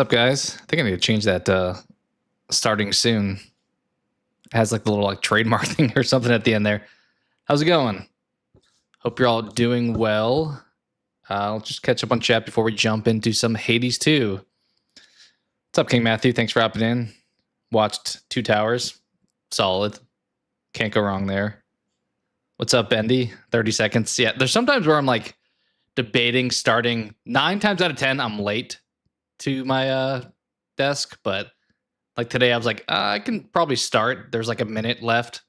up, guys? I think I need to change that starting soon. It has like the little like trademark thing or something at the end there. How's it going? Hope you're all doing well. I'll just catch up on chat before we jump into some Hades 2. What's up, King Matthew? Thanks for hopping in. Watched Two Towers. Solid. Can't go wrong there. What's up, Bendy? 30 seconds. Yeah, there's sometimes where I'm like debating starting. 9 times out of 10, I'm late to my desk, but like today I was like, I can probably start. There's like a minute left.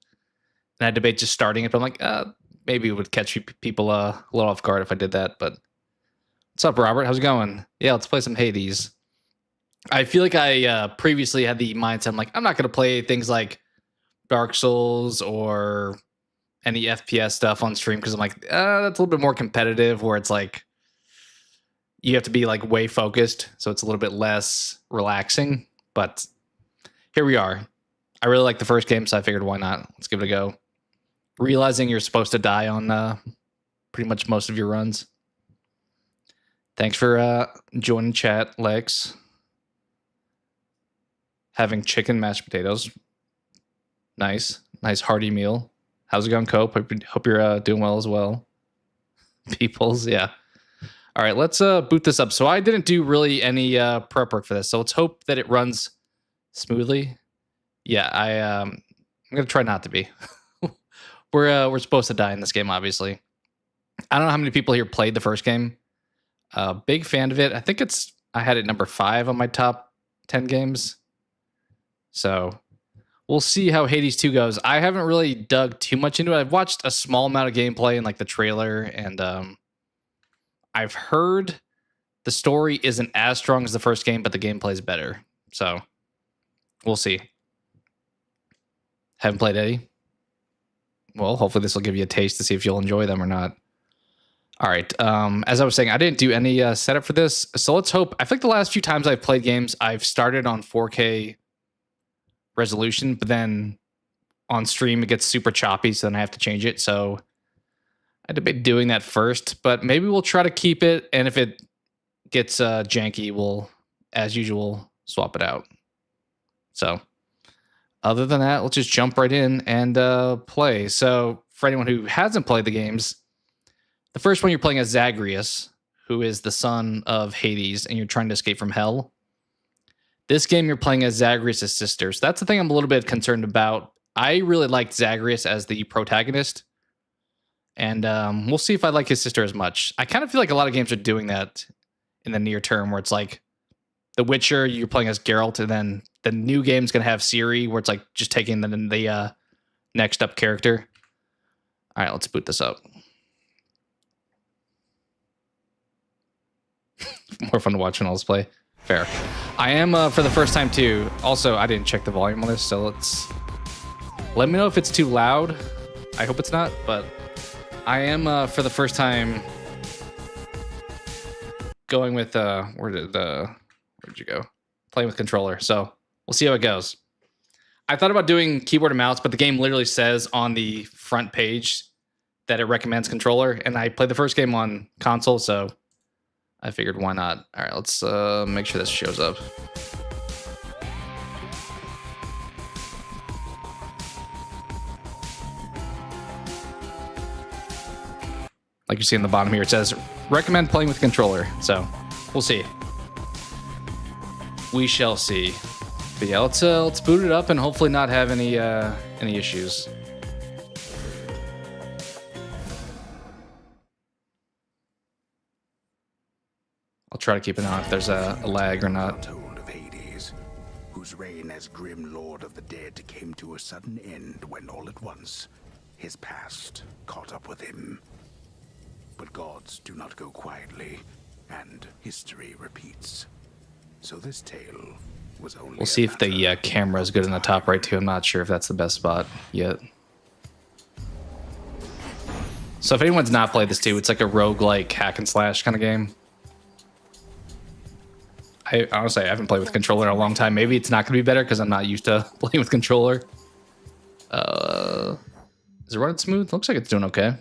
And I debate just starting it, but I'm like, maybe it would catch people a little off guard if I did that. But what's up, Robert? How's it going? Yeah, let's play some Hades. I feel like I previously had the mindset, I'm like, I'm not going to play things like Dark Souls or any FPS stuff on stream because I'm like, that's a little bit more competitive where it's like you have to be like way focused. So it's a little bit less relaxing. But here we are. I really like the first game, so I figured why not? Let's give it a go. Realizing you're supposed to die on pretty much most of your runs. Thanks for joining chat, Lex. Having chicken mashed potatoes. Nice hearty meal. How's it going, Cope? Hope you're doing well as well. Peoples, yeah. All right, let's boot this up. So I didn't do really any prep work for this, so let's hope that it runs smoothly. Yeah, I'm gonna try not to be. We're supposed to die in this game, obviously. I don't know how many people here played the first game. Big fan of it. I think I had it number 5 on my top 10 games. So we'll see how Hades 2 goes. I haven't really dug too much into it. I've watched a small amount of gameplay and like the trailer, and I've heard the story isn't as strong as the first game, but the gameplay is better. So we'll see. Haven't played any? Well, hopefully this will give you a taste to see if you'll enjoy them or not. All right. As I was saying, I didn't do any setup for this. So let's hope. I think the last few times I've played games, I've started on 4K resolution, but then on stream it gets super choppy, so then I have to change it. So I debate doing that first, but maybe we'll try to keep it. And if it gets janky, we'll, as usual, swap it out. So other than that, let's just jump right in and play. So for anyone who hasn't played the games, the first one you're playing as Zagreus, who is the son of Hades, and you're trying to escape from hell. This game you're playing as Zagreus' sister. So that's the thing I'm a little bit concerned about. I really liked Zagreus as the protagonist, and we'll see if I like his sister as much. I kind of feel like a lot of games are doing that in the near term, where it's like The Witcher, you're playing as Geralt, and then the new game's going to have Ciri, where it's like just taking the next up character. All right, let's boot this up. More fun to watch when I'll play. Fair. I am for the first time too. Also, I didn't check the volume on this, so let me know if it's too loud. I hope it's not, but I am for the first time going with where'd you go? Playing with controller. So we'll see how it goes. I thought about doing keyboard and mouse, but the game literally says on the front page that it recommends controller, and I played the first game on console, so I figured why not. All right, let's make sure this shows up. Like you see in the bottom here, it says recommend playing with controller. So we'll see. We shall see. But yeah, let's boot it up and hopefully not have any issues. I'll try to keep an eye on if there's a lag or not. Told of Hades, whose reign as grim lord of the dead came to a sudden end when all at once his past caught up with him. But gods do not go quietly, and history repeats. So this tale was only. We'll see if the camera is good in the top right too. I'm not sure if that's the best spot yet. So if anyone's not played this too, it's like a roguelike hack and slash kind of game. I honestly haven't played with controller in a long time. Maybe it's not going to be better because I'm not used to playing with controller. Is it running smooth? Looks like it's doing okay.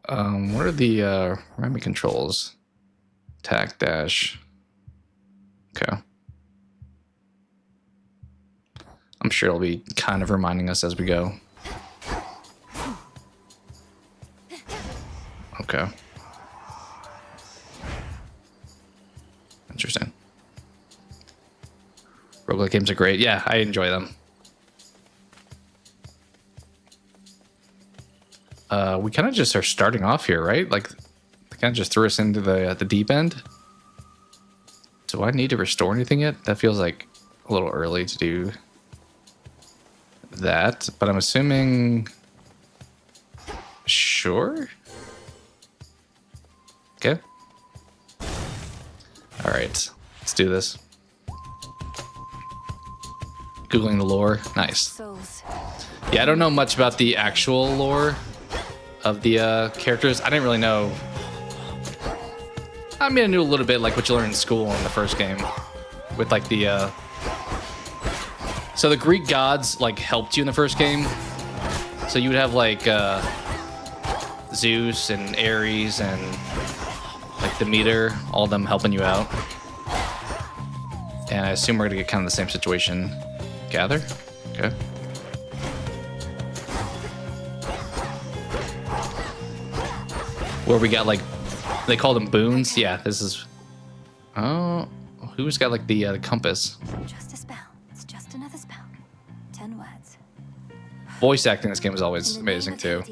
What are the remind me controls? Attack, dash. Okay. I'm sure it'll be kind of reminding us as we go. Okay. Interesting. Roguelike games are great. Yeah, I enjoy them. We kind of just are starting off here, right? Like, they kind of just threw us into the deep end. Do I need to restore anything yet? That feels like a little early to do that, but I'm assuming... Sure? Okay. All right, let's do this. Googling the lore. Nice. Yeah, I don't know much about the actual lore of the characters. I didn't really know. I mean, I knew a little bit, like what you learn in school in the first game, with like the. So the Greek gods like helped you in the first game. So you would have like Zeus and Ares and like Demeter, all of them helping you out. And I assume we're gonna get kind of the same situation. Gather? Okay. Where we got like, they call them boons. Yeah, this is. Oh, who's got like the compass? Just a spell. It's just another spell. 10 words. Voice acting in this game is always amazing too.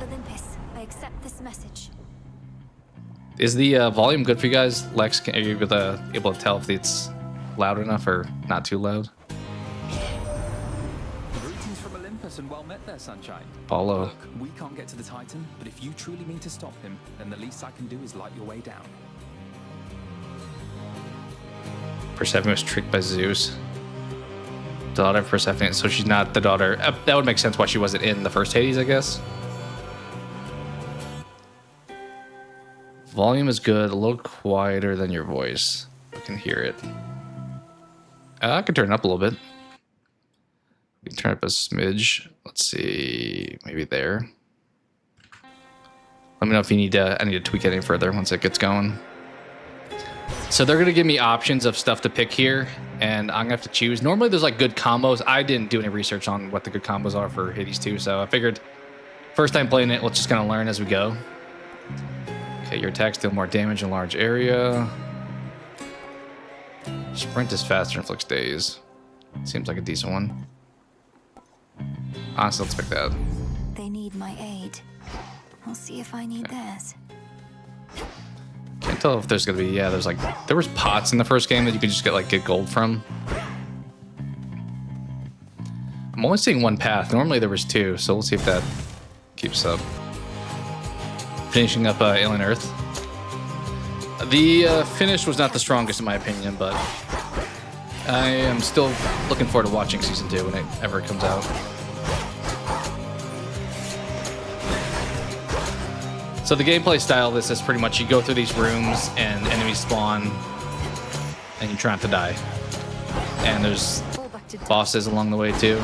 Olympus, I accept this message. Is the volume good for you guys, Lex? Are you able to tell if it's loud enough or not too loud? Greetings from Olympus and well met there, Sunshine. Paulo. Look, we can't get to the Titan, but if you truly mean to stop him, then the least I can do is light your way down. Persephone was tricked by Zeus. The daughter of Persephone, so she's not the daughter. That would make sense why she wasn't in the first Hades, I guess. Volume is good, a little quieter than your voice. I can hear it. I can turn it up a little bit. We can turn it up a smidge. Let's see, maybe there. Let me know if you need to. I need to tweak it any further once it gets going. So they're gonna give me options of stuff to pick here, and I'm gonna have to choose. Normally there's like good combos. I didn't do any research on what the good combos are for Hades 2, so I figured first time playing it, let's just kind of learn as we go. Okay, your attacks deal more damage in a large area. Sprint is faster, inflicts daze. Seems like a decent one. Honestly, let's pick that. They need my aid. I'll see if I need theirs. Can't tell if there's gonna be, yeah, there's like, there was pots in the first game that you could just get gold from. I'm only seeing one path. Normally there was two, so we'll see if that keeps up. Finishing up Alien Earth. The finish was not the strongest in my opinion, but I am still looking forward to watching Season 2 when it ever comes out. So the gameplay style of this is pretty much you go through these rooms and enemies spawn and you try not to die. And there's bosses along the way too.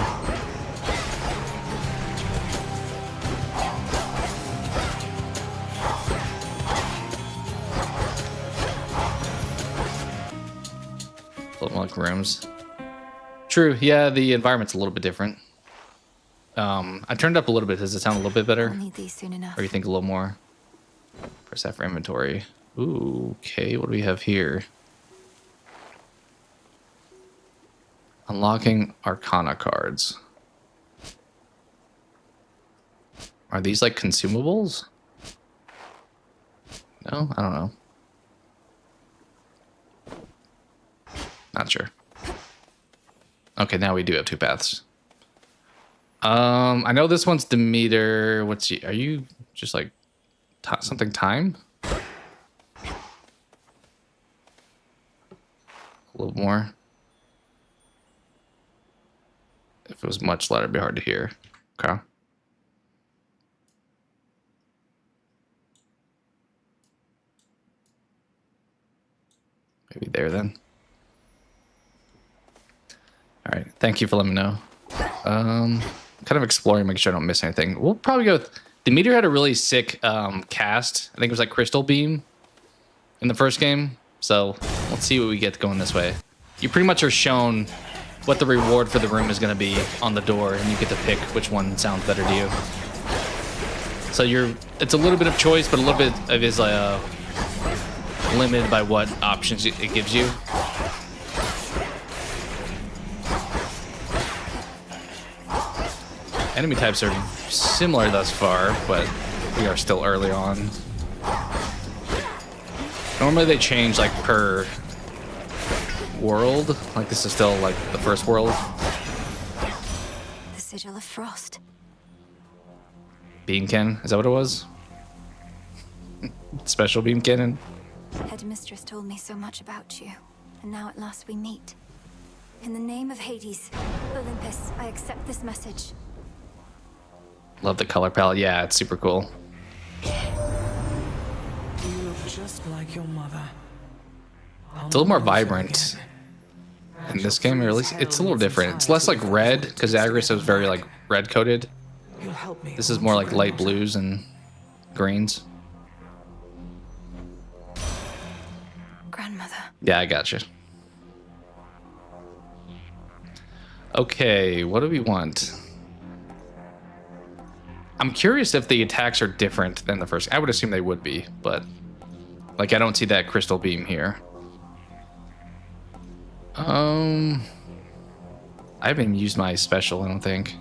A little more like rooms. True, yeah, the environment's a little bit different. I turned it up a little bit. Does it sound a little bit better? I'll need these soon enough. Or you think a little more? Press F for inventory. Ooh, okay, what do we have here? Unlocking Arcana cards. Are these like consumables? No, I don't know. Not sure. Okay, now we do have two paths. I know this one's Demeter. Are you just like something time? A little more. If it was much louder, it'd be hard to hear. Okay. Maybe there then. All right. Thank you for letting me know. Kind of exploring, making sure I don't miss anything. We'll probably go with Demeter had a really sick cast. I think it was like Crystal Beam in the first game. So let's see what we get going this way. You pretty much are shown what the reward for the room is going to be on the door, and you get to pick which one sounds better to you. So it's a little bit of choice, but a little bit of is limited by what options it gives you. Enemy types are similar thus far, but we are still early on. Normally they change like per world. Like this is still like the first world. The sigil of frost. Beam cannon, is that what it was? Special beam cannon. Headmistress told me so much about you, and now at last we meet. In the name of Hades, Olympus, I accept this message. Love the color palette. Yeah, it's super cool. You look just like your mother. It's a little more vibrant in this game, or at least it's a little different. It's less like red, because Agris was very like red coated. This is more like light blues and greens. Grandmother. Yeah, I gotcha. Okay, what do we want? I'm curious if the attacks are different than the first. I would assume they would be, but like I don't see that crystal beam here. I haven't even used my special, I don't think.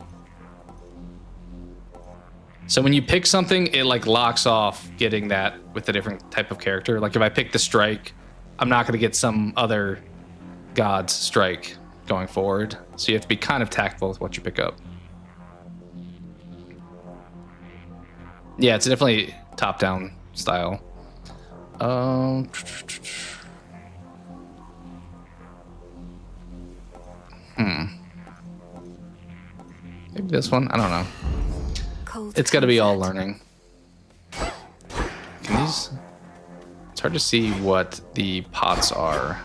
So when you pick something, it like locks off getting that with a different type of character. Like if I pick the strike, I'm not going to get some other god's strike going forward. So you have to be kind of tactful with what you pick up. Yeah, it's definitely top-down style. Maybe this one? I don't know. Cold It's got to be all comfort. learning. Can these... It's hard to see what the pots are.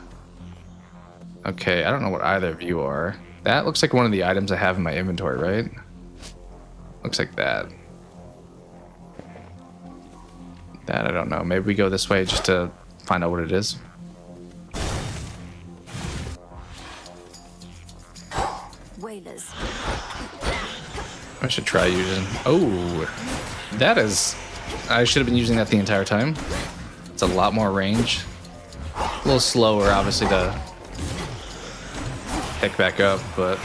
Okay, I don't know what either of you are. That looks like one of the items I have in my inventory, right? Looks like that. That I don't know. Maybe we go this way just to find out what it is. Whalers. I should try using... Oh, that is... I should have been using that the entire time. It's a lot more range. A little slower, obviously, to pick back up, but...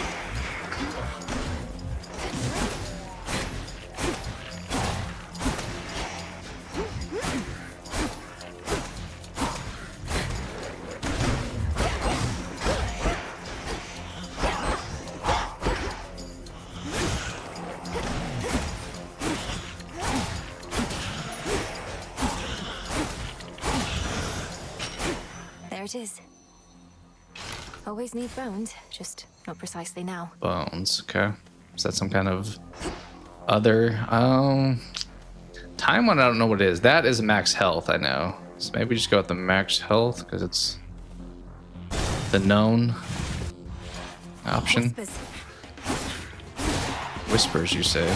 There it is. Always need bones, just not precisely now. Bones, okay. Is that some kind of other... Time one, I don't know what it is. That is max health, I know. So maybe just go with the max health, because it's the known option. Whispers. Whispers, you say?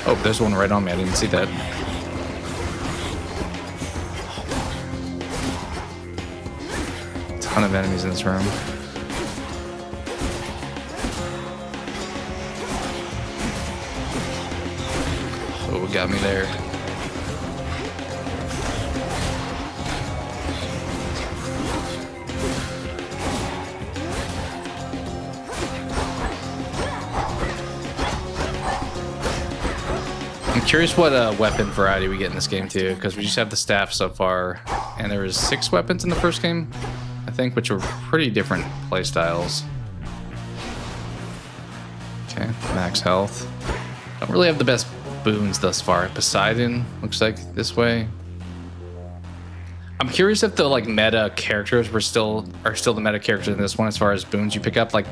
Oh, there's one right on me. I didn't see that. Ton of enemies in this room. Oh, got me there. I'm curious what weapon variety we get in this game too, because we just have the staff so far, and there was 6 weapons in the first game, I think, which were pretty different play styles. Okay, max health. Don't really have the best boons thus far. Poseidon looks like this way. I'm curious if the like meta characters are still the meta characters in this one as far as boons you pick up. Like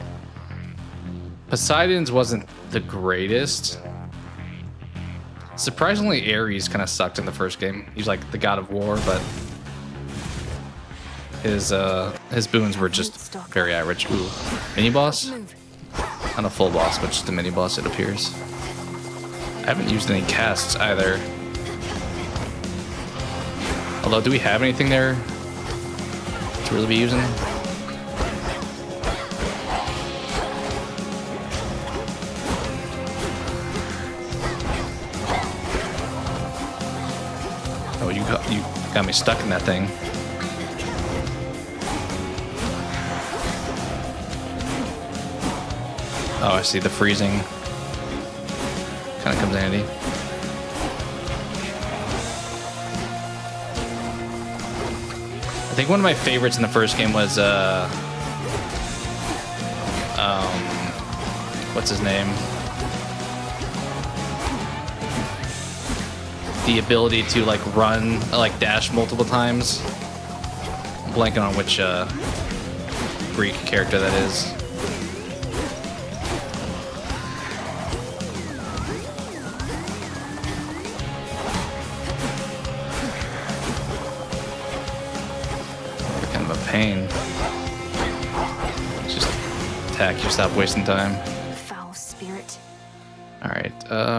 Poseidon's wasn't the greatest. Surprisingly, Ares kind of sucked in the first game. He's like the god of war, but his boons were just very average. Ooh, mini boss? Not a full boss, but just a mini boss, it appears. I haven't used any casts either. Although, do we have anything there to really be using? Oh, you got me stuck in that thing. Oh, I see the freezing. Kind of comes handy. I think one of my favorites in the first game was what's his name? The ability to like run, like dash multiple times. I'm blanking on which Greek character that is. Kind of a pain. Just attack you, stop wasting time. Foul spirit. All right,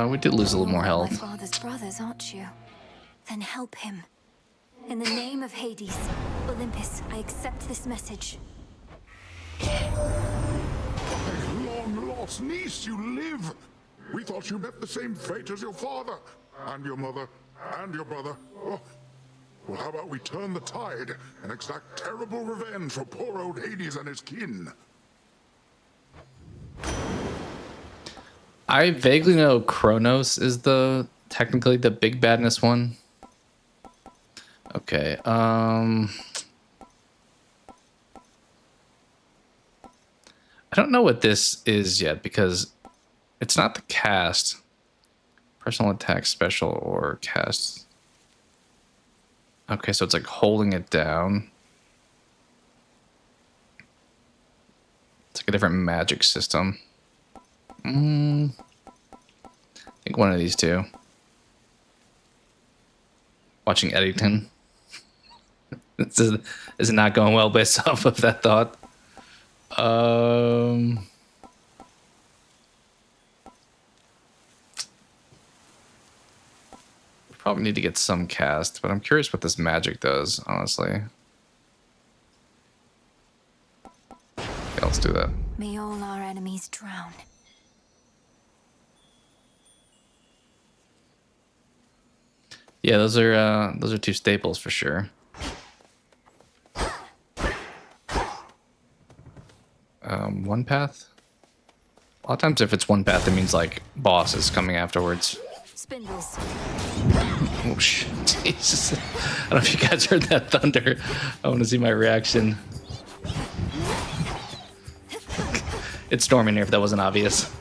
we did lose a little more My health. father's brothers, aren't you? Then help him. In the name of Hades, Olympus, I accept this message. Long-lost niece, you live! We thought you met the same fate as your father, and your mother, and your brother. Oh. Well, how about we turn the tide and exact terrible revenge for poor old Hades and his kin? I vaguely know Kronos is technically the big badness one. Okay, I don't know what this is yet because it's not the cast. Personal attack special or cast. Okay, so it's like holding it down. It's like a different magic system. I think one of these two. Watching Eddington. This is not going well based off of that thought. We probably need to get some cast, but I'm curious what this magic does, honestly. Okay, let's do that. May all our enemies drown. Yeah, those are two staples for sure. One path? A lot of times if it's one path, it means like boss is coming afterwards. Spindles. Oh shit, Jesus. I don't know if you guys heard that thunder. I want to see my reaction. It's storming here if that wasn't obvious.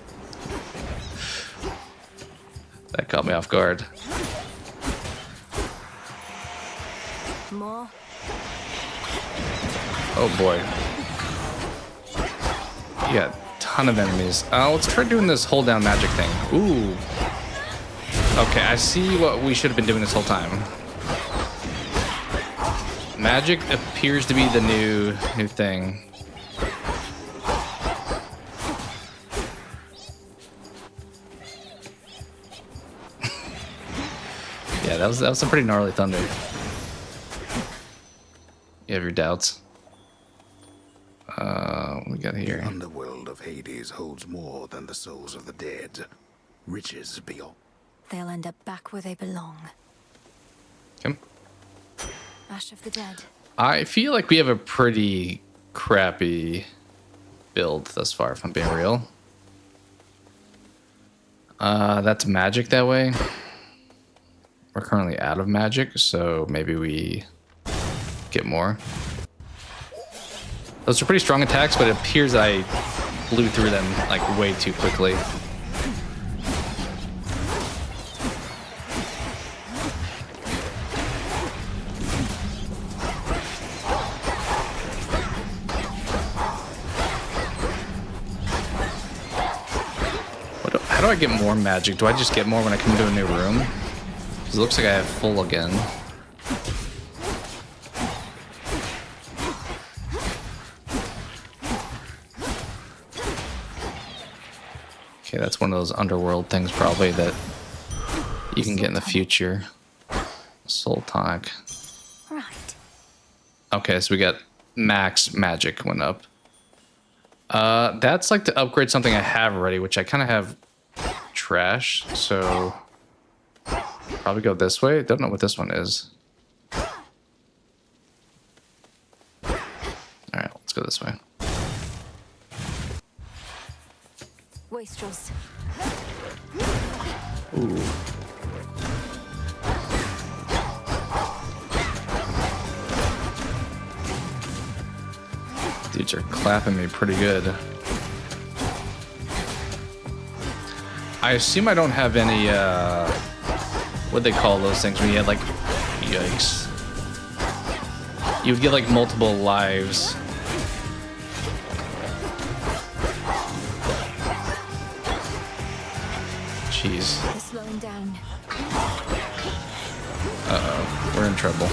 That caught me off guard. More. Oh boy. You got a ton of enemies. Let's try doing this hold down magic thing. Ooh. Okay, I see what we should have been doing this whole time. Magic appears to be the new thing. Yeah, that was some pretty gnarly thunder. You have your doubts. What we got here? The underworld of Hades holds more than the souls of the dead. Riches beyond. They'll end up back where they belong. Come. Ash of the dead. I feel like we have a pretty crappy build thus far, if I'm being real. That's magic that way. We're currently out of magic, so maybe we get more. Those are pretty strong attacks, but it appears I blew through them like way too quickly. How do I get more magic? Do I just get more when I come into a new room? Because it looks like I have full again. Okay, that's one of those underworld things probably that you can get in the future. Soul tonic. Okay, so we got max magic went up. That's like to upgrade something I have already, which I kind of have trash. So probably go this way. Don't know what this one is. All right, let's go this way. Wastrels. Ooh. Dudes are clapping me pretty good. I assume I don't have any, what'd they call those things when you had like, yikes. You would get like multiple lives. Jeez. They're slowing down. Uh-oh, we're in trouble.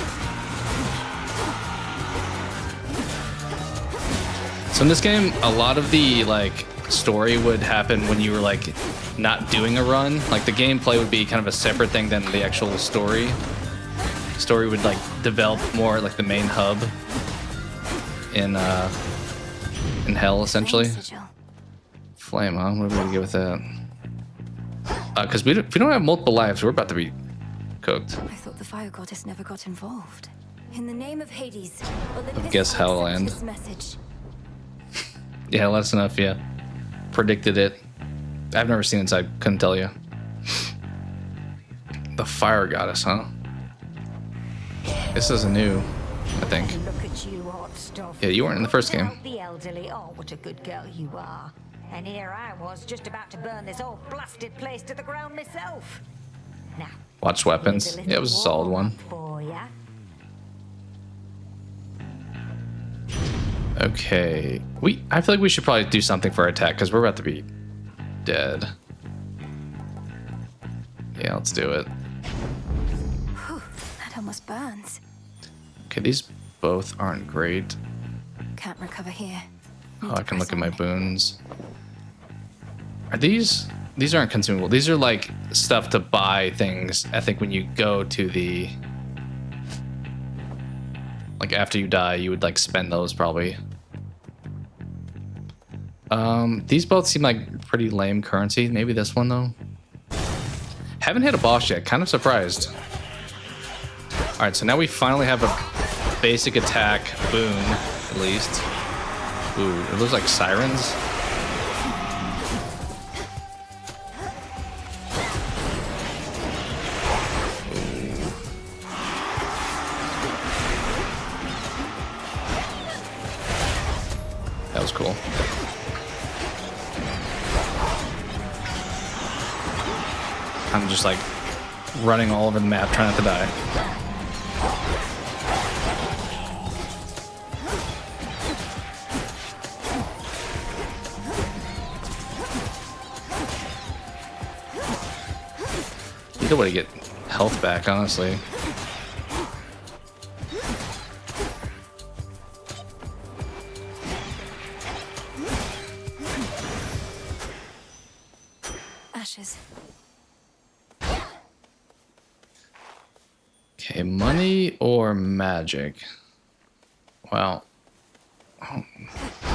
So in this game, a lot of the like story would happen when you were like not doing a run. Like the gameplay would be kind of a separate thing than the actual story. Story would like develop more like the main hub in hell essentially. Flame, huh? What are we gonna get with that? Because if we don't have multiple lives, we're about to be cooked. I thought the fire goddess never got involved. In the name of HADES, Olympus Guess Hellland. accepts this message. Yeah, that's enough. Yeah, predicted it. I've never seen it, so I couldn't tell you. The fire goddess, huh? This is new, I think. Look at you, hot stuff. Yeah, you weren't in the first game. Help the elderly. Oh, what a good girl you are. And here I was, just about to burn this whole blasted place to the ground myself. Now, Watch weapons. Yeah, it was a solid one. for ya. Okay, I feel like we should probably do something for our attack because we're about to be dead. Yeah, let's do it. Whew, that almost burns. Okay, these both aren't great. Can't recover here. Oh, I can look at my boons. Are these aren't consumable. These are like stuff to buy things. I think when you go to the, like after you die, you would like spend those probably. These both seem like pretty lame currency. Maybe this one though. Haven't hit a boss yet. Kind of surprised. All right, so now we finally have a basic attack boon at least. Ooh, are those like sirens? That was cool. I'm just like running all over the map trying not to die. Either way to get health back, honestly. Ashes. Okay, money or magic? Well, I don't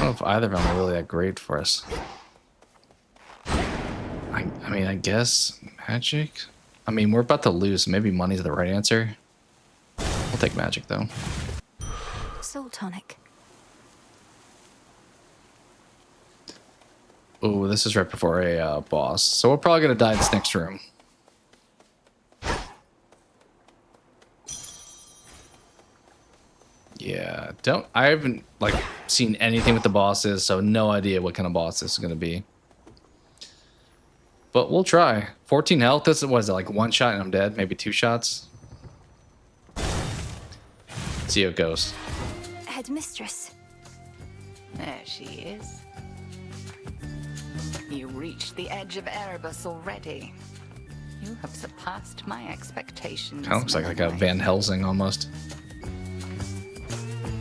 know if either of them are really that great for us. I mean, I guess magic? I mean, we're about to lose. Maybe money's the right answer. We'll take magic, though. Soul tonic. Ooh, this is right before a boss. So we're probably going to die in this next room. Yeah, I haven't, like, seen anything with the bosses, so no idea what kind of boss this is going to be. But we'll try. 14 health, this is, what is it, like one shot and I'm dead? Maybe 2 shots? Let's see how it goes. Headmistress. There she is. You reached the edge of Erebus already. You have surpassed my expectations. Kind of looks like a Melinoe. Van Helsing almost.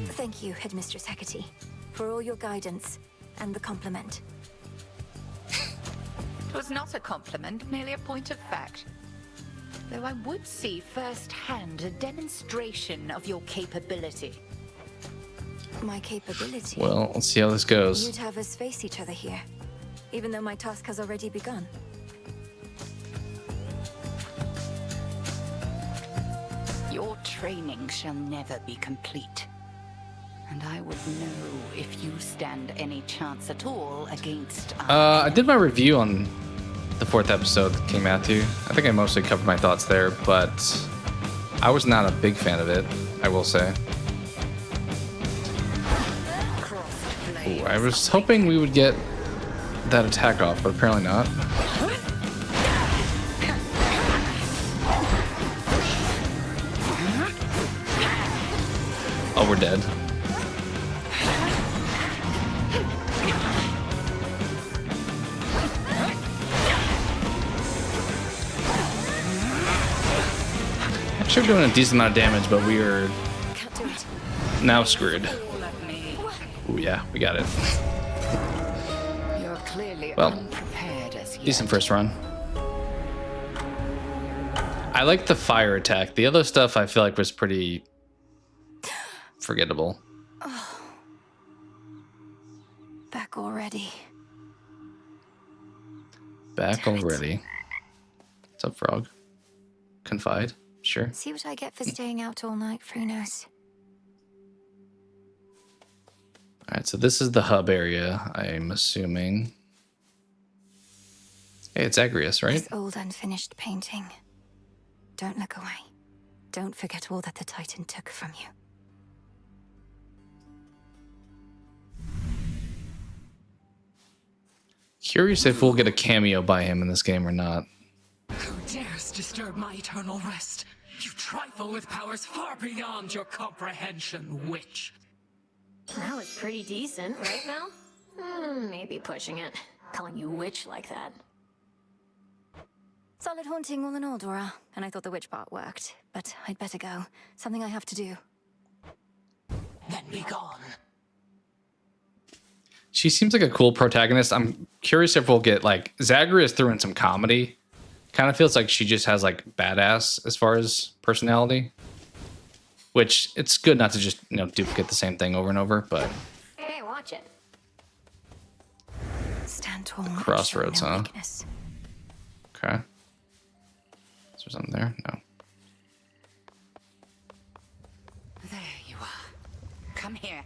Thank you, Headmistress Hecate, for all your guidance and the compliment. It was not a compliment, merely a point of fact. Though I would see firsthand a demonstration of your capability. My capability. Well, let's see how this goes. You'd have us face each other here, even though my task has already begun. Your training shall never be complete. And I would know if you stand any chance at all against I did my review on the 4th episode, King Matthew. I think I mostly covered my thoughts there, but I was not a big fan of it, I will say. Ooh, I was hoping we would get that attack off, but apparently not. Oh, we're dead. Actually, we're doing a decent amount of damage, but we are now screwed. Ooh, yeah, we got it. You're clearly Well, unprepared as yet. decent first run. I like the fire attack. The other stuff I feel like was pretty forgettable. Back already. Back already. What's up, Frog? Confide? Sure. See what I get for staying out all night, Frunos. Alright, so this is the hub area, I'm assuming. Hey, it's Agrius, right? This old unfinished painting. Don't look away. Don't forget all that the Titan took from you. Curious if we'll get a cameo by him in this game or not. Who dares disturb my eternal rest? You trifle with powers far beyond your comprehension, witch. That was pretty decent, right, Mel? Maybe pushing it. Calling you witch like that. Solid haunting all in all, Dora. And I thought the witch part worked. But I'd better go. Something I have to do. Then be gone. She seems like a cool protagonist. I'm curious if we'll get, like, Zagreus threw in some comedy. Kind of feels like she just has, like, badass as far as personality. Which, it's good not to just, you know, duplicate the same thing over and over, but... Hey, watch it. Stand tall. Crossroads, no huh? weakness. Okay. Is there something there? No. There you are. Come here.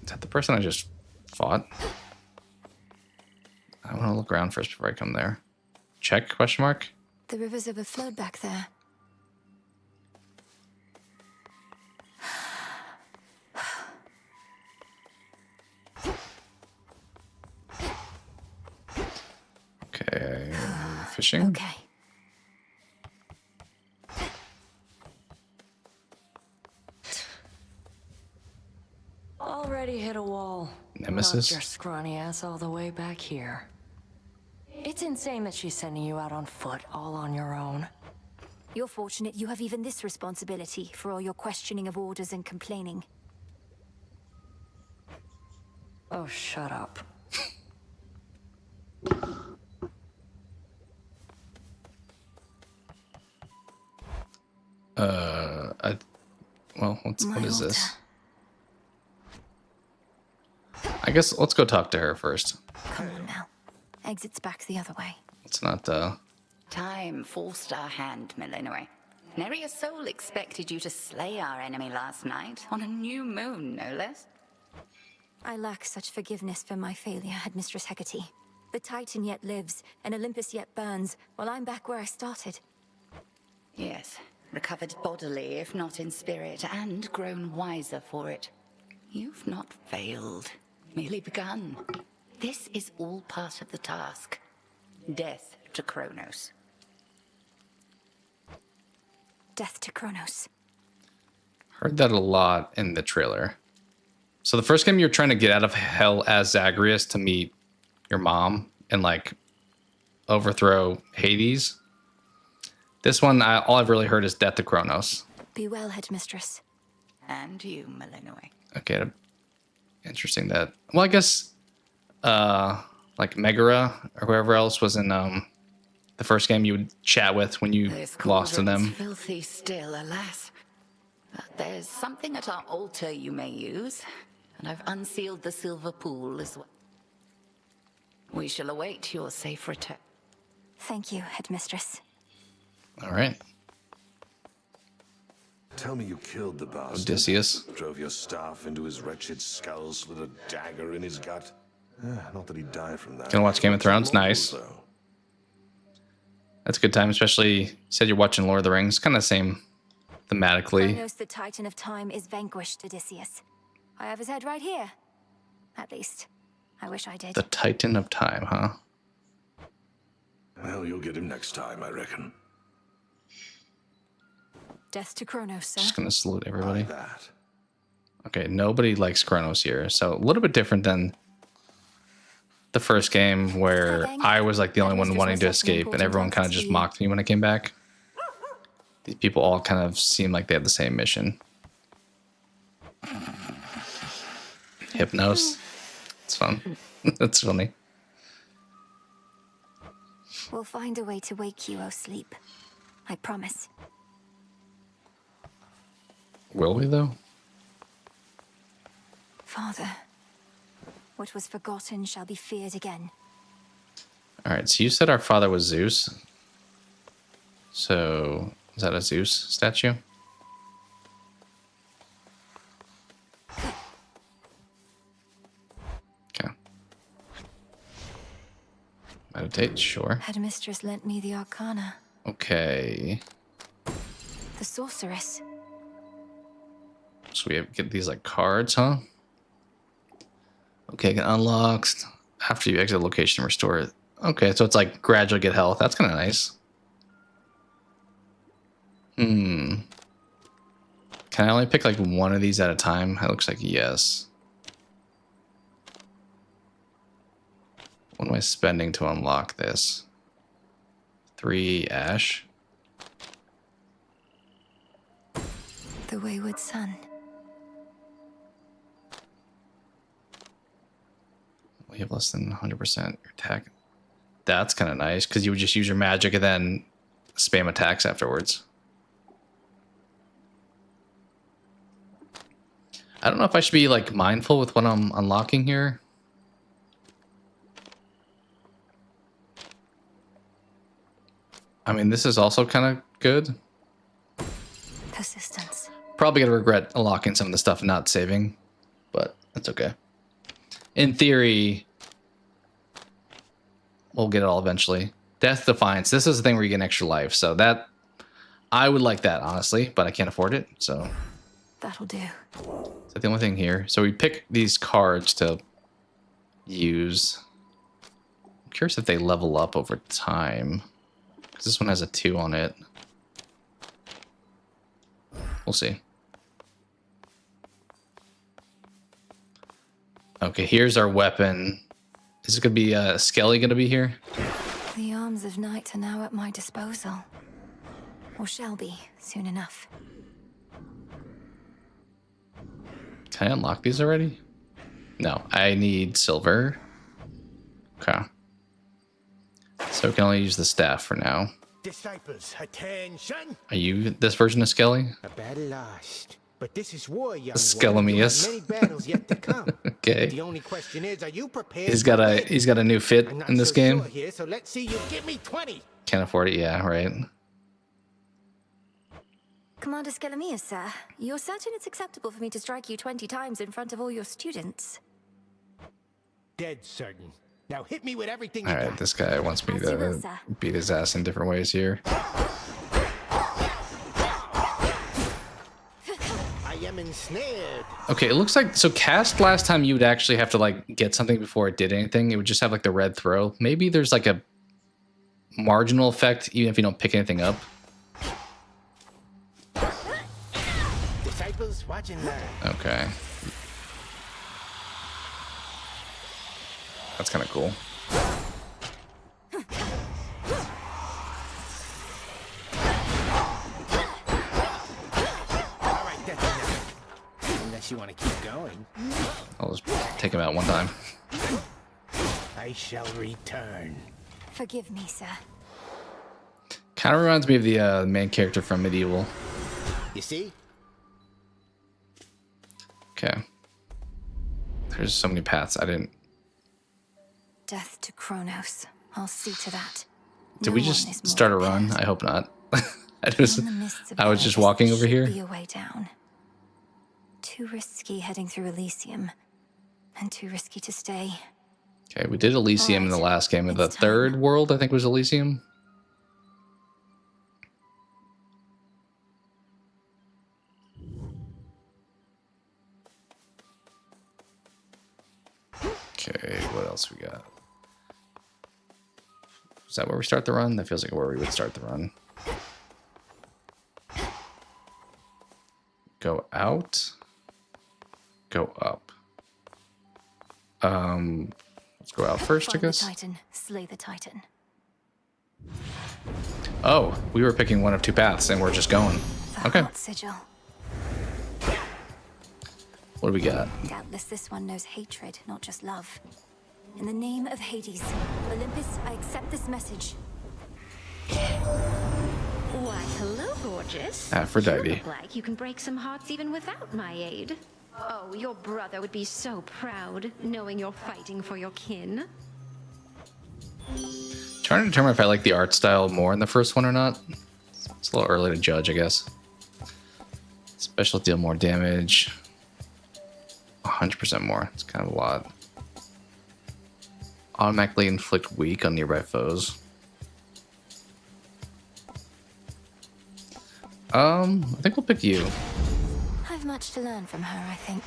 Is that the person I just fought? I want to look around first before I come there. Check, question mark? The river's overflowed back there. Okay. Fishing? Okay. Already hit a wall. Nemesis? Knocked your scrawny ass all the way back here. It's insane that she's sending you out on foot, all on your own. You're fortunate you have even this responsibility for all your questioning of orders and complaining. Oh, shut up. Well, what is My this? I guess let's go talk to her first. Come on now. Exit's back the other way. It's not, Time forced our hand, Melinoe. Nary soul expected you to slay our enemy last night, on a new moon, no less. I lack such forgiveness for my failure, Headmistress Hecate. The Titan yet lives, and Olympus yet burns, while I'm back where I started. Yes, recovered bodily, if not in spirit, and grown wiser for it. You've not failed, merely begun. This is all part of the task. Death to Kronos. Death to Kronos. heard that a lot in the trailer. So the first game you're trying to get out of hell as Zagreus to meet your mom and like overthrow Hades. This one, all I've really heard is Death to Kronos. Be well, Headmistress. And you, Melinoe. Okay, interesting that. Well, I guess like Megara or whoever else was in the first game you would chat with when you This lost to cauldron's them. filthy still, alas. But there's something at our altar you may use, and I've unsealed the silver pool as well. We shall await your safe return. Thank you, Headmistress. All right. Tell me you killed the bastard. Odysseus. Drove your staff into his wretched skull, slid a dagger in his gut. Not that he died from that. Gonna watch Game of Thrones? Nice. Though. That's a good time, especially you said you're watching Lord of the Rings. Kind of same thematically. Kronos, the Titan of Time, is vanquished, Odysseus. I have his head right here. At least, I wish I did. The Titan of Time, huh? Well, you'll get him next time, I reckon. Death to Kronos, sir. Just gonna salute everybody. Like that. Okay, nobody likes Kronos here, so a little bit different than the first game where I was like the only one wanting to escape and everyone kind of just mocked me when I came back. These people all kind of seem like they had the same mission. Hypnos. It's fun. That's funny. We'll find a way to wake you, O sleep. I promise. Will we though? Father, what was forgotten shall be feared again. All right, so you said our father was Zeus. So, is that a Zeus statue? Okay. Meditate, sure. Headmistress lent me the Arcana. Okay. The Sorceress. So we have get these like cards, huh? Okay, get unlocked. After you exit the location, restore it. Okay, so it's like gradually get health. That's kind of nice. Can I only pick like one of these at a time? It looks like yes. What am I spending to unlock this? 3 ash. The Wayward Son. We have less than 100% your attack. That's kind of nice because you would just use your magic and then spam attacks afterwards. I don't know if I should be like mindful with what I'm unlocking here. I mean, this is also kind of good. Persistence. Probably gonna regret unlocking some of the stuff and not saving, but that's okay. In theory, we'll get it all eventually. Death Defiance. This is the thing where you get an extra life, so that I would like that honestly, but I can't afford it. So That'll do. is that the only thing here? So we pick these cards to use. I'm curious if they level up over time, because this one has a 2 on it. We'll see. Okay, here's our weapon. Is it gonna be Skelly gonna be here? The arms of night are now at my disposal. Or shall be, soon enough. Can I unlock these already? No, I need silver. Okay. So we can only use the staff for now. Disciples, attention! Are you this version of Skelly? A battle lost. But this is war, young Skelemius. one. You have many battles yet to come. Okay. The only question is, are you prepared? He's got a new fit I'm not in this so game. sure here, so let's see you give me 20. Can't afford it, yeah, right. Commander Skelemius, sir, you're certain it's acceptable for me to strike you 20 times in front of all your students? Dead certain. Now hit me with everything All you right, got. this guy wants me As you will, to sir. beat his ass in different ways here. I am ensnared. Okay, it looks like so cast last time you would actually have to like get something before it did anything. It would just have like the red throw. Maybe there's like a marginal effect even if you don't pick anything up. Disciples, watching that. Okay. That's kind of cool. All right, that's enough. Unless you want to keep going, I'll just take him out one time. I shall return. Forgive me, sir. Kind of reminds me of the main character from Medieval. You see? Okay. There's so many paths. I didn't. Death to Kronos. I'll see to that. Did No we one just is more start a run? prepared. I hope not. I In the mists of was just Hades, walking there over should here. Be a way down. Too risky heading through Elysium, and too risky to stay. Okay, we did Elysium in the Alright, last game. The it's third time. world, I think, was Elysium. Okay, what else we got? Is that where we start the run? That feels like where we would start the run. Go out. Go up. Let's go out first, I Find the guess. Titan, slay the Titan. Oh, we were picking one of two paths and we're just going. The Okay. Heart Sigil. What do we got? Doubtless this one knows hatred, not just love. In the name of Hades, Olympus, I accept this message. Why, hello, gorgeous. Aphrodite. You look like you can break some hearts even without my aid. Oh, your brother would be so proud, knowing you're fighting for your kin. Trying to determine if I like the art style more in the first one or not. It's a little early to judge, I guess. Special deal more damage. 100% more. It's kind of a lot. Automatically inflict weak on nearby foes. I think we'll pick you. I've much to learn from her, I think.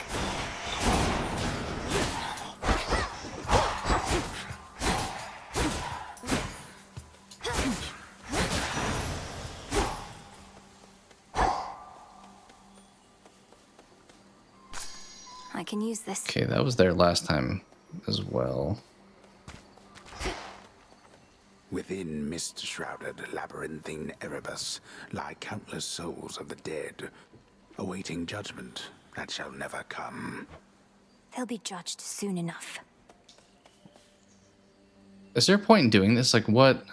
I can use this. Okay, that was there last time as well. Within mist-shrouded labyrinthine Erebus lie countless souls of the dead, awaiting judgment that shall never come. They'll be judged soon enough. Is there a point in doing this? Like, what?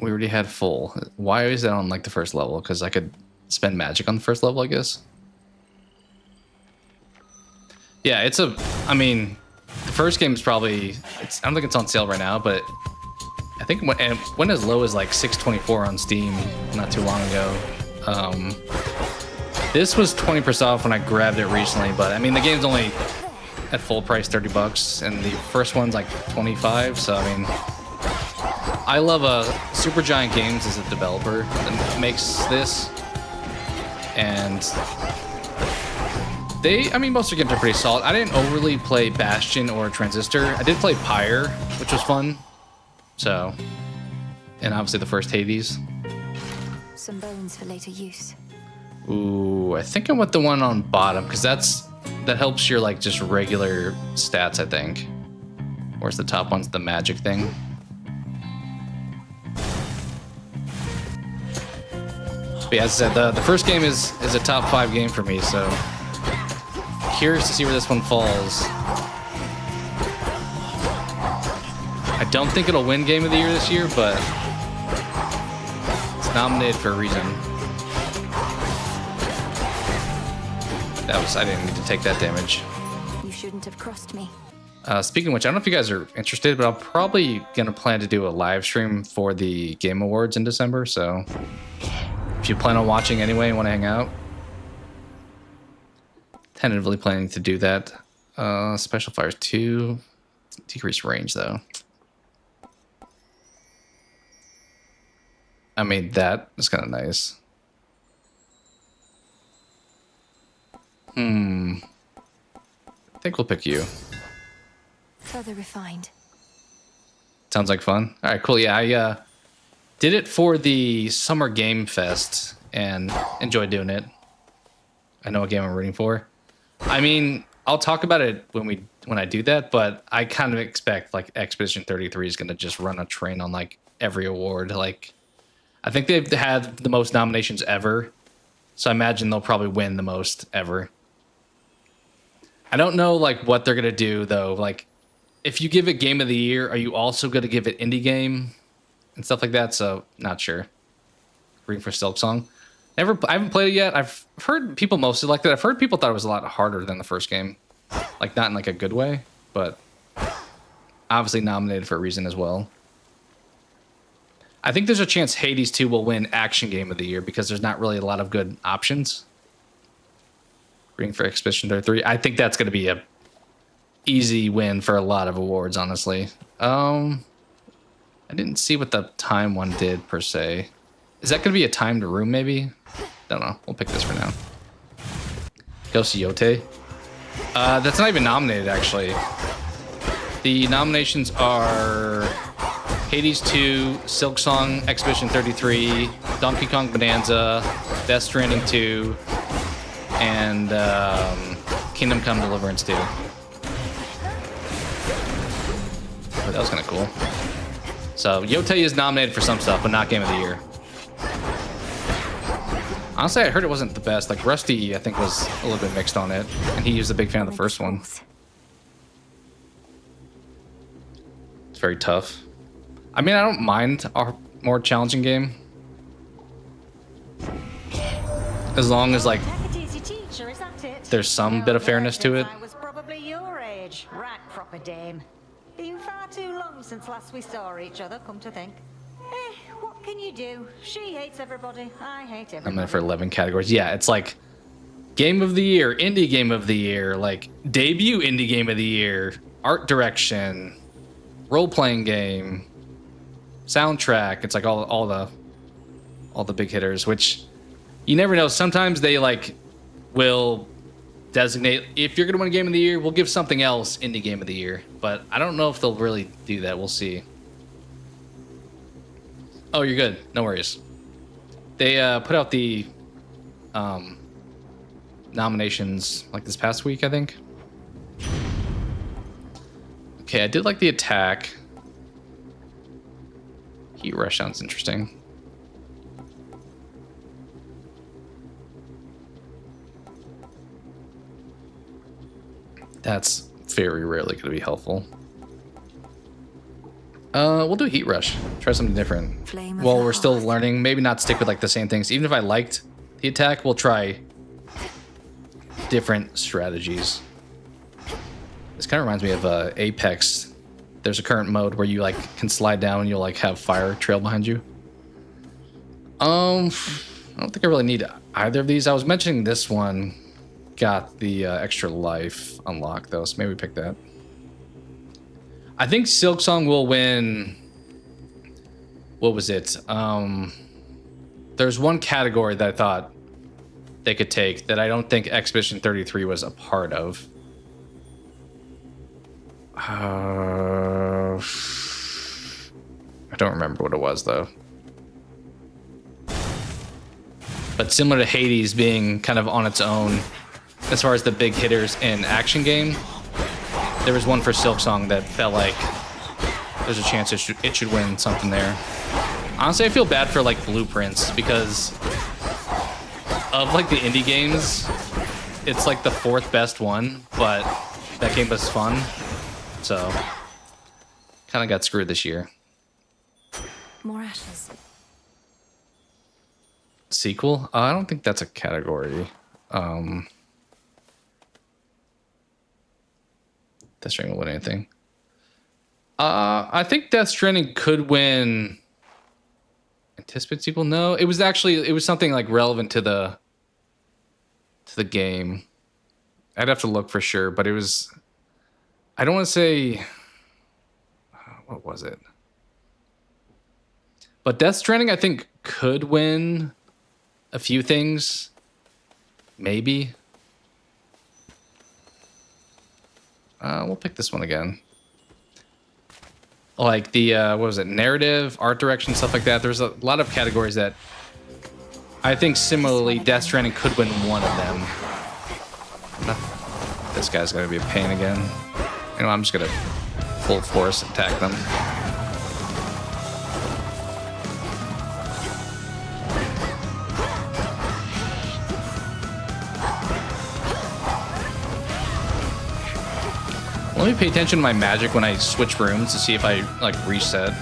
We already had full. Why is that on, like, the first level? Because I could spend magic on the first level, I guess. Yeah, it's a... I mean, the first game is probably... I don't think it's on sale right now, but... I think when went as low as, like, $6.24 on Steam not too long ago. This was 20% off when I grabbed it recently, but, I mean, the game's only at full price, $30, and the first one's, like, 25, so, I mean... I love Supergiant Games as a developer that makes this, and I mean, most of the games are pretty solid. I didn't overly play Bastion or Transistor. I did play Pyre, which was fun. So, and obviously the first Hades. Some bones for later use. Ooh, I think I went the one on bottom because that helps your like just regular stats, I think. Whereas the top one's the magic thing. But yeah, as I said, the first game is a top 5 game for me, so curious to see where this one falls. I don't think it'll win Game of the Year this year, but it's nominated for a reason. I didn't need to take that damage. You shouldn't have crossed me. Speaking of which, I don't know if you guys are interested, but I'm probably gonna plan to do a live stream for the Game Awards in December, so if you plan on watching anyway and want to hang out, tentatively planning to do that. Special Fires 2, decreased range though. I mean, that is kind of nice. I think we'll pick you. Further refined. Sounds like fun. All right, cool. Yeah, I did it for the Summer Game Fest and enjoyed doing it. I know what game I'm rooting for. I mean, I'll talk about it when I do that, but I kind of expect like Expedition 33 is going to just run a train on like every award. Like, I think they've had the most nominations ever, so I imagine they'll probably win the most ever. I don't know like what they're going to do though. Like, if you give it Game of the Year, are you also going to give it Indie Game and stuff like that? So, not sure. Rooting for Silk Song. I haven't played it yet. I've heard people mostly liked it. I've heard people thought it was a lot harder than the first game. Like, not in like a good way, but obviously nominated for a reason as well. I think there's a chance Hades 2 will win Action Game of the Year because there's not really a lot of good options. Ring for Expedition 33. I think that's going to be a easy win for a lot of awards, honestly. I didn't see what the time one did, per se. Is that going to be a timed room, maybe? Don't know. We'll pick this for now. GOTY. That's not even nominated, actually. The nominations are Hades 2, Silksong, Expedition 33, Donkey Kong Bonanza, Death Stranding 2, and Kingdom Come Deliverance 2. Oh, that was kind of cool. So, GOTY is nominated for some stuff, but not Game of the Year. Honestly, I heard it wasn't the best. Like, Rusty, I think, was a little bit mixed on it, and he was a big fan of the first one. It's very tough. I mean, I don't mind a more challenging game. As long as, like, there's some bit of fairness to it. I was probably your age. Right, proper dame. Been far too long since last we saw each other, come to think. What can you do? She hates everybody. I hate everybody. I'm in for 11 categories. Yeah, it's like Game of the Year, Indie Game of the Year, like Debut Indie Game of the Year, Art Direction, Role-Playing Game, Soundtrack. It's like all the big hitters, which you never know. Sometimes they like will designate, if you're going to win Game of the Year, we'll give something else Indie Game of the Year. But I don't know if they'll really do that. We'll see. Oh, you're good. No worries. They put out the nominations like this past week, I think. Okay, I did like the attack. Heat Rush sounds interesting. That's very rarely going to be helpful. We'll do Heat Rush. Try something different. While we're still learning, maybe not stick with like the same things. Even if I liked the attack, we'll try different strategies. This kind of reminds me of Apex. There's a current mode where you like can slide down and you'll like have fire trail behind you. I don't think I really need either of these. I was mentioning this one got the extra life unlocked though, so maybe we pick that. I think Silksong will win. What was it? There's one category that I thought they could take that I don't think Expedition 33 was a part of. I don't remember what it was though. But similar to Hades being kind of on its own as far as the big hitters in action game, there was one for Silksong that felt like there's a chance it should win something there. Honestly, I feel bad for like Blueprints because of like the indie games. It's like the 4th best one, but that game was fun. So kind of got screwed this year. More ashes. Sequel? I don't think that's a category. Death Stranding will win anything. I think Death Stranding could win anticipate sequel. No, it was something like relevant to the game. I'd have to look for sure, but it was. I don't want to say. What was it? But Death Stranding, I think, could win a few things. Maybe. We'll pick this one again. Like the, what was it? Narrative, art direction, stuff like that. There's a lot of categories that I think similarly Death Stranding could win one of them. This guy's going to be a pain again. You know, I'm just going to full force attack them. Let me pay attention to my magic when I switch rooms to see if I like reset.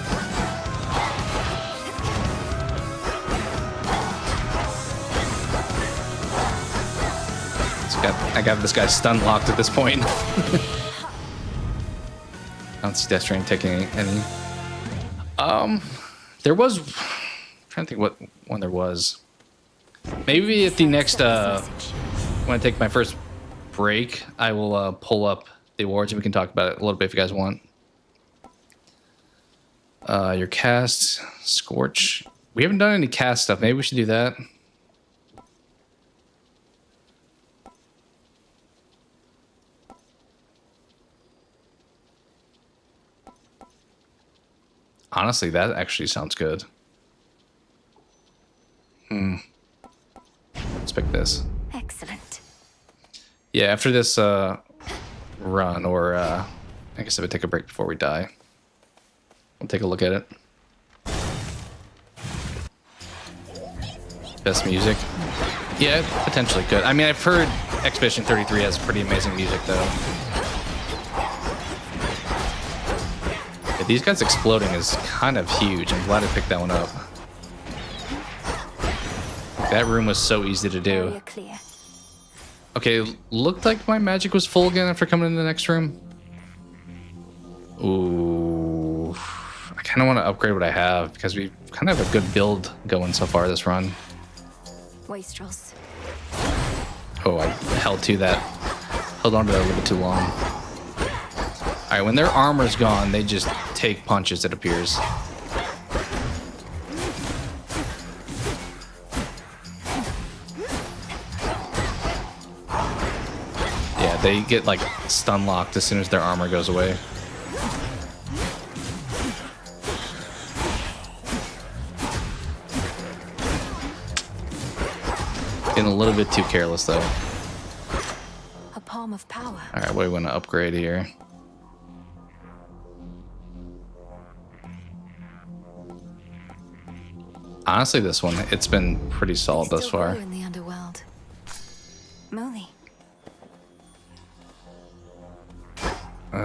I got this guy stun locked at this point. I don't see Death Train taking any. There was. I'm trying to think what one there was. Maybe at the next when I take my first break, I will pull up the awards and we can talk about it a little bit if you guys want. Your cast, Scorch. We haven't done any cast stuff. Maybe we should do that. Honestly, that actually sounds good. Let's pick this. Excellent. Yeah, after this run, or I guess if I take a break before we die, we'll take a look at it. Best music? Yeah, potentially could. I mean, I've heard Expedition 33 has pretty amazing music, though. Yeah, these guys exploding is kind of huge. I'm glad I picked that one up. That room was so easy to do. Okay, looked like my magic was full again after coming in the next room. Ooh. I kind of want to upgrade what I have because we kind of have a good build going so far this run. Wastrels. Oh, I held to that. Held on to that a little bit too long. Alright, when their armor's gone, they just take punches, it appears. Yeah, they get like stun locked as soon as their armor goes away. Getting a little bit too careless though. A palm of power. Alright, what do we want to upgrade here? Honestly, this one, it's been pretty solid thus far. In the underworld. Molly. I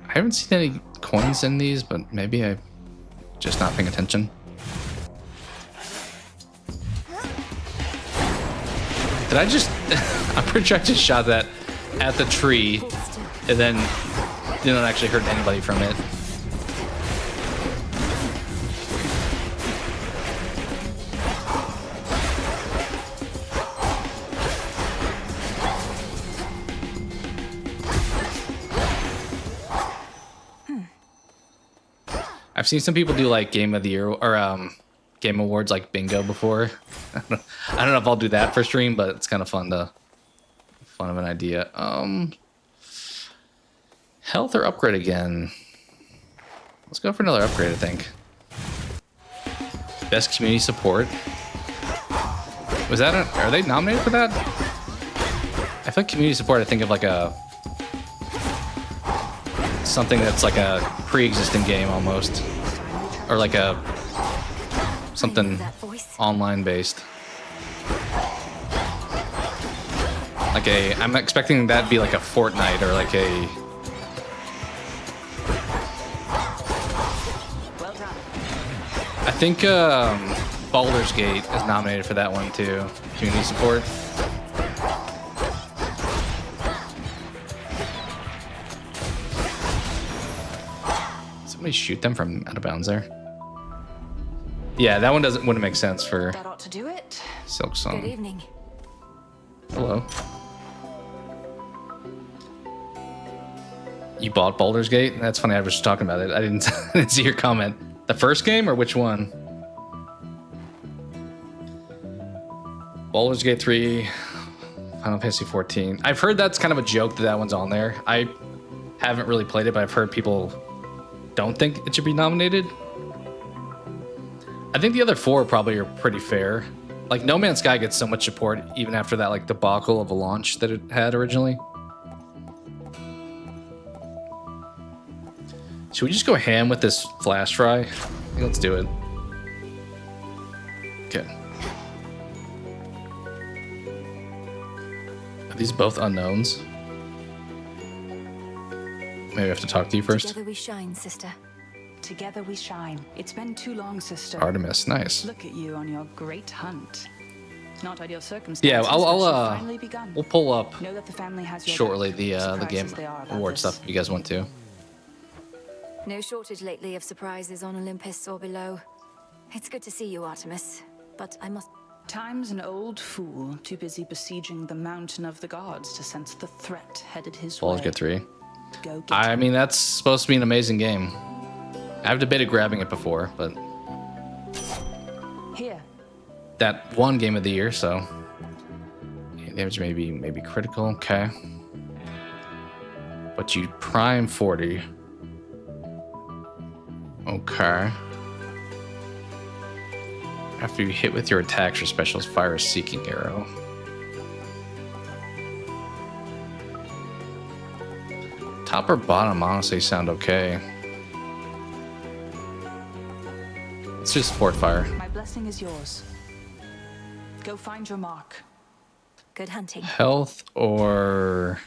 haven't seen any coins in these, but maybe I'm just not paying attention. Did I just... I'm pretty sure I just shot that at the tree and then didn't actually hurt anybody from it. I've seen some people do like Game of the Year or Game Awards like bingo before. I don't know if I'll do that for stream, but it's kind of fun of an idea. Health or upgrade again? Let's go for another upgrade, I think. Best community support. Was that are they nominated for that? I feel like community support, I think of like something that's like a pre-existing game almost, or like something online based. Like I'm expecting that to be like a Fortnite or like a. I think Baldur's Gate is nominated for that one too. Community support. Somebody shoot them from out of bounds there. Yeah, that one wouldn't make sense for That ought to do it. Silk Song. Good evening. Hello. You bought Baldur's Gate? That's funny. I was just talking about it. I didn't see your comment. The first game or which one? Baldur's Gate 3, Final Fantasy 14. I've heard that's kind of a joke that one's on there. I haven't really played it, but I've heard people don't think it should be nominated. I think the other four probably are pretty fair. Like No Man's Sky gets so much support even after that like debacle of a launch that it had originally. Should we just go ham with this flash fry? I think let's do it. Okay. Are these both unknowns? Maybe I have to talk to you first. Together we shine, sister. Together we shine. It's been too long, sister. Artemis, nice. Look at you on your great hunt. Not ideal circumstances. Yeah, but you've I'll finally begun. we'll pull up Know that the family has your shortly back, the surprised game as they are about award this. stuff if you guys want to. No shortage lately of surprises on Olympus or below. It's good to see you, Artemis, but I must... Time's an old fool, too busy besieging the mountain of the gods to sense the threat headed his Baldur's way. Gate 3. Go get I mean, that's supposed to be an amazing game. I've debated grabbing it before, but Here. that one game of the year, so damage maybe critical, okay. But you prime 40. Okay. After you hit with your attacks or specials, fire a seeking arrow. Top or bottom honestly sound okay. Let's just support fire. My blessing is yours. Go find your mark. Good hunting. Health or...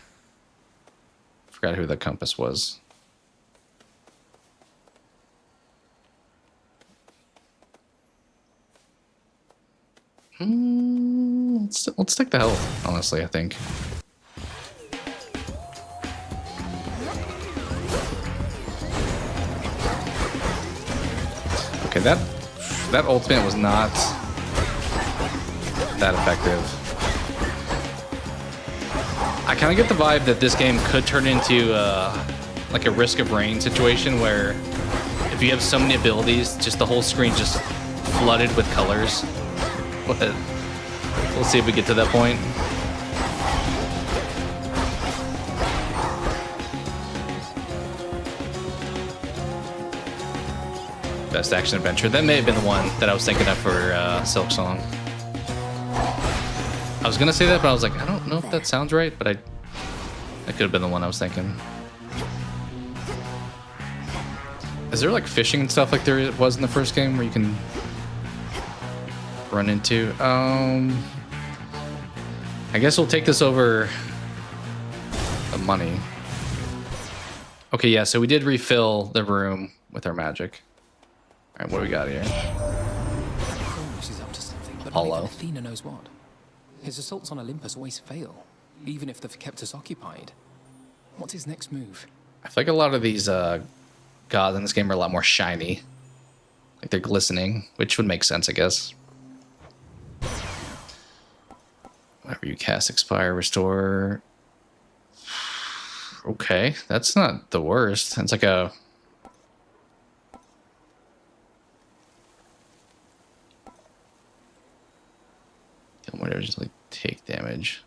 Forgot who the compass was. Let's take the health, honestly, I think. Okay, that ultimate was not that effective. I kind of get the vibe that this game could turn into like a Risk of Rain situation where if you have so many abilities, just the whole screen just flooded with colors. But we'll see if we get to that point. Best action adventure. That may have been the one that I was thinking of for Silk Song. I was gonna say that, but I was like, I don't know if that sounds right, but that could have been the one I was thinking. Is there like fishing and stuff like there was in the first game where you can run into? I guess we'll take this over the money. Okay, yeah, so we did refill the room with our magic. All right, what do we got here? Cronus is up to something, but Hollow. only Athena knows what. His assaults on Olympus always fail, even if they've kept us occupied. What's his next move? I feel like a lot of these gods in this game are a lot more shiny. Like they're glistening, which would make sense, I guess. Whenever you cast, expire, restore. Okay, that's not the worst. It's like a... Whatever, just like take damage.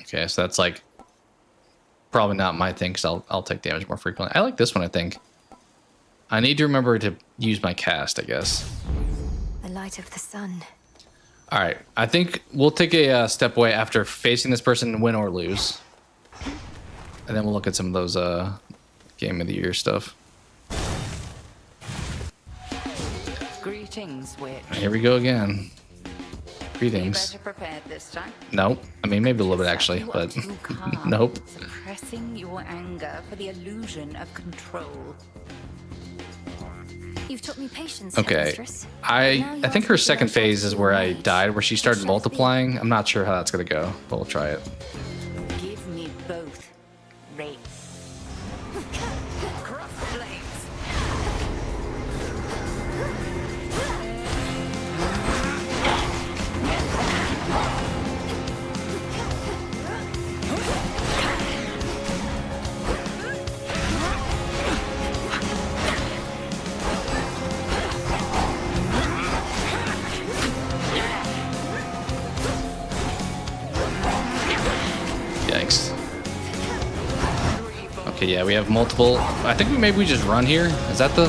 Okay, so that's like probably not my thing because I'll take damage more frequently. I like this one, I think. I need to remember to use my cast, I guess. The light of the sun. All right, I think we'll take a step away after facing this person, win or lose. And then we'll look at some of those Game of the Year stuff. Greetings, witch. Here we go again. Greetings. You better prepared this time. Nope. I mean, maybe a little bit actually, but nope. Suppressing your anger for the illusion of control. You've taught me patience, Okay. mistress. I think her second phase is where I died, where she started multiplying. I'm not sure how that's gonna go, but we'll try it. Give me both. Rape. Cross blades. Yikes. Okay, yeah, we have multiple. I think maybe we just run here. Is that the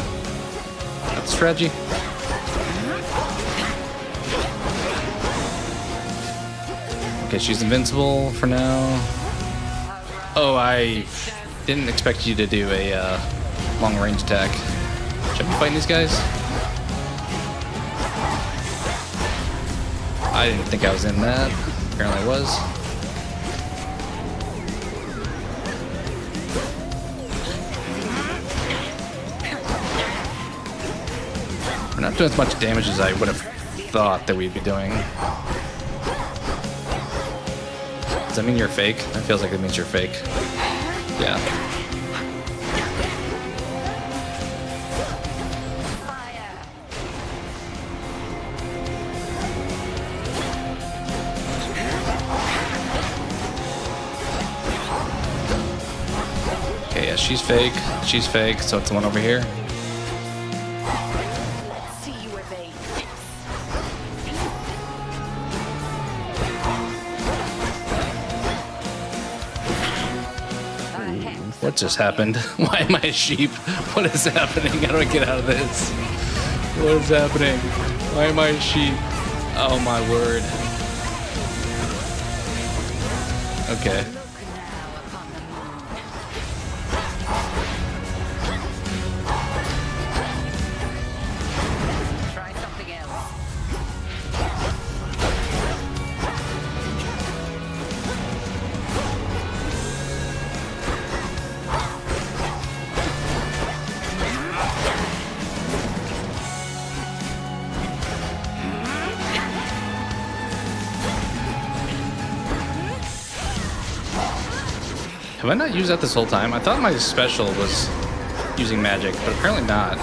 strategy? Okay, she's invincible for now. Oh, I didn't expect you to do a long range attack. Should I be fighting these guys? I didn't think I was in that. Apparently I was. We're not doing as much damage as I would have thought that we'd be doing. Does that mean you're fake? That feels like it means you're fake. Yeah. Okay, yeah, she's fake. She's fake, so it's the one over here. What just happened? Why am I a sheep? What is happening? How do I get out of this? What is happening? Why am I a sheep? Oh my word. Okay. Try something else. Have I not used that this whole time? I thought my special was using magic, but apparently not.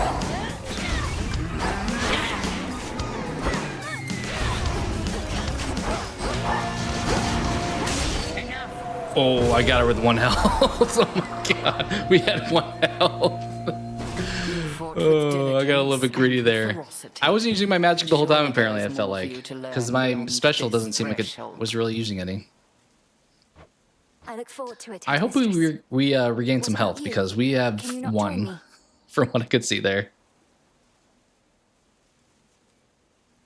Oh, I got her with 1 health. Oh my god, we had 1 health. Oh, I got a little bit greedy there. I wasn't using my magic the whole time, apparently, I felt like. Because my special doesn't seem like it was really using any. I look forward to it. I hope we regain some health, because we have 1 from what I could see there.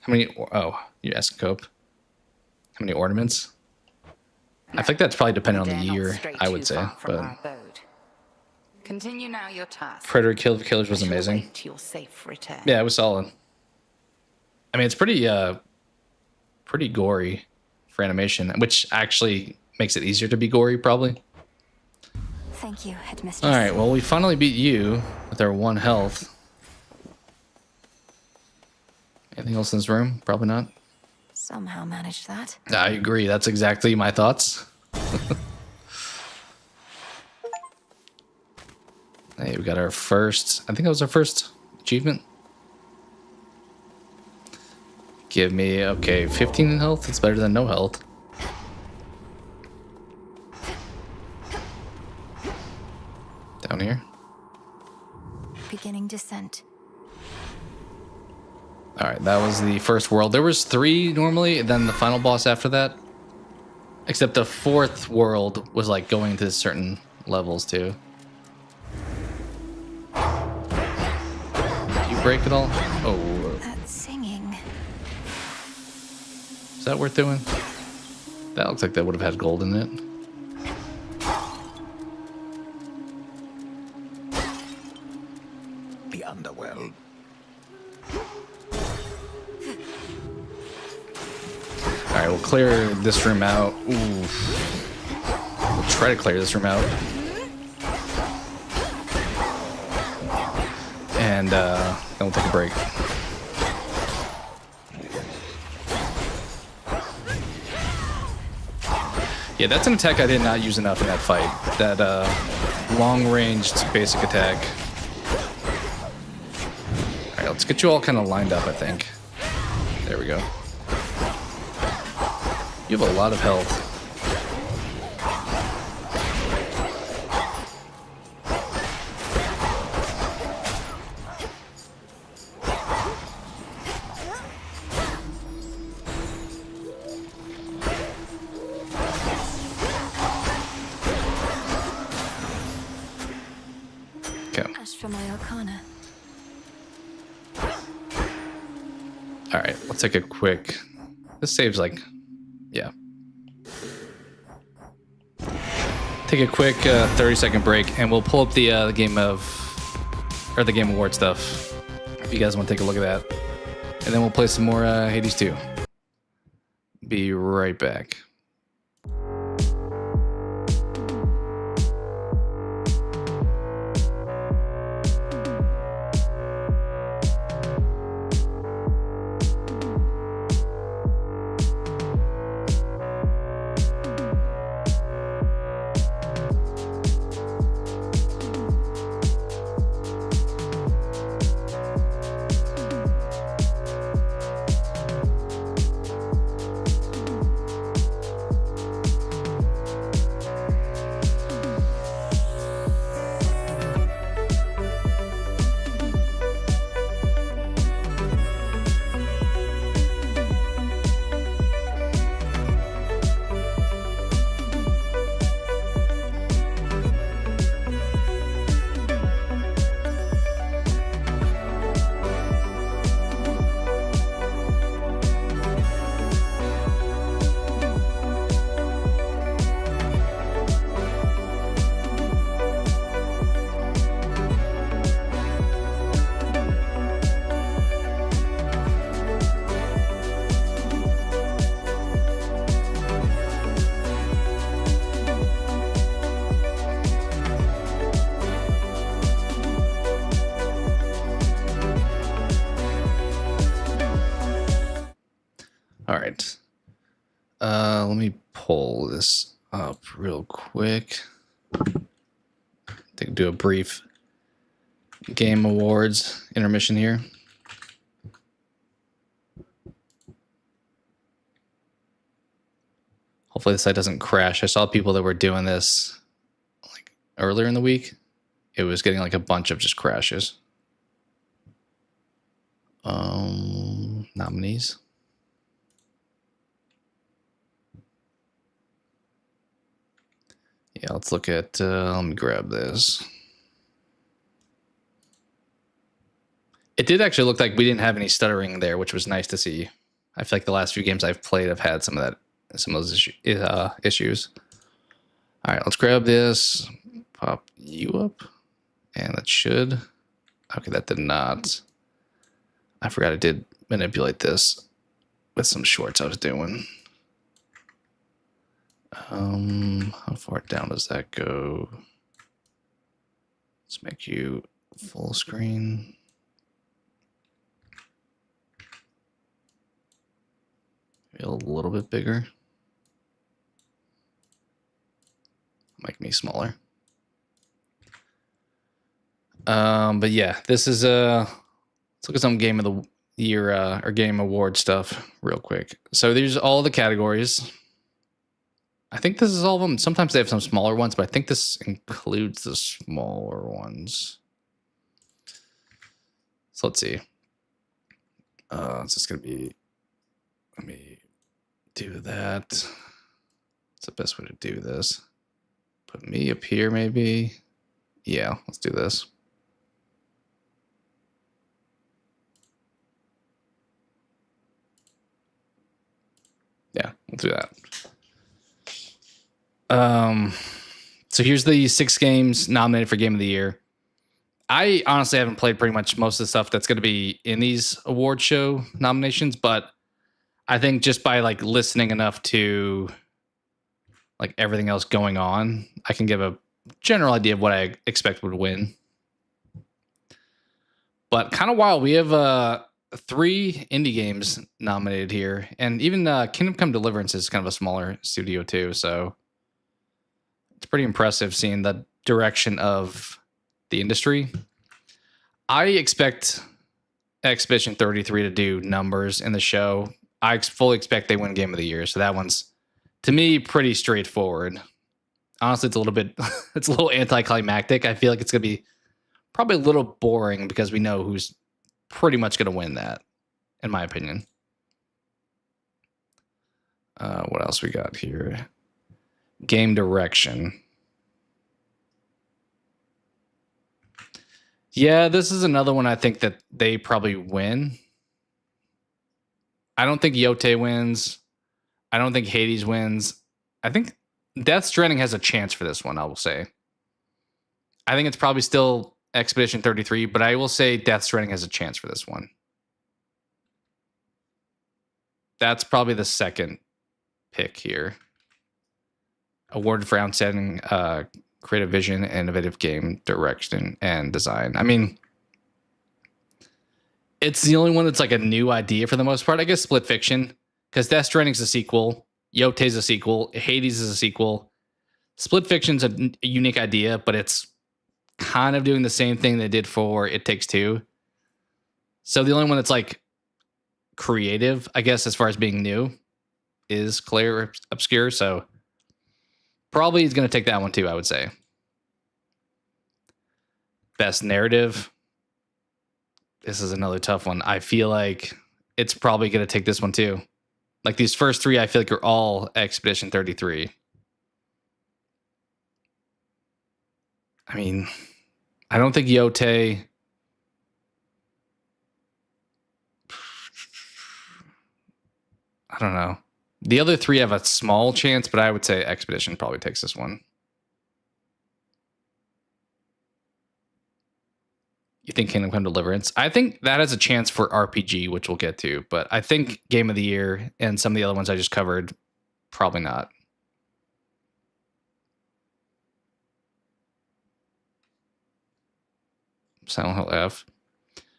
How many? Oh, you asked Cope. How many ornaments? I think that's probably dependent on the year, I would say. But Continue now your task. Predator Kill the Killers was amazing. Your safe return. Yeah, it was solid. I mean, it's pretty gory for animation, which actually makes it easier to be gory, probably. Thank you, Headmistress. All right, well, we finally beat you with our 1 health. Anything else in this room? Probably not. Somehow managed that. I agree. That's exactly my thoughts. Hey, we got our first... I think that was our first achievement. Give me... Okay, 15 health. It's better than no health. Down here. Beginning descent. All right, that was the first world. There was 3 normally, and then the final boss after that. Except the 4th world was like going to certain levels too. Did you break it all? Oh. That singing. Is that worth doing? That looks like that would have had gold in it. The underworld. Alright, we'll clear this room out. Ooh. We'll try to clear this room out. And then we'll take a break. Yeah, that's an attack I did not use enough in that fight. That long-ranged basic attack. Alright, let's get you all kind of lined up, I think. There we go. You have a lot of health. Okay. Ash for my arcana. All right, let's take a quick... This saves like... Yeah. Take a quick 30-second break, and we'll pull up the Game Award stuff. If you guys want to take a look at that. And then we'll play some more Hades 2. Be right back. All right. Let me pull this up real quick. Do a brief Game Awards intermission here. Hopefully the site doesn't crash. I saw people that were doing this like earlier in the week. It was getting like a bunch of just crashes. Nominees. Yeah, let's look at, let me grab this. It did actually look like we didn't have any stuttering there, which was nice to see. I feel like the last few games I've played have had some of those issues. All right, let's grab this, pop you up, and that should, okay, that did not. I forgot I did manipulate this with some shorts I was doing. How far down does that go? Let's make you full screen. Maybe a little bit bigger. Make me smaller. But yeah, this is let's look at some Game of the Year or Game Award stuff real quick. So there's all the categories. I think this is all of them. Sometimes they have some smaller ones, but I think this includes the smaller ones. So let's see. It's just gonna be. Let me do that. It's the best way to do this. Put me up here, maybe. Yeah, let's do this. Yeah, we'll do that. So here's the 6 games nominated for Game of the Year. I honestly haven't played pretty much most of the stuff that's going to be in these award show nominations, but I think just by like listening enough to like everything else going on, I can give a general idea of what I expect would win. But kind of wild, we have 3 indie games nominated here, and even Kingdom Come Deliverance is kind of a smaller studio too, so it's pretty impressive seeing the direction of the industry. I expect Expedition 33 to do numbers in the show. I fully expect they win Game of the Year, so that one's, to me, pretty straightforward. Honestly, it's a little bit, it's a little anticlimactic. I feel like it's going to be probably a little boring because we know who's pretty much going to win that, in my opinion. What else we got here? Game direction. Yeah, this is another one I think that they probably win. I don't think Yote wins. I don't think Hades wins. I think Death Stranding has a chance for this one, I will say. I think it's probably still Expedition 33, but I will say Death Stranding has a chance for this one. That's probably the second pick here. Awarded for outstanding creative vision, innovative game direction, and design. I mean, it's the only one that's like a new idea for the most part. I guess Split Fiction, because Death Stranding's a sequel, Yote's a sequel, Hades is a sequel. Split Fiction's a unique idea, but it's kind of doing the same thing they did for It Takes Two. So the only one that's like creative, I guess, as far as being new, is Claire Obscure. So probably he's going to take that one too, I would say. Best narrative. This is another tough one. I feel like it's probably going to take this one too. Like these first 3, I feel like are all Expedition 33. I mean, I don't think Yote. I don't know. The other 3 have a small chance, but I would say Expedition probably takes this one. You think Kingdom Come Deliverance? I think that has a chance for RPG, which we'll get to, but I think Game of the Year and some of the other ones I just covered, probably not. Silent Hill F.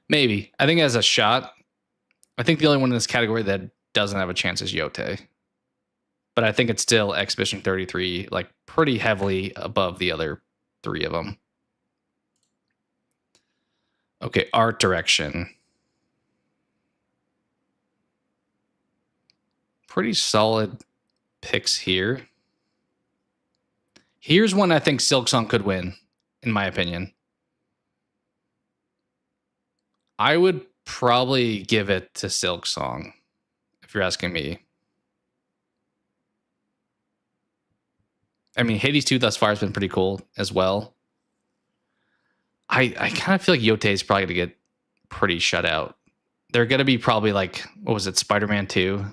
Maybe. I think it has a shot. I think the only one in this category that doesn't have a chance as Yote. But I think it's still Expedition 33, like pretty heavily above the other 3 of them. Okay, art direction. Pretty solid picks here. Here's one I think Silksong could win, in my opinion. I would probably give it to Silksong, if you're asking me. I mean, Hades 2 thus far has been pretty cool as well. I kind of feel like Yote is probably going to get pretty shut out. They're going to be probably like, what was it, Spider-Man 2?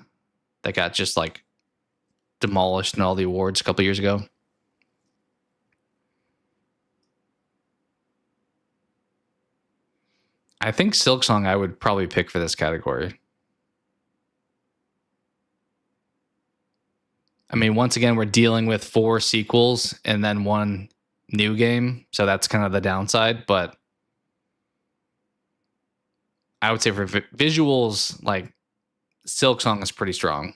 That got just like demolished in all the awards a couple years ago. I think Silksong I would probably pick for this category. I mean, once again, we're dealing with 4 sequels and then 1 new game. So that's kind of the downside. But I would say for visuals, like Silksong is pretty strong.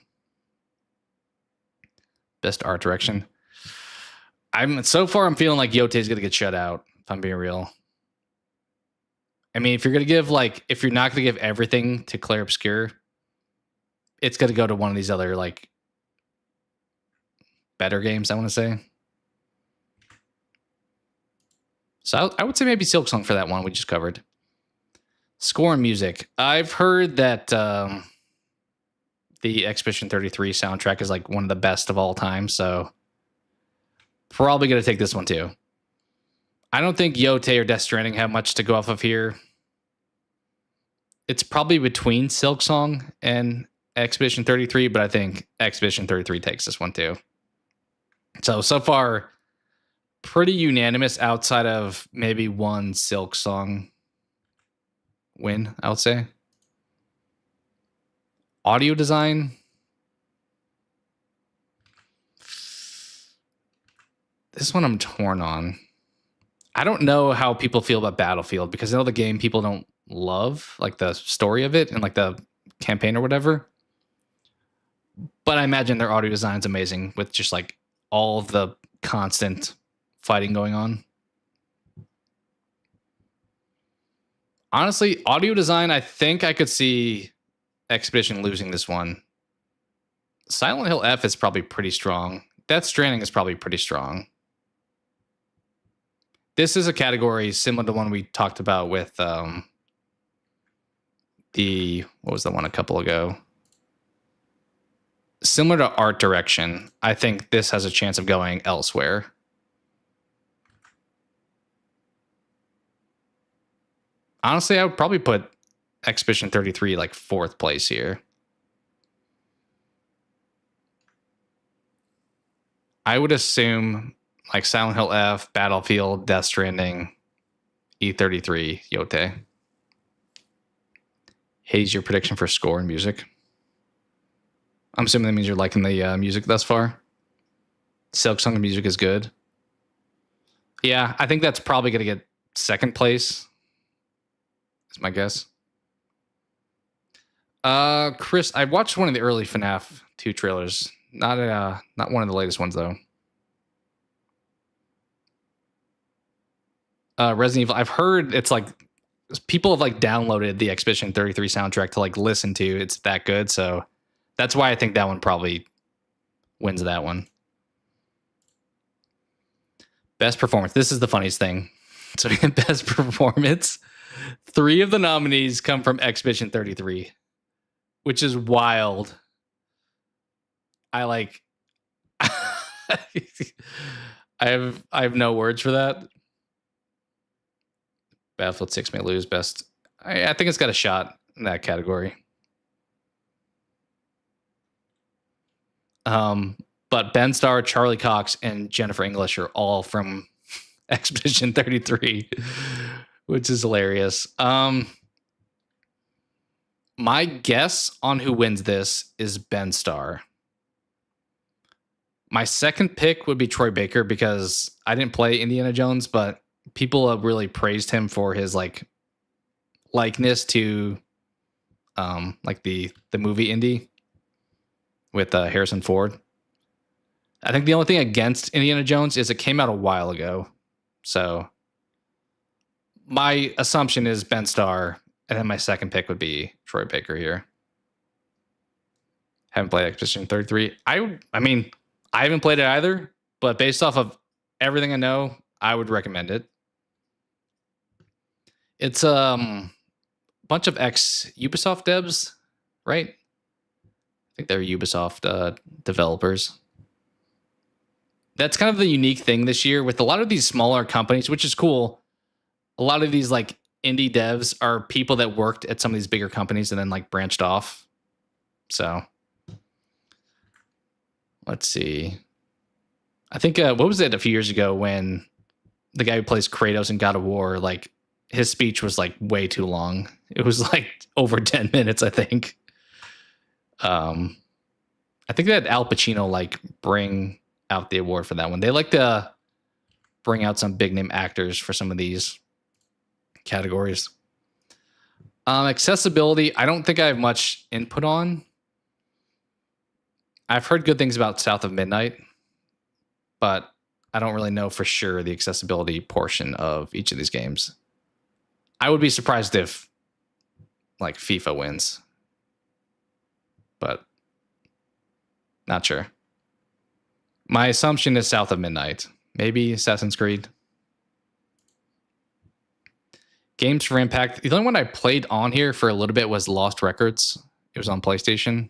Best art direction. So far I'm feeling like Yote is going to get shut out, if I'm being real. I mean, if you're going to give if you're not going to give everything to Clair Obscur, it's going to go to one of these other better games, I want to say. So I would say maybe Silksong for that one we just covered. Score and music. I've heard that the Expedition 33 soundtrack is one of the best of all time, so probably going to take this one too. I don't think Yote or Death Stranding have much to go off of here. It's probably between Silksong and Expedition 33, but I think Expedition 33 takes this one too. So far, pretty unanimous outside of maybe one Silksong win, I would say. Audio design. This one I'm torn on. I don't know how people feel about Battlefield because I know the game people don't love, the story of it and the campaign or whatever. But I imagine their audio design's amazing with just all of the constant fighting going on. Honestly, audio design, I think I could see Expedition losing this one. Silent Hill F is probably pretty strong. Death Stranding is probably pretty strong. This is a category similar to one we talked about with what was the one a couple ago? Similar to art direction, I think this has a chance of going elsewhere. Honestly, I would probably put Expedition 33 4th place here. I would assume Silent Hill F, Battlefield, Death Stranding, E33, Yote. Hades, your prediction for score and music? I'm assuming that means you're liking the music thus far. Silksong music is good. Yeah, I think that's probably going to get 2nd place. Is my guess. Chris, I watched one of the early FNAF 2 trailers. Not one of the latest ones though. Resident Evil. I've heard it's people have downloaded the Expedition 33 soundtrack to listen to. It's that good, so that's why I think that one probably wins that one. Best performance. This is the funniest thing. So best performance. 3 of the nominees come from Expedition 33, which is wild. I have no words for that. Battlefield 6 may lose best. I think it's got a shot in that category. But Ben Starr, Charlie Cox, and Jennifer English are all from Expedition 33, which is hilarious. My guess on who wins this is Ben Starr. My second pick would be Troy Baker because I didn't play Indiana Jones, but people have really praised him for his likeness to the movie Indy. with Harrison Ford. I think the only thing against Indiana Jones is it came out a while ago. So my assumption is Ben Starr, and then my second pick would be Troy Baker here. Haven't played Expedition 33. I mean, I haven't played it either, but based off of everything I know, I would recommend it. It's a bunch of ex-Ubisoft devs, right? I think they're Ubisoft developers. That's kind of the unique thing this year with a lot of these smaller companies, which is cool. A lot of these like indie devs are people that worked at some of these bigger companies and then like branched off. So let's see. I think what was it a few years ago when the guy who plays Kratos in God of War, like his speech was like way too long. It was like over 10 minutes, I think. I think they had Al Pacino like bring out the award for that one. They like to bring out some big name actors for some of these categories. Accessibility, I don't think I have much input on. I've heard good things about South of Midnight, but I don't really know for sure the accessibility portion of each of these games. I would be surprised if like FIFA wins, but not sure. My assumption is South of Midnight. Maybe Assassin's Creed. Games for Impact. The only one I played on here for a little bit was Lost Records. It was on PlayStation.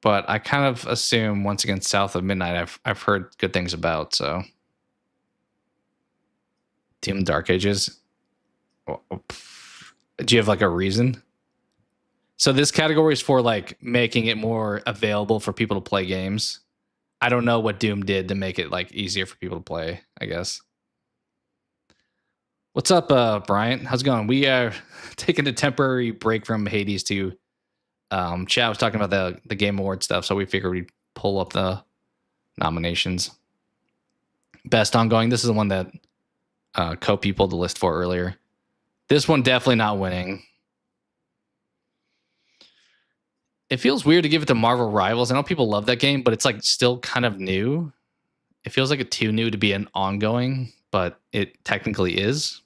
But I kind of assume, once again, South of Midnight, I've heard good things about, so. Team Dark Ages. Do you have like a reason? So this category is for like making it more available for people to play games. I don't know what Doom did to make it like easier for people to play, I guess. What's up, Bryant? How's it going? We are taking a temporary break from Hades to chat. Was talking about the Game Award stuff, so we figured we'd pull up the nominations. Best ongoing. This is the one that Kopi pulled the list for earlier. This one definitely not winning. It feels weird to give it to Marvel Rivals. I know people love that game, but it's like still kind of new. It feels like it's too new to be an ongoing, but it technically is.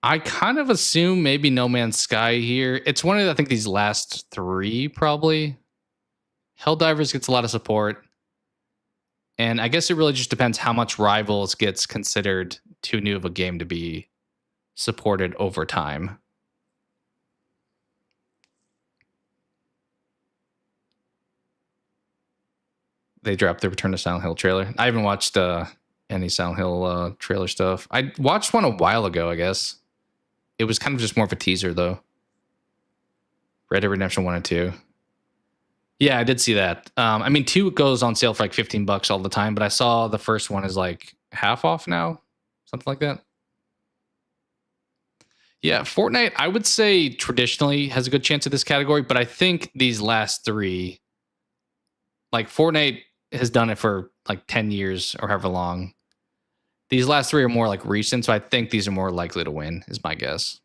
I kind of assume maybe No Man's Sky here. It's one of, I think, these last three probably. Helldivers gets a lot of support. And I guess it really just depends how much Rivals gets considered too new of a game to be supported over time. They dropped the Return to Silent Hill trailer. I haven't watched any Silent Hill trailer stuff. I watched one a while ago, I guess. It was kind of just more of a teaser, though. Red Dead Redemption 1 and 2. Yeah, I did see that. I mean, 2 goes on sale for like $15 all the time, but I saw the first one is like half off now. Something like that. Yeah, Fortnite, I would say traditionally has a good chance at this category, but I think these last three, like Fortnite has done it for like 10 years or however long. These last three are more like recent, so I think these are more likely to win, is my guess.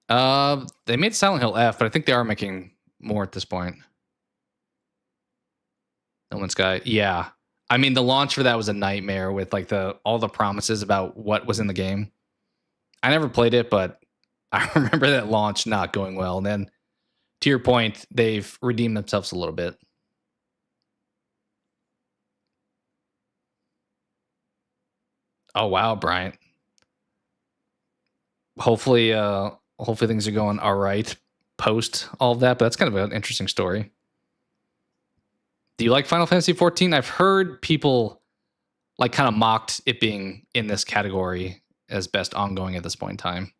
They made Silent Hill F, but I think they are making more at this point. No Man's Sky, yeah. I mean, the launch for that was a nightmare with like all the promises about what was in the game. I never played it, but I remember that launch not going well. And then, to your point, they've redeemed themselves a little bit. Oh wow, Bryant. Hopefully things are going all right post all of that, but that's kind of an interesting story. Do you like Final Fantasy XIV? I've heard people like kind of mocked it being in this category as best ongoing at this point in time.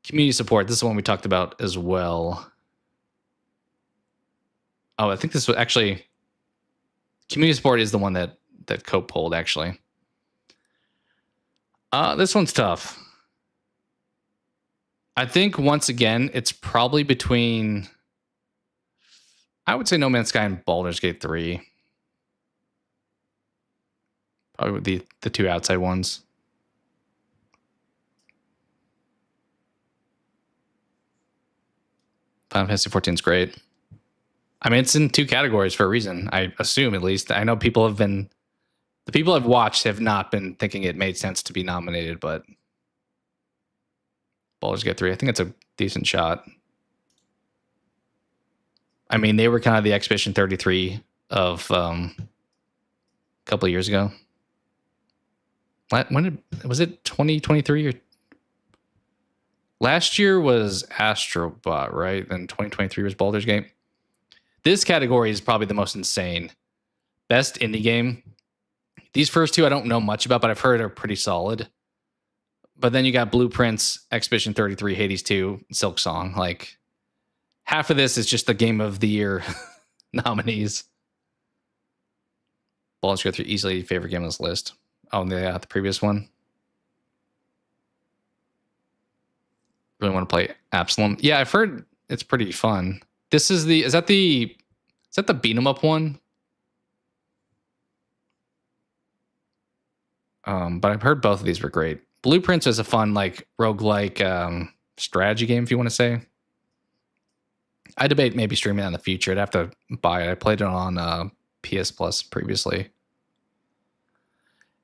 Community support. This is the one we talked about as well. Oh, I think this was actually community support is the one that Cope pulled actually. This one's tough. I think once again, it's probably between I would say No Man's Sky and Baldur's Gate 3. Probably the two outside ones. Final Fantasy 14 is great. I mean, it's in two categories for a reason. I assume, at least. I know people have been... The people I've watched have not been thinking it made sense to be nominated, but... Baldur's Gate 3, I think it's a decent shot. I mean, they were kind of the Expedition 33 of a couple of years ago. Was it 2023 or... Last year was Astrobot, right? Then 2023 was Baldur's Gate. This category is probably the most insane. Best indie game. These first two I don't know much about, but I've heard are pretty solid. But then you got Blueprints, Expedition 33, Hades 2, Silk Song. Like, half of this is just the Game of the Year nominees. Baldur's Gate 3, easily favorite game on this list. Oh, the previous one. Really want to play Absalom. Yeah, I've heard it's pretty fun. This is the... Is that the beat 'em up one? But I've heard both of these were great. Blueprints is a fun, like, roguelike strategy game, if you want to say. I debate maybe streaming it in the future. I'd have to buy it. I played it on PS Plus previously.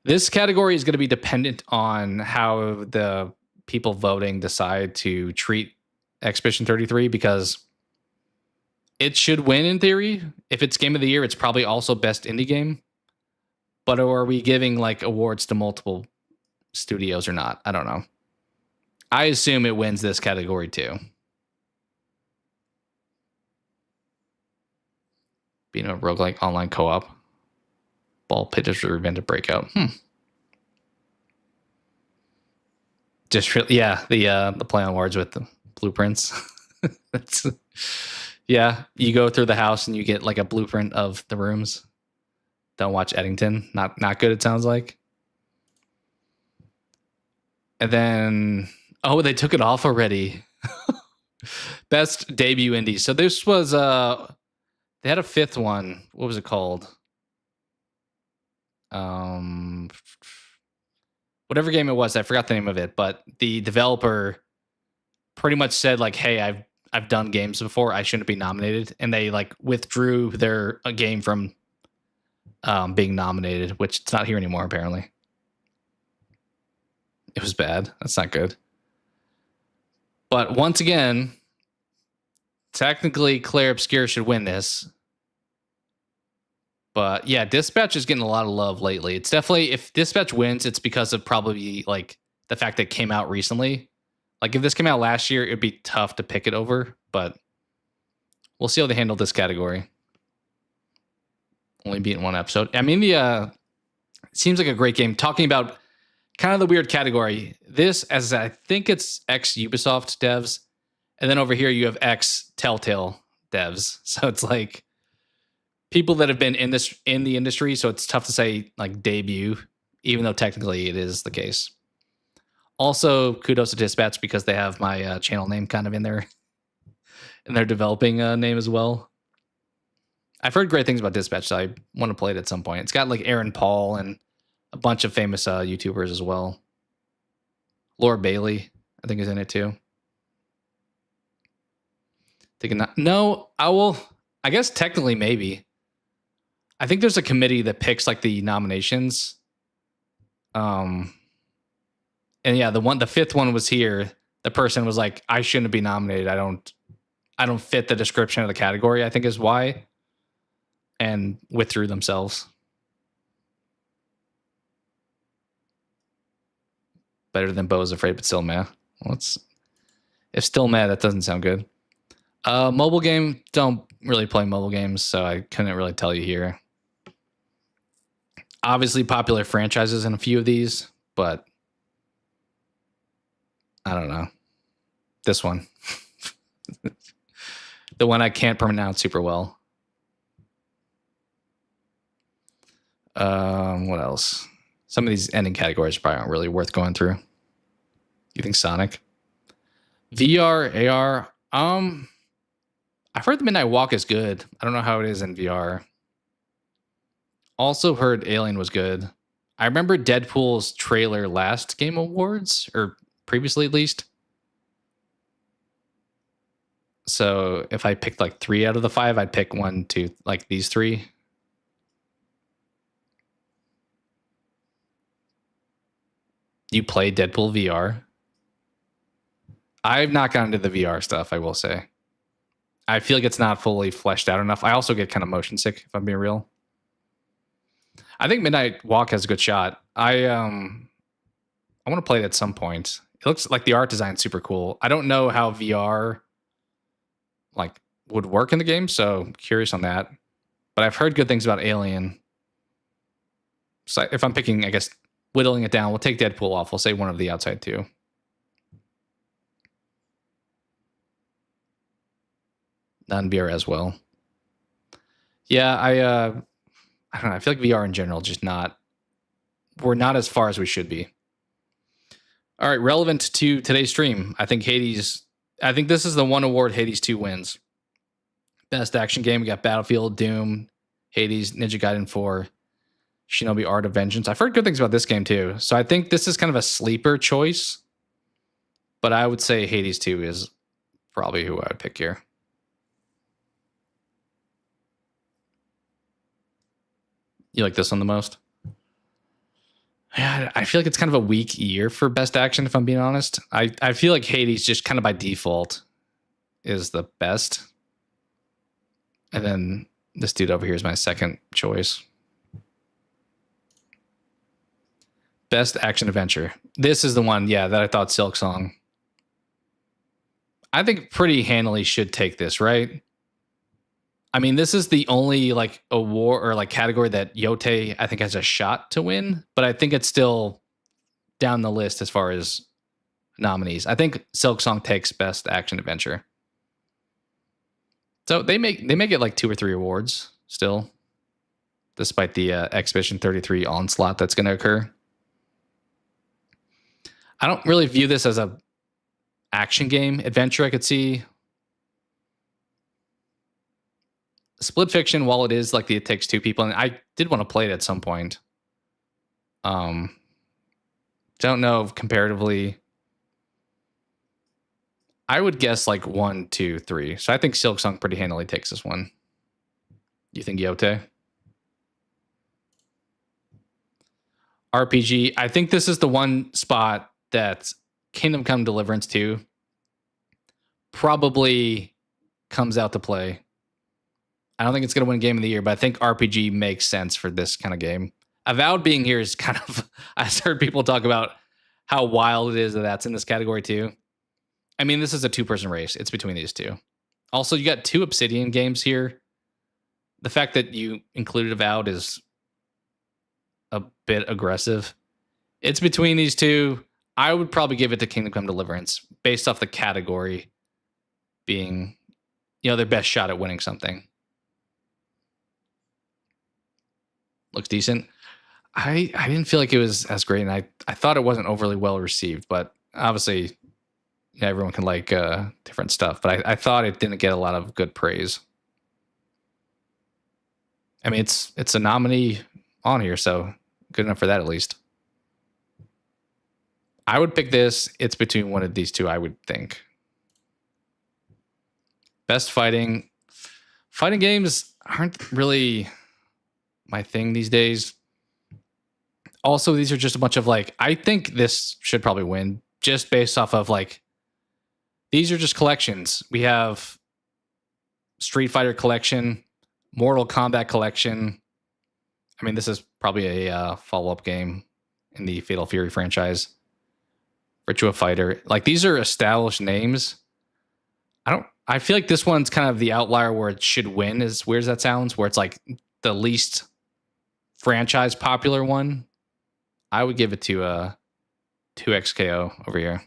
This category is going to be dependent on how the people voting decide to treat Expedition 33, because it should win in theory. If it's Game of the Year, it's probably also Best Indie Game. But are we giving like awards to multiple studios or not? I don't know. I assume it wins this category too. Being a roguelike online co-op. Ball Pitchers Revenge Breakout. Just really, yeah, the play on words with the blueprints. Yeah, you go through the house and you get like a blueprint of the rooms. Don't watch Eddington. Not good, it sounds like. And then, oh, they took it off already. Best debut indie. So this was they had a fifth one. What was it called? Whatever game it was, I forgot the name of it, but the developer pretty much said like, hey, I've done games before, I shouldn't be nominated, and they like withdrew their game from being nominated, which it's not here anymore apparently. It was bad. That's not good. But once again, technically Claire Obscure should win this. But yeah, Dispatch is getting a lot of love lately. It's definitely, if Dispatch wins, it's because of probably like the fact that it came out recently. Like if this came out last year, it'd be tough to pick it over, but we'll see how they handle this category. Only beating one episode. I mean, it seems like a great game. Talking about kind of the weird category. This, as I think it's ex Ubisoft devs, and then over here you have ex Telltale devs. So it's like people that have been in the industry. So it's tough to say like debut, even though technically it is the case. Also, kudos to Dispatch because they have my channel name kind of in their developing name as well. I've heard great things about Dispatch, so I want to play it at some point. It's got like Aaron Paul and a bunch of famous YouTubers as well. Laura Bailey, I think, is in it too. No, I guess technically maybe. I think there's a committee that picks like the nominations. And yeah, the fifth one was here. The person was like, I shouldn't be nominated. I don't fit the description of the category, I think is why. And withdrew themselves. Better than Bo's Afraid, but still meh. Well, if still meh, that doesn't sound good. Mobile game, don't really play mobile games, so I couldn't really tell you here. Obviously popular franchises in a few of these, but I don't know. This one. The one I can't pronounce super well. What else? Some of these ending categories probably aren't really worth going through. You think Sonic? VR, AR, I've heard the Midnight Walk is good. I don't know how it is in VR. Also heard Alien was good. I remember Deadpool's trailer last Game Awards, or previously at least. So if I picked like 3 out of the 5, I'd pick 1, 2, like these 3. You play Deadpool VR? I've not gotten into the VR stuff, I will say. I feel like it's not fully fleshed out enough. I also get kind of motion sick, if I'm being real. I think Midnight Walk has a good shot. I want to play it at some point. It looks like the art design's super cool. I don't know how VR like would work in the game, so curious on that. But I've heard good things about Alien. So if I'm picking, I guess, whittling it down, we'll take Deadpool off. We'll say one of the outside 2. None VR as well. Yeah, I don't know. I feel like VR in general just we're not as far as we should be. All right, relevant to today's stream. I think this is the one award Hades 2 wins. Best action game. We got Battlefield, Doom, Hades, Ninja Gaiden 4, Shinobi Art of Vengeance. I've heard good things about this game too. So I think this is kind of a sleeper choice. But I would say Hades 2 is probably who I would pick here. You like this one the most? Yeah, I feel like it's kind of a weak year for best action, if I'm being honest. I feel like Hades just kind of by default is the best. And then this dude over here is my second choice. Best action adventure. This is the one, yeah, that I thought Silk Song. I think pretty handily should take this, right? I mean, this is the only like award or like category that Yote I think has a shot to win, but I think it's still down the list as far as nominees. I think Silk Song takes best action adventure. So they may get like 2 or 3 awards still, despite the Exhibition 33 onslaught that's going to occur. I don't really view this as a action game. Adventure I could see. Split Fiction, while it is like It Takes Two people, and I did want to play it at some point. Don't know comparatively. I would guess like 1, 2, 3. So I think Silk Song pretty handily takes this one. You think Yote? RPG. I think this is the one spot that Kingdom Come Deliverance 2 probably comes out to play. I don't think it's going to win Game of the Year, but I think RPG makes sense for this kind of game. Avowed being here is kind of... I've heard people talk about how wild it is that that's in this category too. I mean, this is a 2-person race. It's between these 2. Also, you got 2 Obsidian games here. The fact that you included Avowed is a bit aggressive. It's between these 2. I would probably give it to Kingdom Come Deliverance based off the category being, their best shot at winning something. Looks decent. I didn't feel like it was as great, and I thought it wasn't overly well received, but obviously everyone can like different stuff, but I thought it didn't get a lot of good praise. I mean, it's a nominee on here, so good enough for that at least. I would pick this. It's between one of these 2, I would think. Best fighting. Fighting games aren't really my thing these days. Also, these are just a bunch of like, I think this should probably win just based off of like, these are just collections. We have Street Fighter collection, Mortal Kombat collection. I mean, this is probably a follow-up game in the Fatal Fury franchise. Virtua Fighter. Like, these are established names. I feel like this one's kind of the outlier where it should win, as weird as that sounds, where it's like the least franchise popular one. I would give it to 2XKO over here.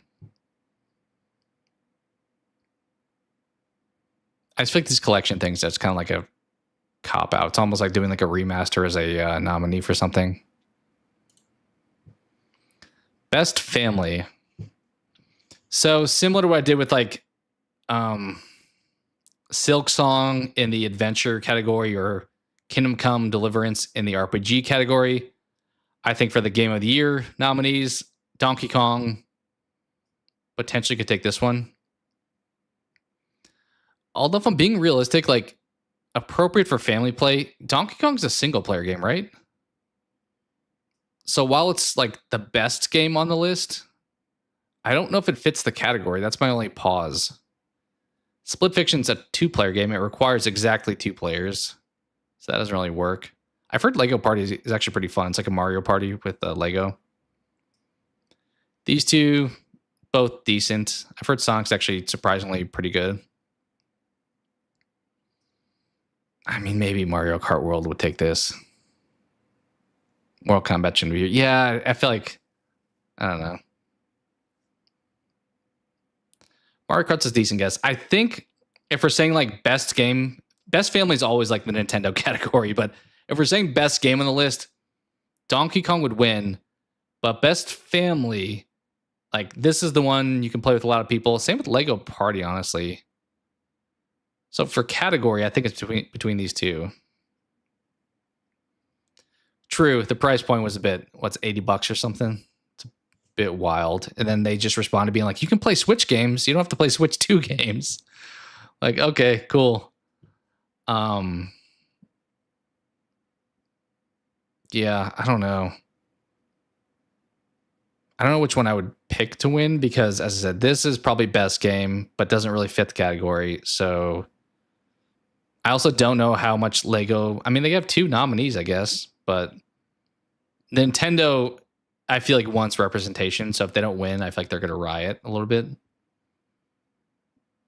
I just feel like these collection things, that's kind of like a cop out. It's almost like doing like a remaster as a nominee for something. Best family. So similar to what I did with like Silk Song in the adventure category, or Kingdom Come Deliverance in the RPG category. I think for the Game of the Year nominees, Donkey Kong potentially could take this one. Although if I'm being realistic, like appropriate for family play, Donkey Kong's a single player game, right? So while it's like the best game on the list, I don't know if it fits the category. That's my only pause. Split Fiction's a 2-player game. It requires exactly 2 players. So that doesn't really work. I've heard Lego Party is actually pretty fun. It's like a Mario Party with Lego. These two, both decent. I've heard Sonic's actually surprisingly pretty good. I mean, maybe Mario Kart World would take this. Mortal Kombat shouldn't be. Yeah, I feel like, I don't know. Mario Kart's a decent guess. I think if we're saying like best game, best family is always like the Nintendo category, but if we're saying best game on the list, Donkey Kong would win. But best family, like this is the one you can play with a lot of people. Same with Lego Party, honestly. So for category, I think it's between these two. True, the price point was a bit, what's $80 or something? It's a bit wild. And then they just responded being like, you can play Switch games. You don't have to play Switch 2 games. Like, okay, cool. Yeah, I don't know. I don't know which one I would pick to win because, as I said, this is probably best game, but doesn't really fit the category. So I also don't know how much Lego. I mean, they have 2 nominees, I guess, but Nintendo, I feel like wants representation. So if they don't win, I feel like they're going to riot a little bit.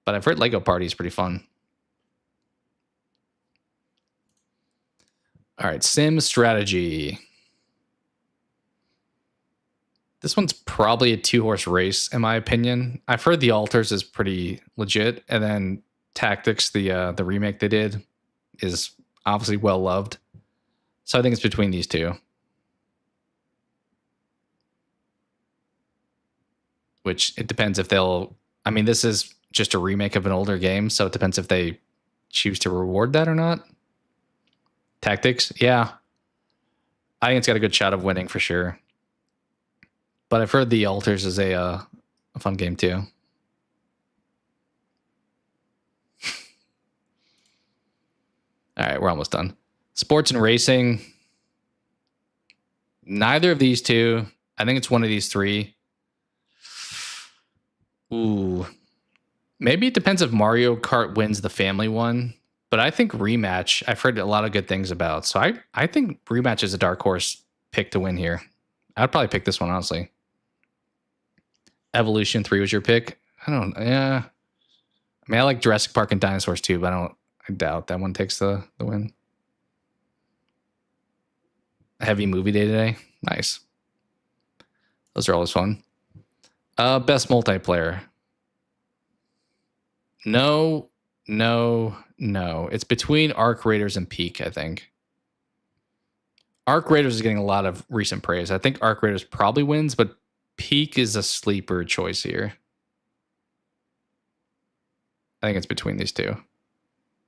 But I've heard Lego Party is pretty fun. All right, Sim Strategy. This one's probably a 2-horse race, in my opinion. I've heard The Alters is pretty legit, and then Tactics, the remake they did, is obviously well loved. So I think it's between these two. Which it depends if they'll. I mean, this is just a remake of an older game, so it depends if they choose to reward that or not. Tactics, yeah. I think it's got a good shot of winning for sure. But I've heard The Alters is a fun game too. All right, we're almost done. Sports and racing. Neither of these two. I think it's one of these 3. Ooh. Maybe it depends if Mario Kart wins the family one. But I think Rematch, I've heard a lot of good things about. So I think Rematch is a dark horse pick to win here. I'd probably pick this one, honestly. Evolution 3 was your pick? Yeah. I mean, I like Jurassic Park and Dinosaurs too, but I doubt that one takes the win. Heavy movie day today. Nice. Those are always fun. Best multiplayer. No. It's between Arc Raiders and Peak, I think. Arc Raiders is getting a lot of recent praise. I think Arc Raiders probably wins, but Peak is a sleeper choice here. I think it's between these two.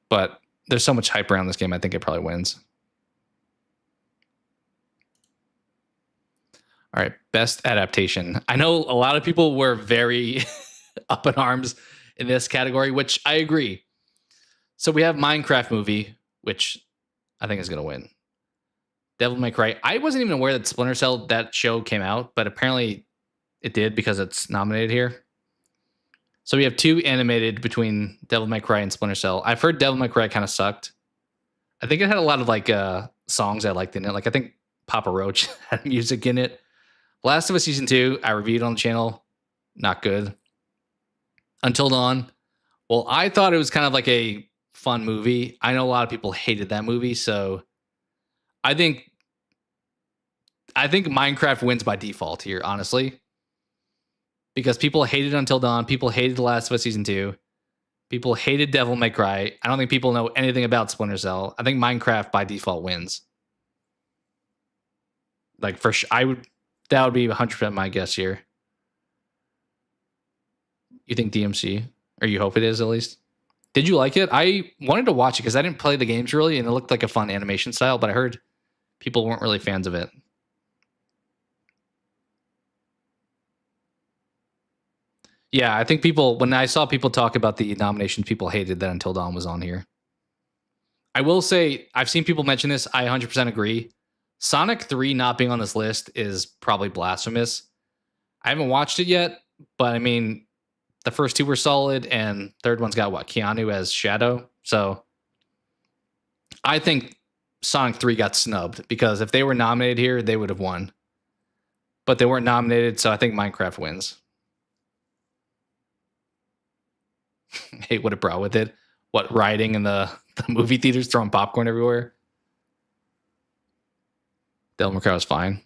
But there's so much hype around this game, I think it probably wins. All right, best adaptation. I know a lot of people were very up in arms in this category, which I agree. So we have Minecraft movie, which I think is going to win. Devil May Cry. I wasn't even aware that Splinter Cell, that show came out, but apparently it did because it's nominated here. So we have 2 animated between Devil May Cry and Splinter Cell. I've heard Devil May Cry kind of sucked. I think it had a lot of like songs I liked in it. Like I think Papa Roach had music in it. Last of Us Season 2, I reviewed on the channel. Not good. Until Dawn. Well, I thought it was kind of like a fun movie. I know a lot of people hated that movie, so I think Minecraft wins by default here, honestly. Because people hated Until Dawn, people hated The Last of Us Season 2, people hated Devil May Cry. I don't think people know anything about Splinter Cell. I think Minecraft by default wins. Like for sure, that would be 100% my guess here. You think DMC? Or you hope it is, at least? Did you like it? I wanted to watch it because I didn't play the games really, and it looked like a fun animation style, but I heard people weren't really fans of it. Yeah, I think people, when I saw people talk about the nominations, people hated that Until Dawn was on here. I will say, I've seen people mention this. I 100% agree. Sonic 3 not being on this list is probably blasphemous. I haven't watched it yet, but I mean, the first two were solid, and third one's got what? Keanu as Shadow. So I think Sonic 3 got snubbed because if they were nominated here, they would have won. But they weren't nominated, so I think Minecraft wins. Hey, what it brought with it. What, rioting in the movie theaters, throwing popcorn everywhere? Devil May Cry was fine.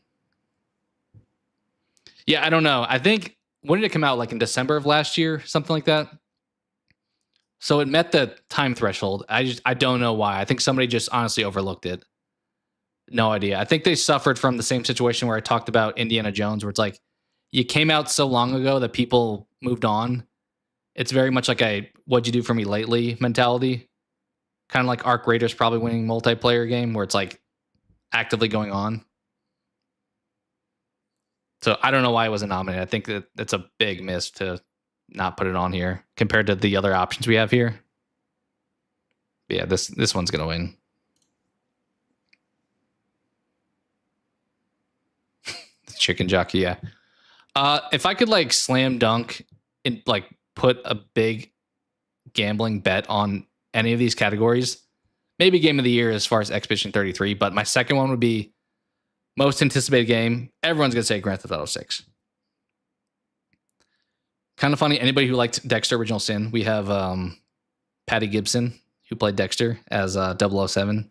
Yeah, I don't know. I think, when did it come out? Like in December of last year? Something like that? So it met the time threshold. I don't know why. I think somebody just honestly overlooked it. No idea. I think they suffered from the same situation where I talked about Indiana Jones, where it's like, you came out so long ago that people moved on. It's very much like a what'd you do for me lately mentality. Kind of like Arc Raiders probably winning multiplayer game where it's like actively going on. So I don't know why it wasn't nominated. I think that it's a big miss to not put it on here compared to the other options we have here. But yeah, this one's going to win. Chicken jockey, yeah. If I could like slam dunk and like put a big gambling bet on any of these categories, maybe game of the year as far as Expedition 33, but my second one would be most anticipated game. Everyone's going to say Grand Theft Auto 6. Kind of funny. Anybody who liked Dexter Original Sin, we have Patty Gibson, who played Dexter as 007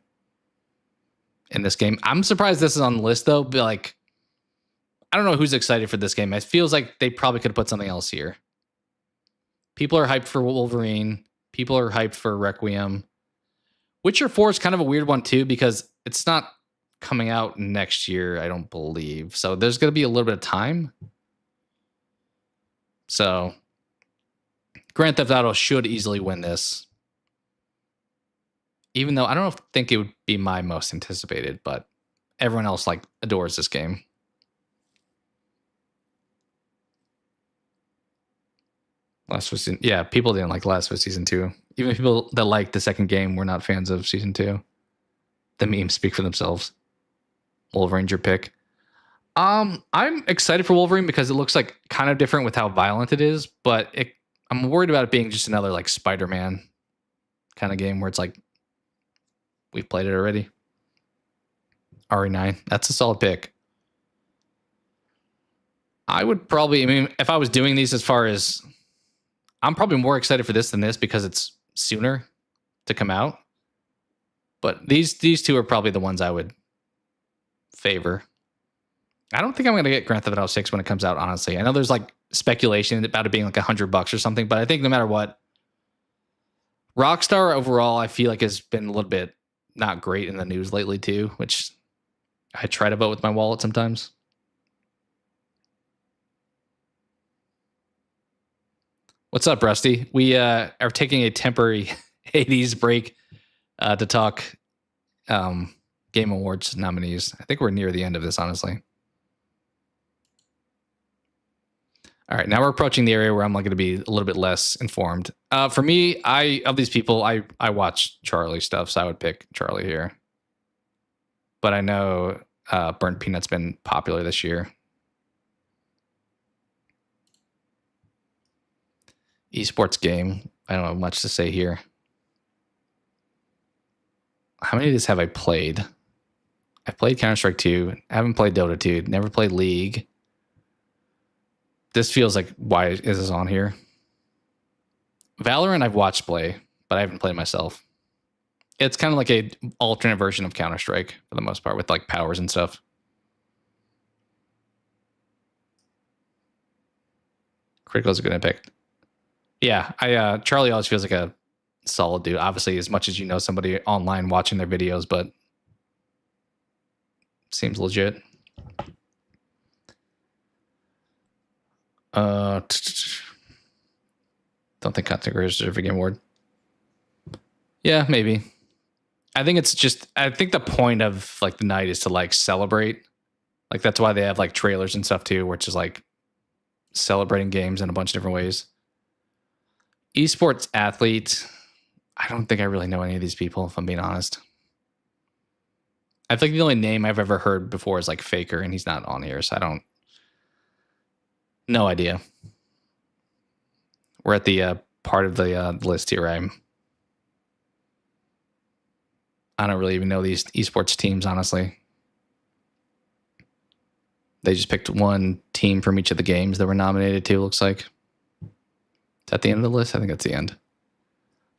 in this game. I'm surprised this is on the list, though. But like, I don't know who's excited for this game. It feels like they probably could have put something else here. People are hyped for Wolverine. People are hyped for Requiem. Witcher 4 is kind of a weird one, too, because it's not coming out next year, I don't believe. So there's going to be a little bit of time. So Grand Theft Auto should easily win this. Even though I don't think it would be my most anticipated, but everyone else like adores this game. Last of Us Season, yeah, people didn't like Last of Us Season 2. Even people that liked the second game were not fans of Season 2. The memes speak for themselves. Wolverine's your pick. I'm excited for Wolverine because it looks like kind of different with how violent it is, but I'm worried about it being just another like Spider-Man kind of game where it's like we've played it already. RE9, that's a solid pick. I would probably, I mean, if I was doing these as far as, I'm probably more excited for this than this because it's sooner to come out. But these two are probably the ones I would favor. I don't think I'm going to get Grand Theft Auto 6 when it comes out, honestly. I know there's like speculation about it being like $100 or something, but I think no matter what, Rockstar overall, I feel like has been a little bit not great in the news lately too, which I try to vote with my wallet sometimes. What's up, Rusty? We are taking a temporary HADES break to talk Game Awards nominees. I think we're near the end of this, honestly. All right, now we're approaching the area where I'm like going to be a little bit less informed. For me, of these people, I watch Charlie stuff, so I would pick Charlie here. But I know Burnt Peanut's been popular this year. Esports game. I don't have much to say here. How many of these have I played? I've played Counter-Strike 2. I haven't played Dota 2. Never played League. This feels like, why is this on here? Valorant I've watched play, but I haven't played myself. It's kind of like a alternate version of Counter-Strike for the most part with like powers and stuff. Critical's a good pick. Yeah, Charlie always feels like a solid dude. Obviously, as much as you know somebody online watching their videos, but seems legit. Don't think content creators deserve a game award. Yeah, maybe. I think it's just, I think the point of like the night is to like celebrate. Like that's why they have like trailers and stuff too, which is like celebrating games in a bunch of different ways. Esports athlete. I don't think I really know any of these people, if I'm being honest. I think the only name I've ever heard before is like Faker, and he's not on here, so I don't. No idea. We're at the part of the list here. I don't really even know these esports teams, honestly. They just picked one team from each of the games that were nominated to, looks like. Is that the end of the list? I think that's the end.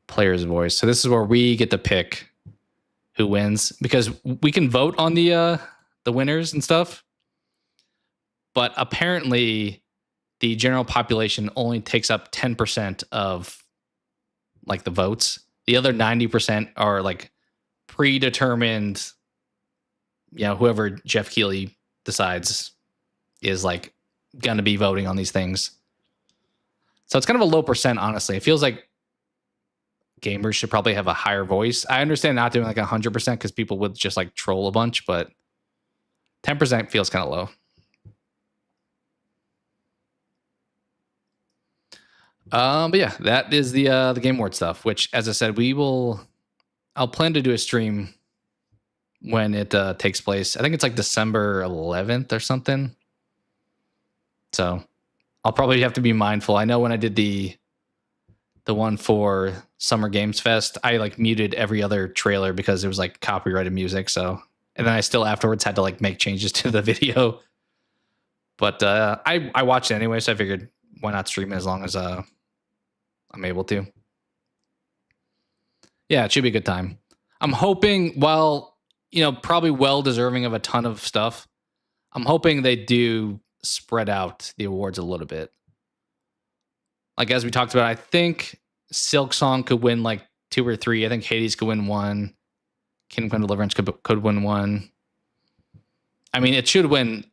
Player's voice. So this is where we get to pick who wins, because we can vote on the winners and stuff. But apparently the general population only takes up 10% of like the votes. The other 90% are like predetermined, you know, whoever Jeff Keighley decides is like going to be voting on these things. So it's kind of a low percent, honestly. It feels like gamers should probably have a higher voice. I understand not doing like 100% because people would just like troll a bunch, but 10% feels kind of low. But yeah, that is the Game Award stuff, which, as I said, I'll plan to do a stream when it takes place. I think it's like December 11th or something. So I'll probably have to be mindful. I know when I did the one for Summer Games Fest, I like muted every other trailer because it was like copyrighted music. So, and then I still afterwards had to like make changes to the video. But I watched it anyway, so I figured why not stream it as long as I'm able to. Yeah, it should be a good time. I'm hoping, while, you know, probably well deserving of a ton of stuff, I'm hoping they do spread out the awards a little bit. Like, as we talked about, I think Silk Song could win like 2 or 3. I think Hades could win 1. Kingdom Come Deliverance could win 1. I mean, it should win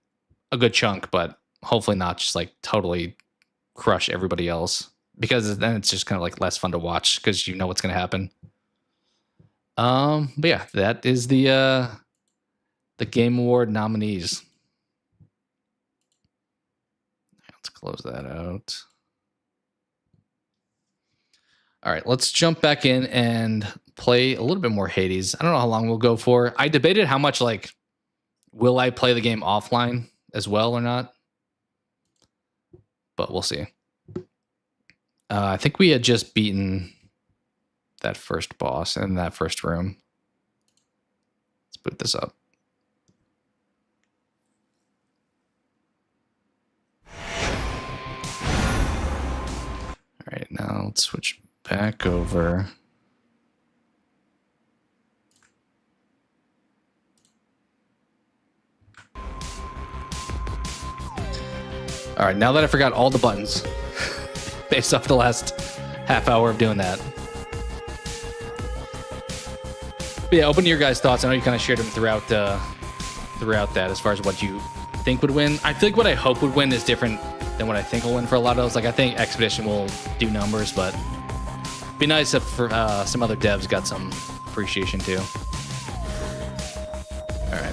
a good chunk, but hopefully not just like totally crush everybody else, because then it's just kind of like less fun to watch because you know what's going to happen. But yeah, that is the Game Award nominees. Let's close that out. All right, let's jump back in and play a little bit more Hades. I don't know how long we'll go for. I debated how much, like, will I play the game offline as well or not? But we'll see. I think we had just beaten that first boss in that first room. Let's boot this up. All right, now let's switch back over. All right, now that I forgot all the buttons, based off the last half hour of doing that. But yeah, open to your guys' thoughts. I know you kind of shared them throughout that, as far as what you think would win. I feel like what I hope would win is different than what I think will win for a lot of those. Like, I think Expedition will do numbers, but it'd be nice if some other devs got some appreciation too. All right.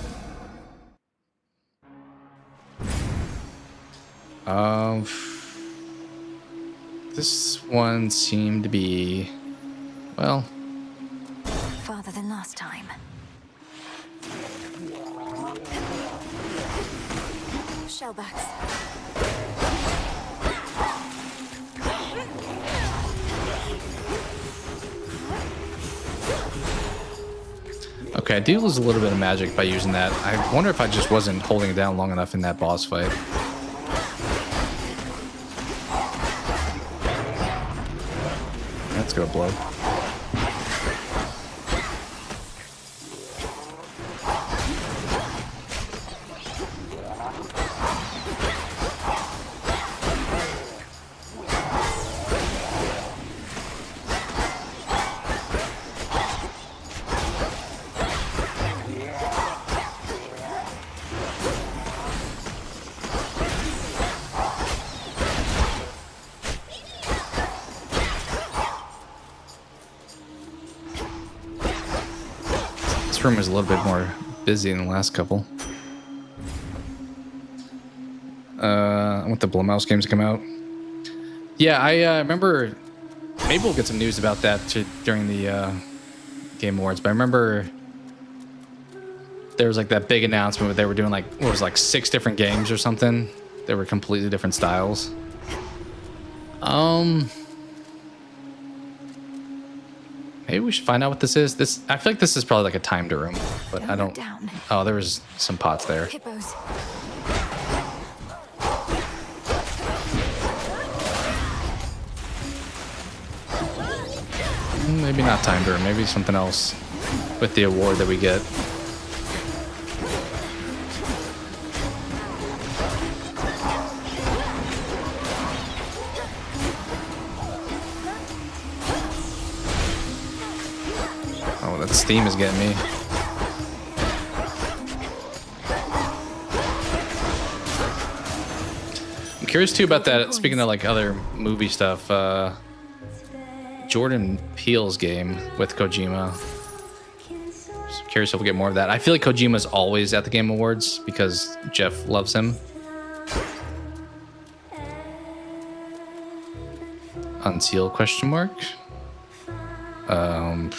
This one seemed to be, well, farther than last time. Shellbacks. okay, I do lose a little bit of magic by using that. I wonder if I just wasn't holding it down long enough in that boss fight. That's gonna blow. this room is a little bit more busy than the last couple. I want the Blumhouse games to come out. Yeah, I remember. Maybe we'll get some news about that during the Game Awards. But I remember there was like that big announcement where they were doing like what was it, like 6 different games or something. They were completely different styles. Maybe we should find out what this is. I feel like this is probably like a timed room, but I don't. Oh, there was some pots there. Hippos. Maybe not timed room. Maybe something else with the award that we get. Oh, that steam is getting me. I'm curious too about that. Speaking of like other movie stuff, Jordan Peele's game with Kojima. Just curious if we'll get more of that. I feel like Kojima's always at the Game Awards because Jeff loves him. Unseal question mark. Open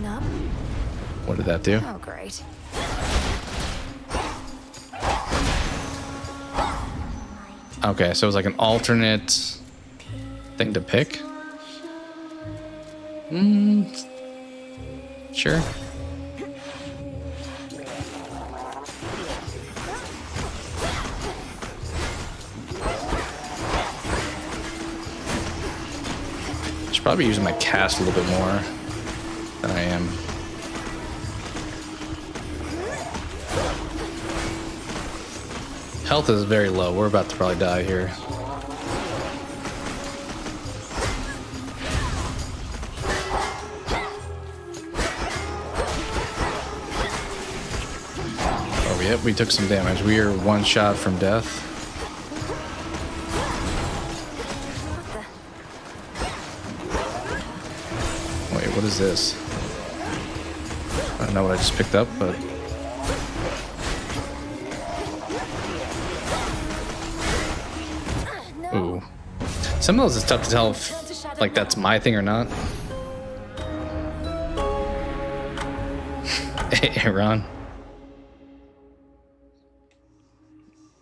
up. What did that do? Oh, great. Okay, so it was like an alternate thing to pick. Sure. Should probably be using my cast a little bit more than I am. Health is very low. We're about to probably die here. Oh, yep, we took some damage. We are 1 shot from death. Wait, what is this? I don't know what I just picked up, but... Ooh. Some of those is tough to tell if, like, that's my thing or not. Hey, Ron.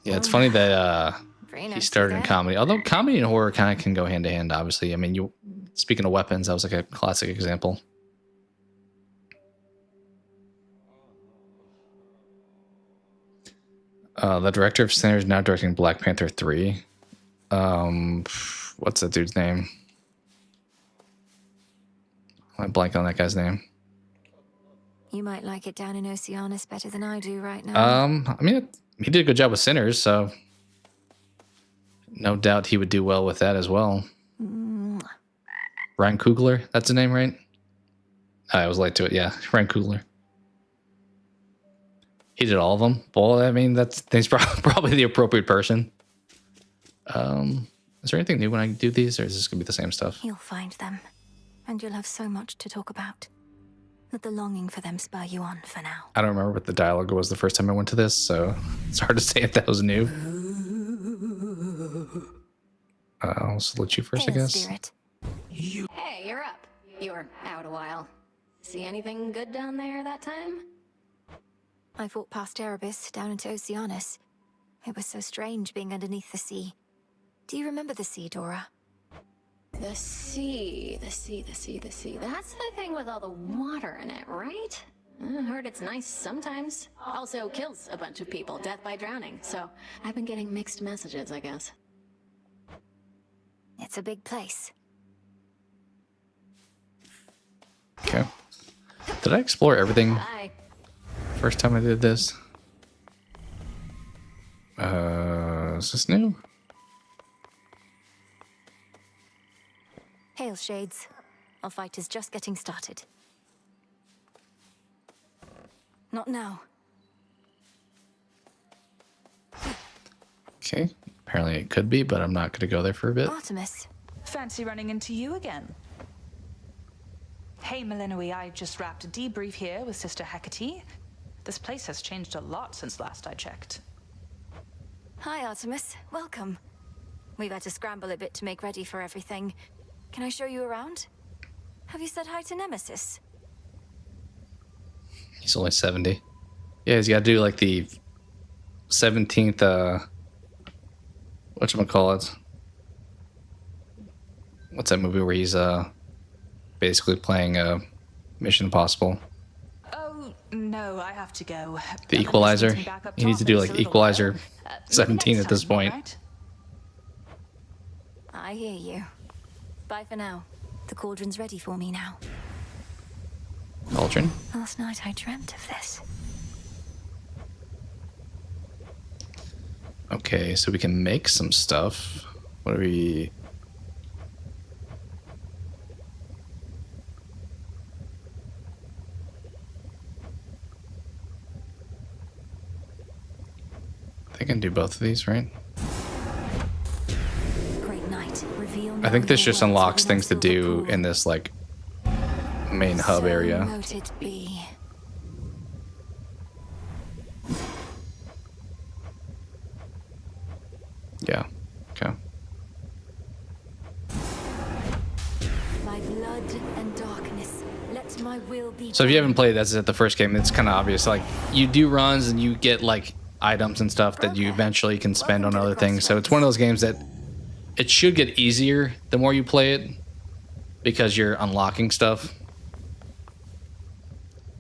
Yeah, it's funny that he started in comedy. Although comedy and horror kind of can go hand to hand, obviously. I mean, speaking of weapons, that was like a classic example. The director of Sinners now directing Black Panther 3. What's that dude's name? I blank on that guy's name. You might like it down in Oceanus better than I do right now. I mean, he did a good job with Sinners, so no doubt he would do well with that as well. Ryan Coogler, that's his name, right? I was late to it. Yeah, Ryan Coogler. He did all of them. Well, I mean, he's probably the appropriate person. Is there anything new when I do these, or is this gonna be the same stuff? You'll find them, and you'll have so much to talk about. Let the longing for them spur you on for now. I don't remember what the dialogue was the first time I went to this, so it's hard to say if that was new. I'll salute you first, I guess. Spirit. Hey, you're up. You were out a while. See anything good down there that time? I fought past Erebus down into Oceanus. It was so strange being underneath the sea. Do you remember the sea, Dora? The sea. That's the thing with all the water in it, right? I heard it's nice sometimes. Also kills a bunch of people, death by drowning. So I've been getting mixed messages, I guess. It's a big place. Okay. Did I explore everything? Bye. First time I did this. Is this new? Hail, Shades. Our fight is just getting started. Not now. Okay. apparently it could be, but I'm not going to go there for a bit. Artemis. Fancy running into you again. Hey, Melinoe, I just wrapped a debrief here with Sister Hecate. This place has changed a lot since last I checked. Hi, Artemis. Welcome. We've had to scramble a bit to make ready for everything. Can I show you around? Have you said hi to Nemesis? He's only 70. Yeah, he's got to do like the 17th, whatchamacallit? What's that movie where he's basically playing Mission Impossible? Oh, no, I have to go. The Equalizer. He needs to do like Equalizer 17 at this point. Right? I hear you. Bye for now. The cauldron's ready for me now. Cauldron? Last night I dreamt of this. Okay, so we can make some stuff. What are we... I think I can do both of these, right? Great night. Reveal I think this just no unlocks words things to within do silver pool. in this, like, main hub So area. mote it be. Yeah. Okay. My blood and darkness. Let my will be. So if you done. haven't played that's at the first game, it's kind of obvious. Like, you do runs and you get, like, items and stuff that you eventually can spend on other things. So it's one of those games that it should get easier the more you play it because you're unlocking stuff.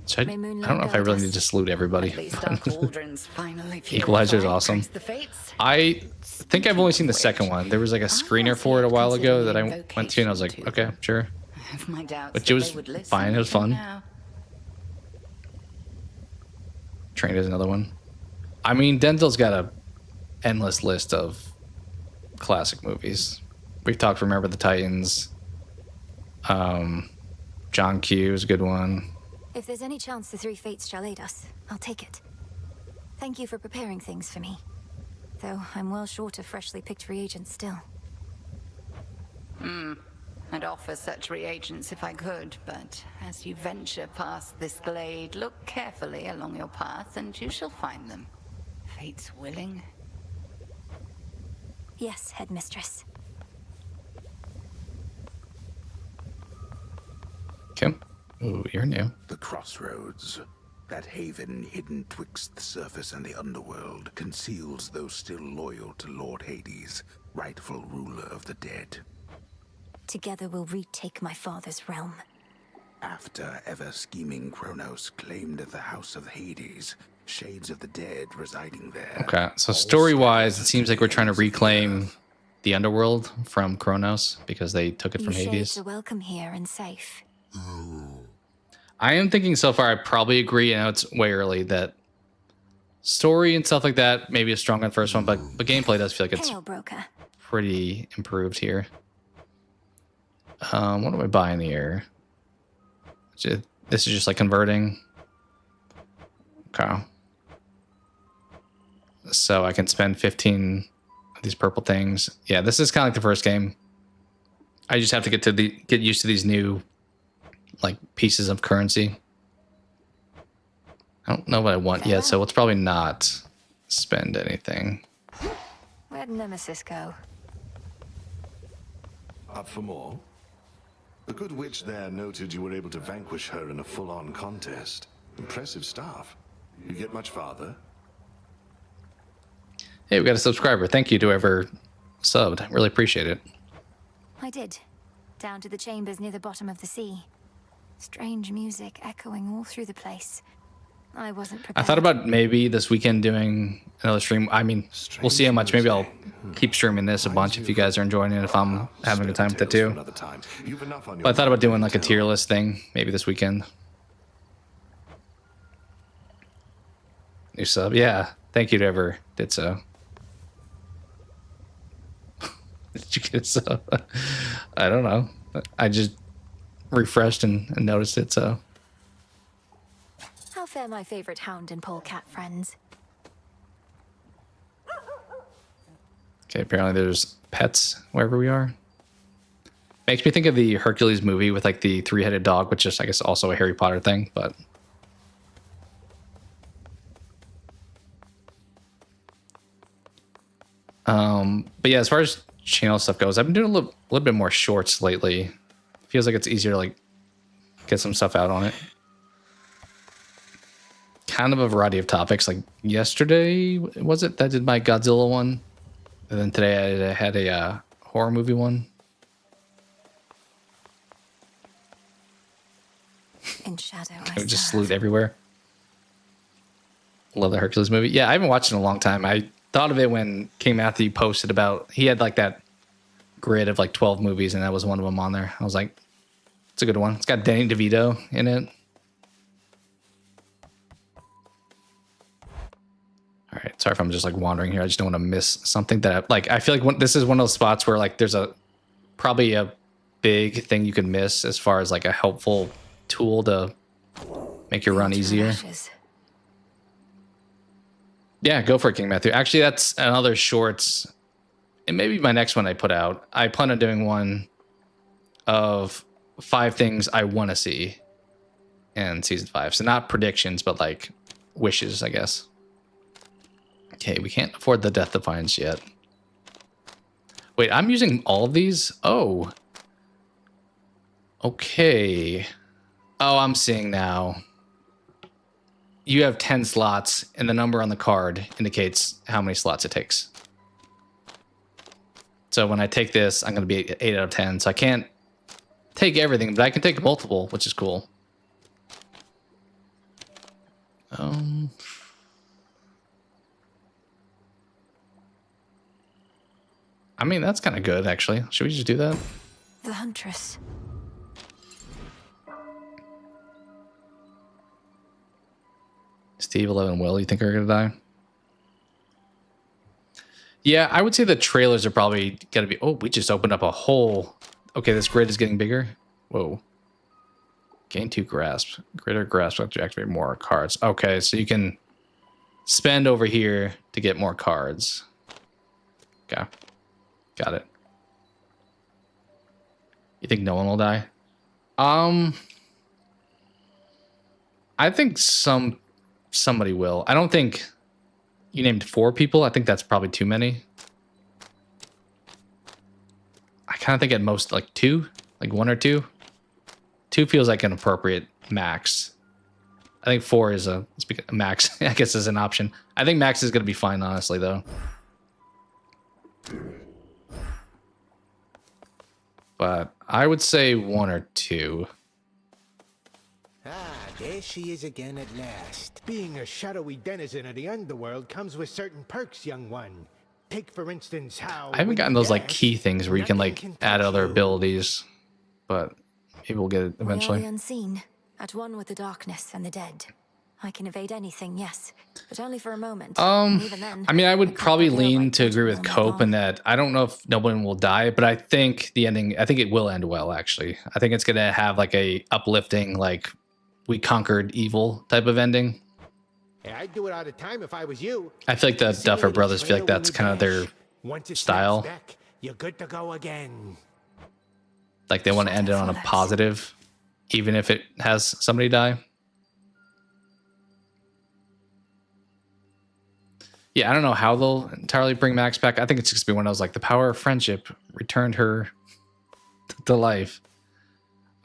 So I don't know if I really need to salute everybody. At least our cauldron's finally Equalizer's purified. awesome. Praise the fates. I think I've only seen the second one. There was like a screener for it a while ago that I went to, and I was like, okay, sure. I have my doubts But that it was they would listen fine. It was even fun. now. Trained is another one. I mean, Denzel's got a endless list of classic movies. We've talked Remember the Titans. John Q is a good one. If there's any chance the three fates shall aid us, I'll take it. Thank you for preparing things for me. Though I'm well short of freshly picked reagents still. I'd offer such reagents if I could, but as you venture past this glade, look carefully along your path and you shall find them. Fate's willing. Yes, headmistress. Kim? Ooh, you're new. The crossroads. That haven hidden twixt the surface and the underworld conceals those still loyal to Lord Hades, rightful ruler of the dead. Together we'll retake my father's realm. After ever-scheming Kronos claimed the House of Hades, shades of the dead residing there. Okay, so story-wise, it seems like we're trying to reclaim the underworld from Kronos because they took it from You Hades. shades are welcome here and safe. I am thinking so far, I probably agree. I know it's way early that story and stuff like that maybe is strong on the first one, but gameplay does feel like it's Hail, broker. pretty improved here. What am I buying here? This is just like converting. Okay. So I can spend 15 of these purple things. Yeah, this is kind of like the first game. I just have to get used to these new like pieces of currency. I don't know what I want yet, so let's probably not spend anything. Where'd Nemesis go? Up for more? The good witch there noted you were able to vanquish her in a full-on contest. Impressive stuff. You get much farther? Hey, we got a subscriber. Thank you to whoever subbed. I really appreciate it. I did. Down to the chambers near the bottom of the sea. Strange music echoing all through the place. I wasn't prepared. I thought about maybe this weekend doing another stream. I mean, we'll see how much. Maybe I'll keep streaming this a bunch if you guys are enjoying it, if I'm having a good time with it too. But I thought about doing like a tier list thing maybe this weekend. New sub. Yeah. Thank you to whoever did so. Did you get a sub? I don't know. I just refreshed and noticed it, so. How fare my favorite hound and polecat friends? Okay, apparently there's pets wherever we are. Makes me think of the Hercules movie with like the three-headed dog, which is I guess also a Harry Potter thing, but but yeah, as far as channel stuff goes, I've been doing a little bit more shorts lately. Feels like it's easier to like get some stuff out on it. Kind of a variety of topics. Like yesterday, was it that did my Godzilla one, and then today I had a horror movie one. In shadow, I just slewed everywhere. Love the Hercules movie. Yeah, I haven't watched it in a long time. I thought of it when King Matthew posted about, he had like that grid of like 12 movies, and that was one of them on there. I was like, it's a good one. It's got Danny DeVito in it. All right, sorry if I'm just like wandering here. I just don't want to miss something that I feel like this is one of those spots where like there's probably a big thing you can miss as far as like a helpful tool to make your run easier. Yeah, go for it, King Matthew. Actually, that's another shorts. And maybe my next one I put out. I plan on doing one of 5 things I want to see in season 5. So not predictions, but like wishes, I guess. Okay, we can't afford the Death Defiance yet. Wait, I'm using all of these? Oh. Okay. Oh, I'm seeing now. You have 10 slots, and the number on the card indicates how many slots it takes. So when I take this, I'm going to be 8 out of 10. So I can't take everything, but I can take multiple, which is cool. I mean, that's kind of good, actually. Should we just do that? The Huntress. Steve, 11, Will, you think are going to die? Yeah, I would say the trailers are probably going to be... Oh, we just opened up a whole... Okay, this grid is getting bigger. Whoa. Gain 2 grasp. Greater grasp to activate more cards. Okay, so you can spend over here to get more cards. Okay. Got it. You think no one will die? I think somebody will. I don't think you named 4 people. I think that's probably too many. I kind of think at most like 2, like 1 or 2. 2 feels like an appropriate max. I think 4 is a max. I guess is an option. I think max is going to be fine, honestly, though. But I would say 1 or 2. Ah, there she is again at last. Being a shadowy denizen of the underworld comes with certain perks, young one. Take, for instance, how... I haven't gotten those like key things where you can like add other abilities, but maybe we'll get it eventually. We are the unseen, at one with the darkness and the dead. I can evade anything, yes, but only for a moment. Even then, I mean, I would probably lean to agree with Cope in that I don't know if no one will die, but I think the ending, I think it will end well, actually. I think it's going to have like a uplifting, like we conquered evil type of ending. Yeah, I'd do it all the time if I was you. I feel like the Duffer Brothers feel like that's kind of their style. Back, you're good to go again. Like they want to end it on a positive, even if it has somebody die. Yeah, I don't know how they'll entirely bring Max back. I think it's just gonna be one of those like the power of friendship returned her to life.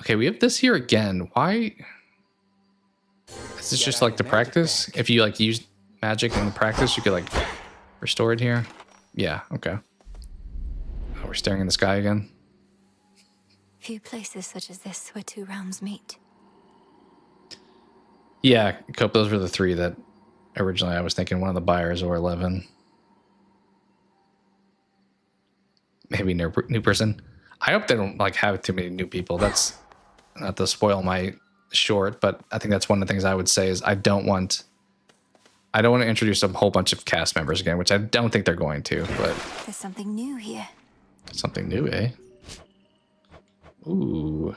Okay, we have this here again. Why? Is this just like the practice? If you like use magic in the practice, you could like restore it here. Yeah, okay. Oh, we're staring in the sky again. Few places such as this where 2 realms meet. Yeah, Cope, those were the 3 that originally I was thinking, one of the buyers or 11. Maybe new person. I hope they don't like have too many new people. That's not to spoil my short, but I think that's one of the things I would say is I don't want to introduce a whole bunch of cast members again, which I don't think they're going to, but there's something new here. Something new, eh? Ooh.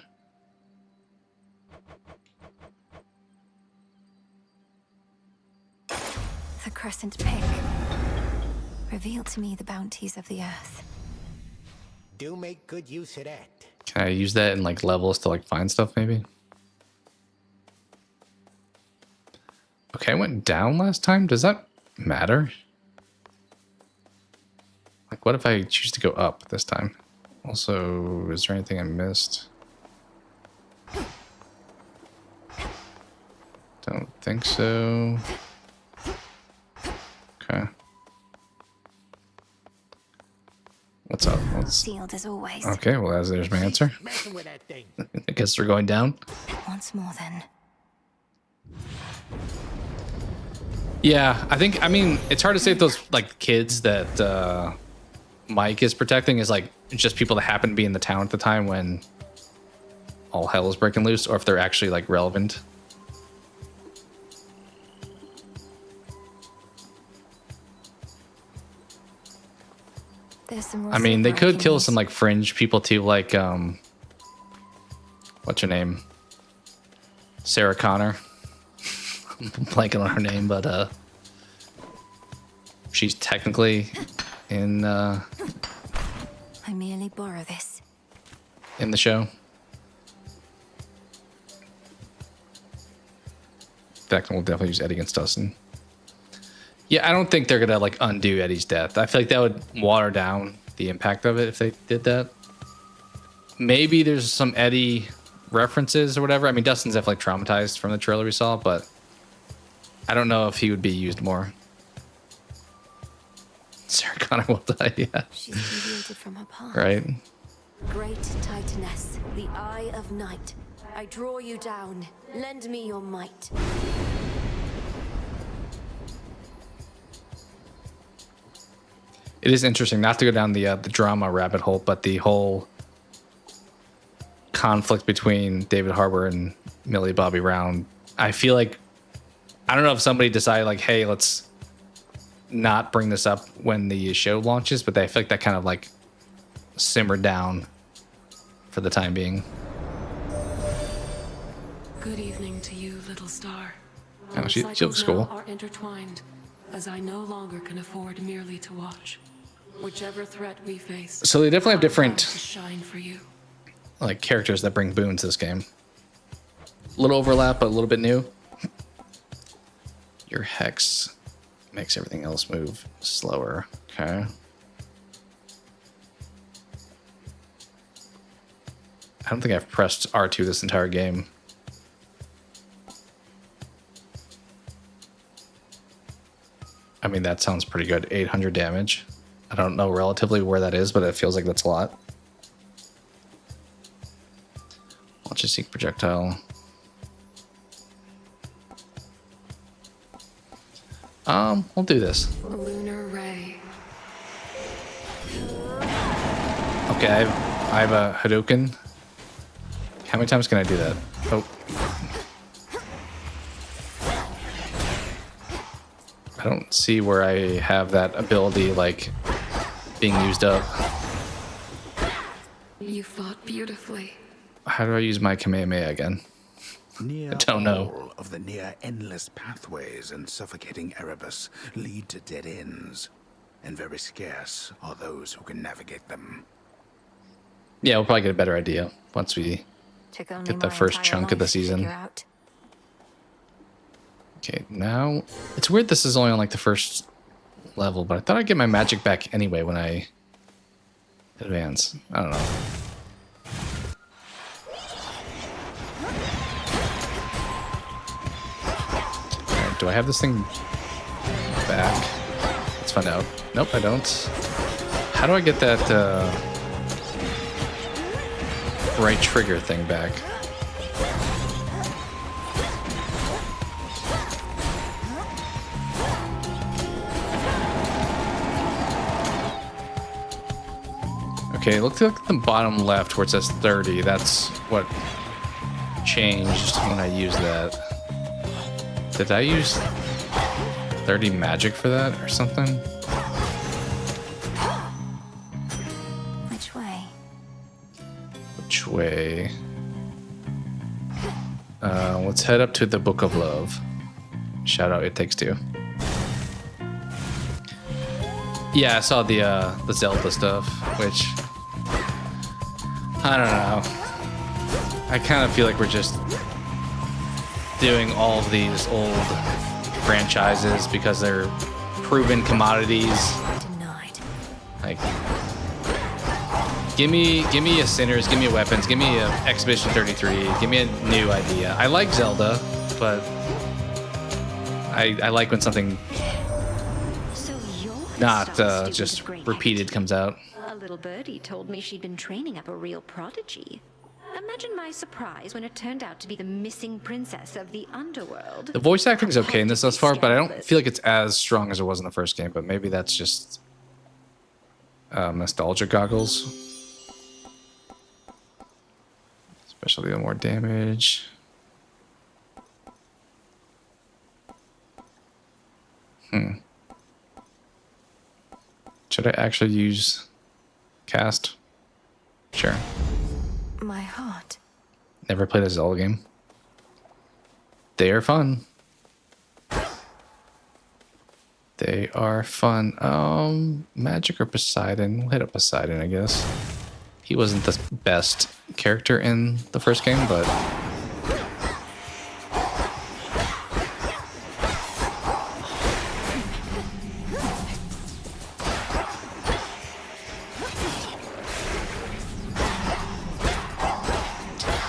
The crescent pink. Reveal to me the bounties of the earth. Do make good use of that. Can I use that in like levels to like find stuff maybe? Okay, I went down last time. Does that matter? Like, what if I choose to go up this time? Also, is there anything I missed? Don't think so. Okay. What's up? Sealed as always. Okay, well, there's my answer. Messing with that thing. I guess we're going down. Once more, then. Yeah, I mean, it's hard to say if those, like, kids that Mike is protecting is, like, just people that happen to be in the town at the time when all hell is breaking loose, or if they're actually, like, relevant. There's some I mean, they could kill news. some, like, fringe people, too, like, what's her name? Sarah Connor. I'm blanking on her name, but she's technically in I merely borrow this. in the show. That will definitely use Eddie against Dustin. Yeah, I don't think they're gonna like undo Eddie's death. I feel like that would water down the impact of it if they did that. Maybe there's some Eddie references or whatever. I mean, Dustin's definitely traumatized from the trailer we saw, but I don't know if he would be used more. Sarah Connor will die, yeah. She's deviated from her path. Right? Great Titaness, the Eye of Night. I draw you down. Lend me your might. It is interesting, not to go down the drama rabbit hole, but the whole conflict between David Harbour and Millie Bobby Brown. I feel like, I don't know if somebody decided like, hey, let's not bring this up when the show launches, but I feel like that kind of like simmered down for the time being. Good evening to you, little star. Oh, Our she cycles looks cool. now are intertwined, as I no longer can afford merely to watch. Whichever threat we face, So they definitely have our different light to shine for you. like characters that bring boons to this game. A little overlap, but a little bit new. Your hex makes everything else move slower. Okay. I don't think I've pressed R2 this entire game. I mean, that sounds pretty good. 800 damage. I don't know relatively where that is, but it feels like that's a lot. Launch a seek projectile. We'll do this. Lunar ray. Okay, I have a Hadouken. How many times can I do that? Oh. I don't see where I have that ability, like, being used up. You fought beautifully. How do I use my Kamehameha again? Near I don't know. all of the near endless pathways and suffocating Erebus lead to dead ends, and very scarce are those who can navigate them. Yeah, we'll probably get a better idea once we Took only get the my first entire chunk of the life to season. figure out. Okay, now it's weird this is only on like the first level, but I thought I'd get my magic back anyway when I advance. I don't know. Alright, do I have this thing back? Let's find out. Nope, I don't. How do I get that right trigger thing back? Okay, look at the bottom left where it says 30. That's what changed when I used that. Did I use 30 magic for that or something? Which way? Which way? Let's head up to the Book of Love. Shout out, It Takes Two. Yeah, I saw the Zelda stuff, which I don't know. I kind of feel like we're just doing all of these old franchises because they're proven commodities. Denied. Like, give me a Sinners, give me a Weapons, give me a Exhibition 33, give me a new idea. I like Zelda, but I like when something not just repeated comes out. A little birdie told me she'd been training up a real prodigy. Imagine my surprise when it turned out to be the missing princess of the underworld. The voice acting is okay in this thus far, but I don't feel like it's as strong as it was in the first game. But maybe that's just nostalgia goggles. Especially the more damage. Should I actually use cast? Sure. My heart. Never played a Zelda game. They are fun. They are fun. Magic or Poseidon? We'll hit up Poseidon, I guess. He wasn't the best character in the first game, but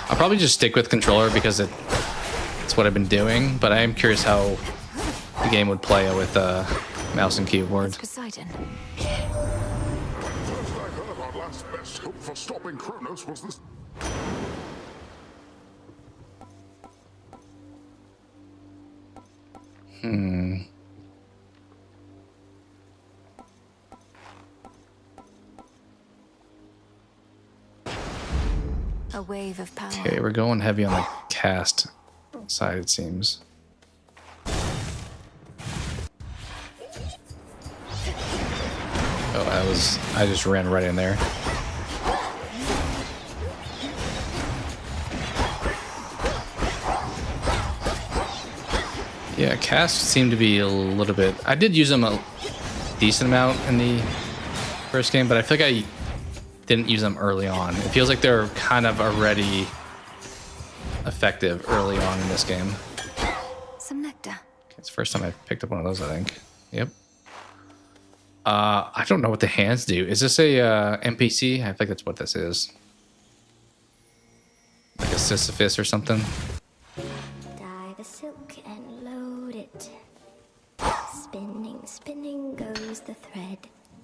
I'll probably just stick with controller because it's what I've been doing, but I am curious how the game would play with mouse and keyboard. Poseidon. First I heard our last best hope for stopping Kronos was this. A wave of power. Okay, we're going heavy on the cast side, it seems. Oh, I just ran right in there. Yeah, cast seemed to be a little bit. I did use them a decent amount in the first game, but I feel like I didn't use them early on. It feels like they're kind of already effective early on in this game. Some nectar. Okay, it's the first time I picked up one of those, I think. Yep. I don't know what the hands do. Is this a NPC? I think that's what this is. Like a Sisyphus or something. Dye the silk and load it. Spinning, spinning goes the thread.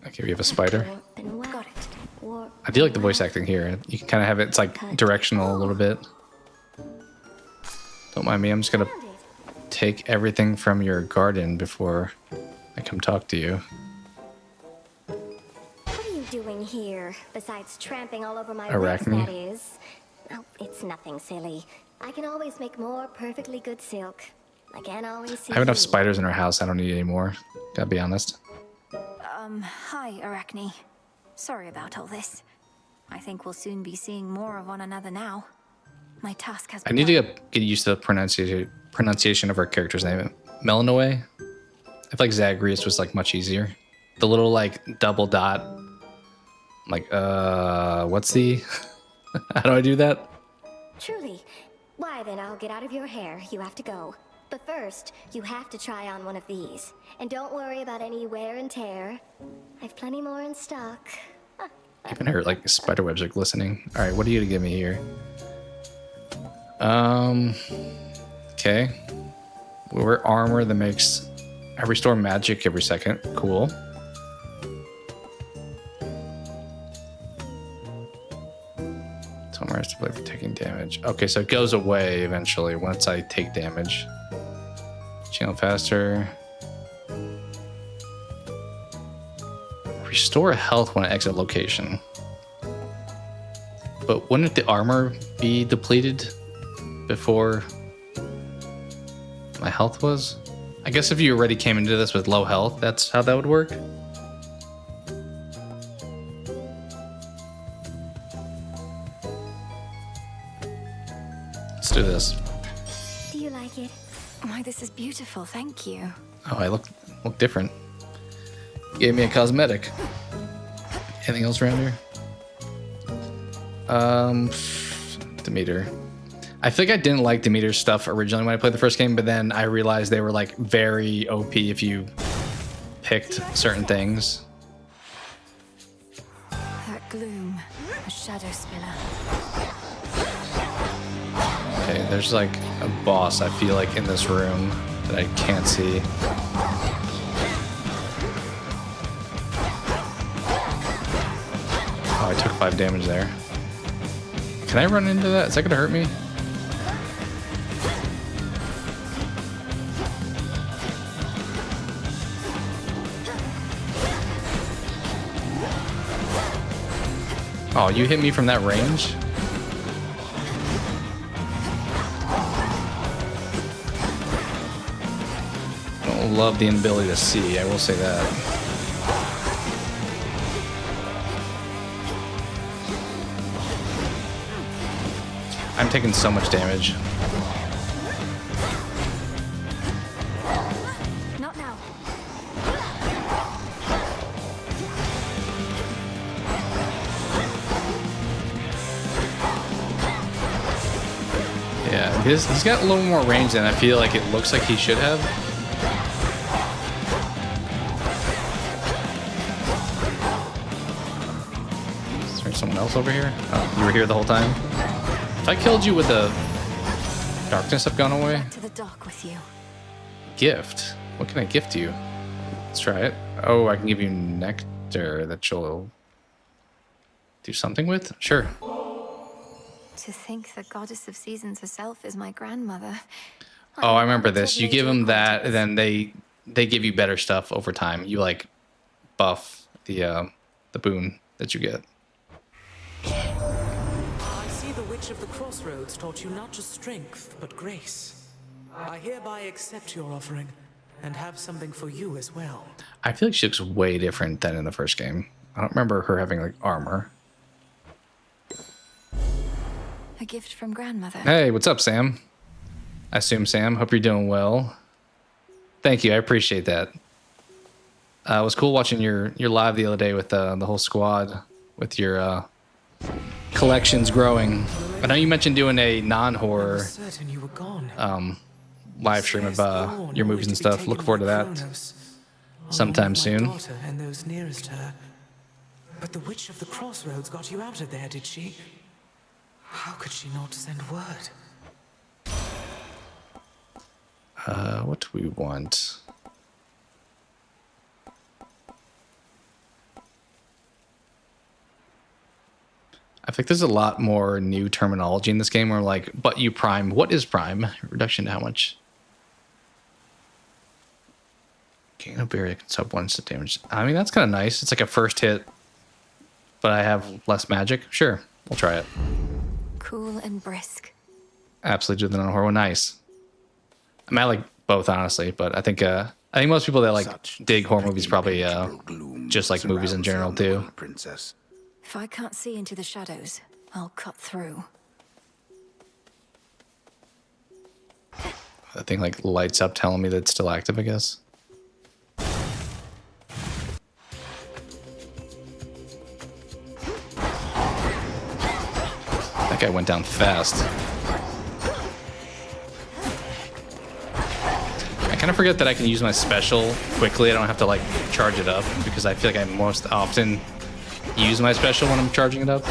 Okay, we have a spider. Got it. I do like the voice acting here. You can kind of have it, it's like directional a little bit. Don't mind me, I'm just gonna take everything from your garden before I come talk to you. What are you doing here, besides tramping all over my Arachne. roof, that is? Oh, it's nothing silly. I can always make more perfectly good silk. I can always see I have enough you. spiders in our house, I don't need any more. Gotta be honest. Hi, Arachne. Sorry about all this. I think we'll soon be seeing more of one another now. My task has I need to get used to the pronunciation of our character's name. Melinoe? I feel like Zagreus was like much easier. The little like double dot. Like, what's the... How do I do that? Truly. Why then, I'll get out of your hair. You have to go. But first, you have to try on one of these. And don't worry about any wear and tear. I've plenty more in stock. Even her like spider webs are glistening. All right, what are you to give me here? Okay. We're armor that makes... I restore magic every second. Cool. Somewhere to play for taking damage. Okay, so it goes away eventually once I take damage. Channel faster. Restore health when I exit location. But wouldn't the armor be depleted before my health was? I guess if you already came into this with low health, that's how that would work. Let's do this. Do you like it? Why, this is beautiful, thank you. Oh, I look different. Gave me a cosmetic. Anything else around here? Demeter. I think I didn't like Demeter's stuff originally when I played the first game, but then I realized they were like very OP if you picked certain things. That gloom, a shadow spiller. Okay, there's like a boss I feel like in this room that I can't see. Oh, I took 5 damage there. Can I run into that? Is that gonna hurt me? Oh, you hit me from that range? I don't love the inability to see, I will say that. I'm taking so much damage. Not now. Yeah, he's got a little more range than I feel like it looks like he should have. Is there someone else over here? Oh, you were here the whole time? If I killed you, would the darkness have gone away? To the dock with you. Gift? What can I gift you? Let's try it. Oh, I can give you nectar that you'll do something with? Sure. To think the goddess of seasons herself is my grandmother. Oh, I remember this. You give them that, and then they give you better stuff over time. You like buff the boon that you get. I see the Witch of the Crossroads taught you not just strength, but grace. I hereby accept your offering, and have something for you as well. I feel like she looks way different than in the first game. I don't remember her having like armor. A gift from grandmother. Hey, what's up, Sam? I assume Sam. Hope you're doing well. Thank you. I appreciate that. It was cool watching your live the other day with the whole squad with your collections growing. I know you mentioned doing a non-horror live stream of your movies and stuff. Look forward to that sometime soon. And those nearest her. But the Witch of the Crossroads got you out of there, did she? How could she not send word? What do we want? I think there's a lot more new terminology in this game where like, but you prime, what is prime? Reduction to how much? Gain a barrier can sub 1 instant damage. I mean, that's kind of nice. It's like a first hit, but I have less magic. Sure, we'll try it. Cool and brisk. Absolutely do the non-horror one. Nice. I mean, I like both, honestly, but I think most people that like dig horror movies probably just like movies in general too. Princess. If I can't see into the shadows, I'll cut through. That thing like lights up telling me that it's still active, I guess. That guy went down fast. I kind of forget that I can use my special quickly. I don't have to like charge it up because I feel like I most often use my special when I'm charging it up.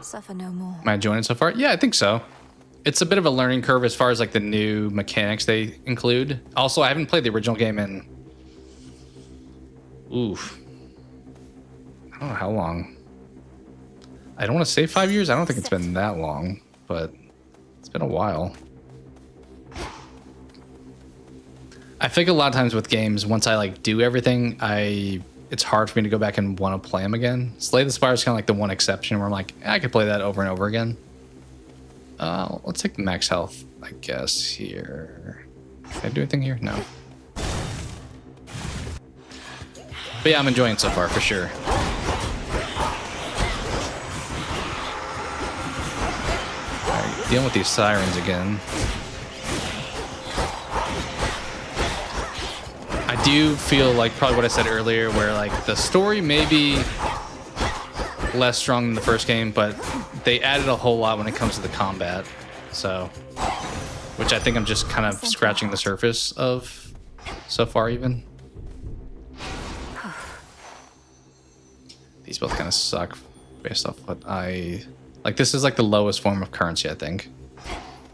Suffer no more. Am I enjoying it so far? Yeah, I think so. It's a bit of a learning curve as far as like the new mechanics they include. Also, I haven't played the original game in... Oof. I don't know how long. I don't want to say 5 years. I don't think it's been that long, but it's been a while. I think a lot of times with games, once I like do everything, it's hard for me to go back and want to play them again. Slay the Spire is kind of like the one exception where I'm like, I could play that over and over again. Let's take the max health. I guess here. Can I do anything here? No. But yeah, I'm enjoying it so far for sure. Alright, dealing with these sirens again. I do feel like probably what I said earlier, where like the story may be less strong than the first game, but they added a whole lot when it comes to the combat. So, which I think I'm just kind of scratching the surface of so far even. These both kind of suck based off what I... Like, this is like the lowest form of currency, I think.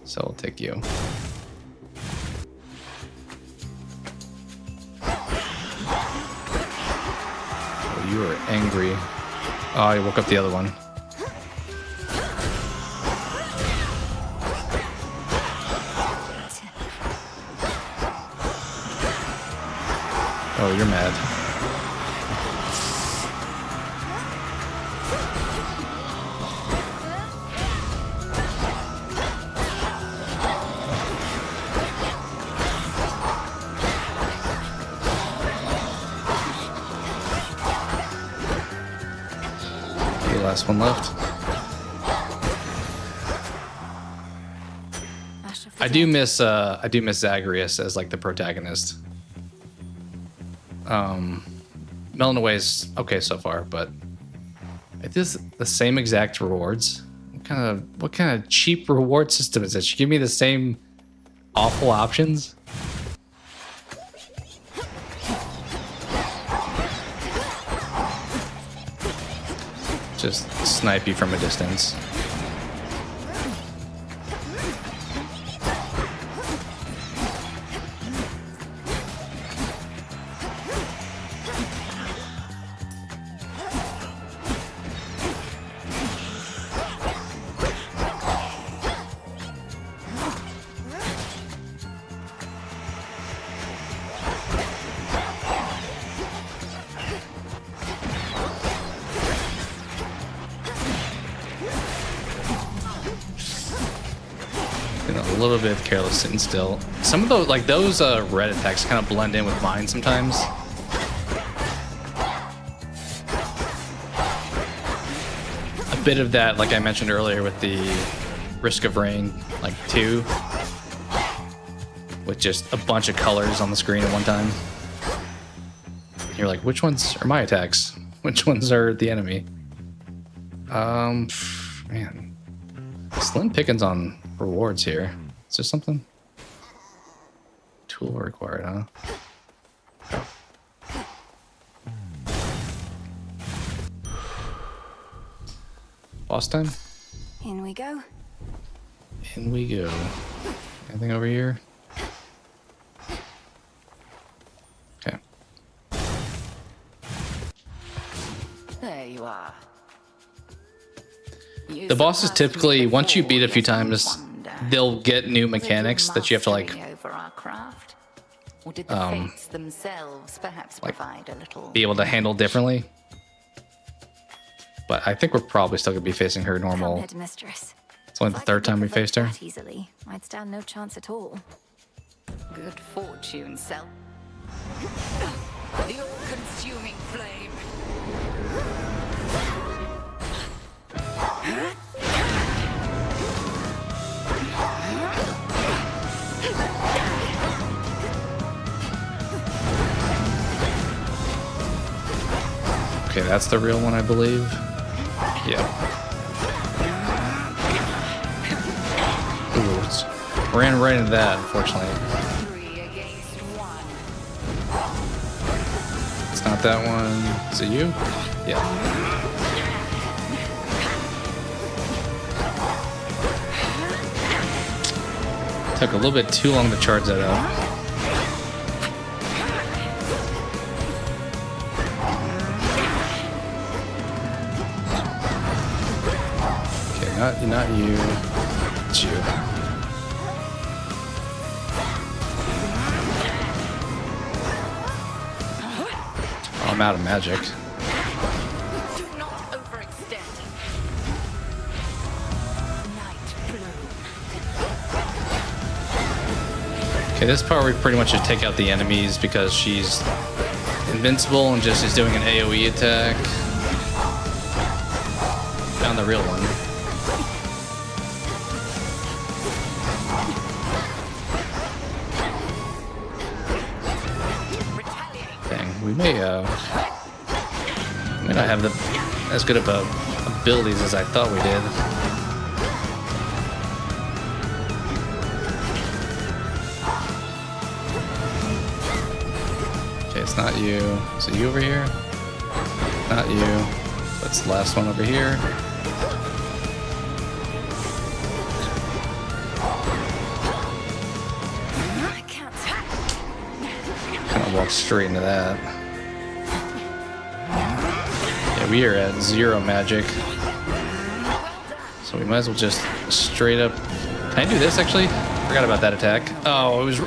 So we'll take you. Oh, you are angry. Oh, I woke up the other one. Oh, you're mad. Last one left. I do miss Zagreus as like the protagonist. Melinoe is okay so far, but it is the same exact rewards. What kind of cheap reward system is this? You give me the same awful options? Just snipe you from a distance. A little bit of careless sitting still. Some of those, like those red attacks kind of blend in with mine sometimes. A bit of that, like I mentioned earlier with the Risk of Rain, like 2. With just a bunch of colors on the screen at one time. You're like, which ones are my attacks? Which ones are the enemy? Man. Slim pickings on rewards here. Is there something? Tool required, huh? Boss time? In we go. In we go. Anything over here? Okay. There you are. The bosses typically, once you beat a few times, they'll get new mechanics that you have to like or did the fates themselves perhaps provide a little be able to handle differently. But I think we're probably still gonna be facing her normal. Mistress. It's only the third time we faced her. Easily, I'd stand no chance at all. Good fortune, self. The all-consuming flame. Okay, that's the real one, I believe. Yeah. Ooh, ran right into that, unfortunately. It's not that one. Is it you? Yeah. Took a little bit too long to charge that up. Okay, not you. It's you. Oh, I'm out of magic. Do not overextend. Night bloom. Okay, this part we pretty much just take out the enemies because she's invincible and just is doing an AoE attack. Found the real one. Dang, we may not have as good of abilities as I thought we did. Okay, it's not you. Is it you over here? Not you. That's the last one over here. Kind of walk straight into that. Yeah, we are at 0 magic. So we might as well just straight up... Can I do this, actually? Forgot about that attack. Oh, it was...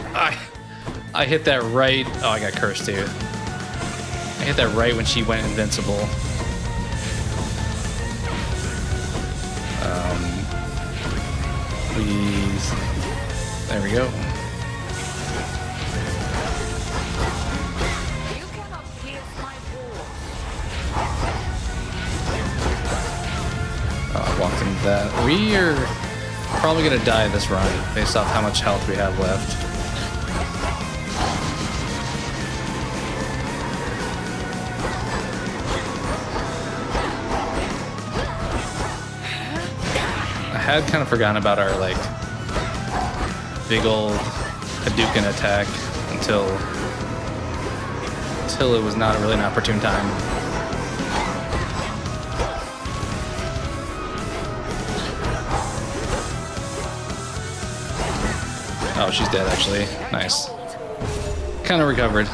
I hit that right... Oh, I got cursed, too. I hit that right when she went invincible. Please. There we go. Walked into that. We are probably gonna die this run based off how much health we have left. I had kind of forgotten about our like big old Hadouken attack until it was not really an opportune time. Oh, she's dead, actually. Nice. Kind of recovered.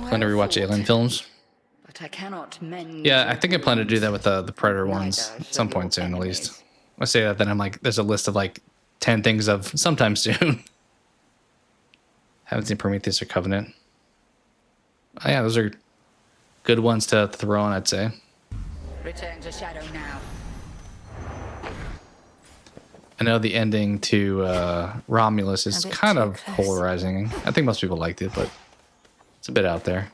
Plan to rewatch Alien films. But I cannot mend. Yeah, I think I plan to do that with the Predator ones at some point soon, at least. I say that, then I'm like, there's a list of like 10 things of sometime soon. Haven't seen Prometheus or Covenant. Oh, yeah, those are good ones to throw on, I'd say. Return to Shadow now. I know the ending to Romulus is kind of polarizing. I think most people liked it, but it's a bit out there.